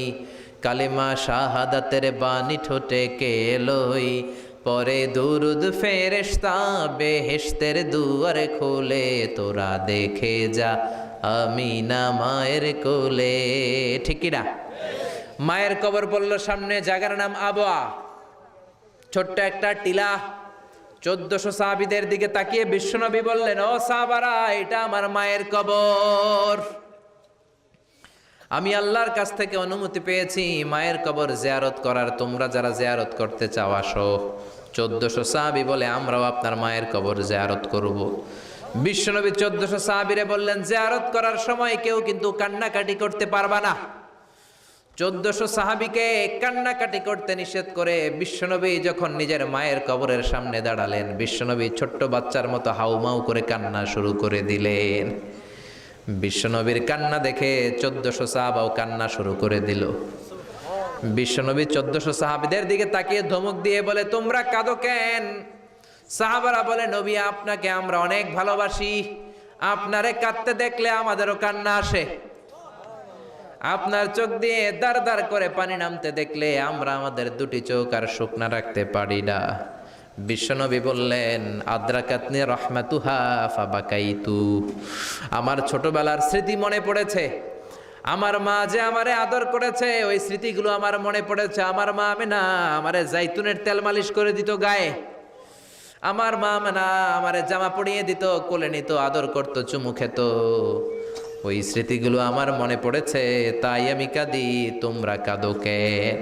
কালেমা শাহাদাতের বাণী ঠোঁটে কে এলোই, পরে দুরুদ ফেরেশতা বেহেশতের দুয়ার খোলে। তোরা দেখে যা আমিনা মায়ের কোলে। ঠিক কি না? মায়ের কবর বলল সামনে, জায়গার নাম আবওয়া, ছোট্ট একটা টিলা। 1400 সাহাবীদের দিকে তাকিয়ে বিশ্বনবী বললেন, ও সাহাবারা, এটা আমার মায়ের কবর। আমি আল্লাহর কাছ থেকে অনুমতি পেয়েছি মায়ের কবর জিয়ারত করার, তোমরা যারা জিয়ারত করতে চাও আসো। 1400 সাহাবী বলে, আমরাও আপনার মায়ের কবর জিয়ারত করব। বিশ্বনবী 1400 সাহাবীরে বললেন, জিয়ারত করার সময় কেউ কিন্তু কান্নাকাটি করতে পারবা না। 1400 সাহাবীকে কান্নাকাটি করতে নিষেধ করে বিশ্বনবী যখন নিজের মায়ের কবরের সামনে দাঁড়ালেন, বিশ্বনবী ছোট্ট বাচ্চার মতো হাউমাউ করে কান্না শুরু করে দিলেন। বিশ্বনবীর কান্না দেখে 1400 সাহাবাও কান্না শুরু করে দিল। বিশ্বনবী 1400 সাহাবীদের দিকে তাকিয়ে ধমক দিয়ে বলে, তোমরা কাঁদো কেন? সাহাবারা বলে, নবী আপনাকে আমরা অনেক ভালোবাসি, আপনারে কাঁদতে দেখলে আমাদেরও কান্না আসে, আপনার চোখ দিয়ে দাঁড় দাঁড় করে পানি নামতে দেখলে আমরা আমাদের দুটি চোখ আর শুকনা রাখতে পারি না। বিশ্বনবী বললেন, আদ্রাকাতনি রহমাতুহা ফাবাকাইতু, আমার ছোটবেলার স্মৃতি মনে পড়েছে, আমার মা যে আমারে আদর করেছে ওই স্মৃতিগুলো আমার মনে পড়েছে। আমার মা আমেনা আমারে জাইতুনের তেল মালিশ করে দিত গায়ে। আমার মা আমেনা আমারে জামা পরিয়ে দিত, কোলে নিত, আদর করত, চুমু খেত। ওই স্মৃতিগুলো আমার মনে পড়েছে, তাই আমি কাঁদি, তোমরা কাঁদো কেন?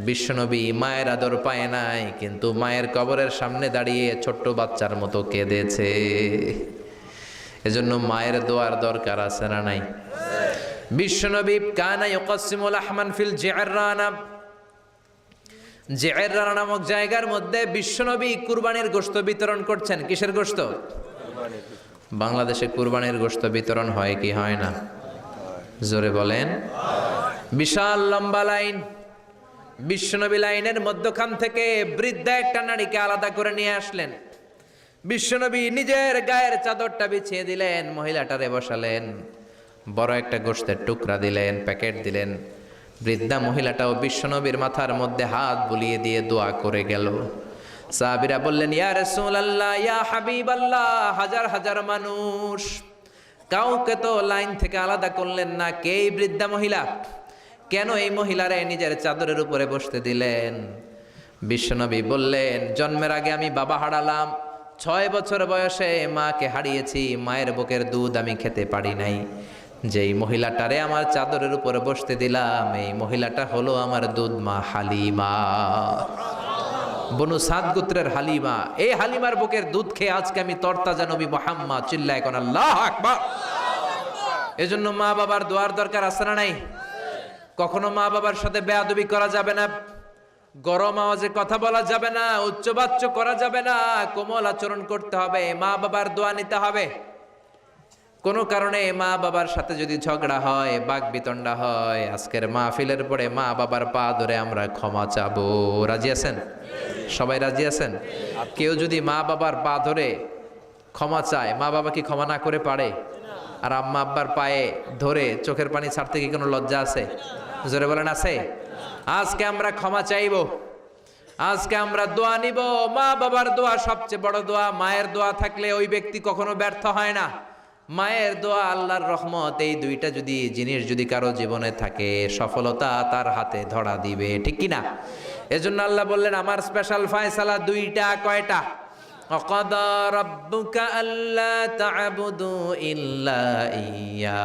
বিশ্বনবী মায়ের আদর পায় নাই, কিন্তু মায়ের কবরের সামনে দাঁড়িয়ে ছোট্ট বাচ্চার মতো কেঁদেছে। এজন্য মায়ের দোয়ার দরকার আছে না নাই? বিশ্বনবী কানা ইউকাসিমুল আহমান ফিল জিআররানা, জিআররানা নামক জায়গার মধ্যে বিশ্বনবী কুরবানির গোশত বিতরণ করছেন। কিসের গোশত? বাংলাদেশে কুরবানির গোশত বিতরণ হয় কি হয় না? জোরে বলেন। বিশাল লম্বা লাইন। বিশ্বনবী লাইনের মধ্যখান থেকে বৃদ্ধা একটা নারীকে আলাদা করে নিয়ে আসলেন। বিশ্বনবী নিজের গায়ের চাদরটা বিছিয়ে দিলেন, মহিলাটারে বসালেন, বড় একটা গোশতের টুকরা দিলেন, প্যাকেট দিলেন। বৃদ্ধা মহিলাটাও বিশ্বনবীর মাথার মধ্যে হাত বুলিয়ে দিয়ে দোয়া করে গেল। সাহাবীরা বললেন, ইয়া রাসূলুল্লাহ, ইয়া হাবিবাল্লাহ, হাজার হাজার মানুষ, কাউকে তো লাইন থেকে আলাদা করলেন না, কে এই বৃদ্ধা মহিলা? কেন এই মহিলারে নিজের চাদরের উপরে বসতে দিলেন? বিশ্বনবী বললেন, জন্মের আগে আমি বাবা হারালাম, 6 বছর বয়সে মাকে হারিয়েছি, মায়ের বুকের দুধ আমি খেতে পারি নাই। যেই মহিলাটারে আমার চাদরের উপরে বসতে দিলাম, এই মহিলাটা হলো আমার দুধ মা হালিমা, বনু সাদ গোত্রের হালিমা। এই হালিমার বুকের দুধ খেয়ে আজকে আমি তরতাজা নবী মুহাম্মদ। চিল্লায় কোন আল্লাহু আকবার। এজন্য মা বাবার দোয়ার দরকার আছে না নাই? কখনো মা বাবার সাথে বেয়াদবি করা যাবে না, গরম আওয়াজে কথা বলা যাবে না, উচ্চবাচ্য করা যাবে না, কোমল আচরণ করতে হবে, মা বাবার দোয়া নিতে হবে। কোনো কারণে মা বাবার সাথে যদি ঝগড়া হয়, বাকবিতণ্ডা হয়, আজকের মাহফিলের পরে মা বাবার পা ধরে আমরা ক্ষমা চাবো। রাজি আছেন? সবাই রাজি আছেন? কেউ যদি মা বাবার পা ধরে ক্ষমা চায়, মা বাবা কি ক্ষমা না করে পারে? আর আম্মা আব্বার পায়ে ধরে চোখের পানি ছাড়তে কি কোনো লজ্জা আছে? জোরে বলেন আছে? আজকে আমরা ক্ষমা চাইব, আজকে আমরা দোয়া নিব। মা বাবার দোয়া সবচেয়ে বড় দোয়া। মায়ের দোয়া থাকলে ওই ব্যক্তি কখনো ব্যর্থ হয় না। মায়ের দোয়া, আল্লাহর রহমত, এই দুইটা যদি জিনিস যদি কারো জীবনে থাকে, সফলতা তার হাতে ধরা দিবে। ঠিক কি না? এজন্য আল্লাহ বললেন, আমার স্পেশাল ফয়সালা দুইটা। কয়টা? ওয়াকাদা রাব্বুকা আল্লা তা'বুদু ইল্লা ইয়্যা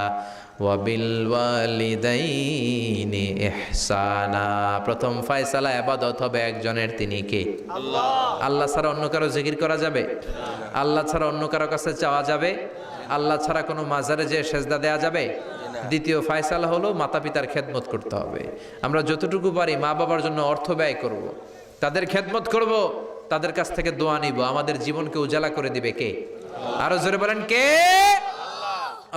ওয়া বিল ওয়ালিদাইনি ইহসানা। প্রথম ফয়সালা ইবাদত হবে একজনের, তিনি কে? আল্লাহ। আল্লাহ ছাড়া অন্য কারো জিকির করা যাবে? আল্লাহ ছাড়া অন্য কারো কাছে চাওয়া যাবে? আল্লাহ ছাড়া কোনো মাজারে যে সেজদা দেয়া যাবে? দ্বিতীয় ফয়সালা হলো মাতা পিতার খেদমত করতে হবে। আমরা যতটুকু পারি মা বাবার জন্য অর্থ ব্যয় করব, তাদের খেদমত করব, তাদের কাছ থেকে দোয়া নিব। আমাদের জীবনকে উজালা করে দিবে কে? আরো জোরে বলেন কে?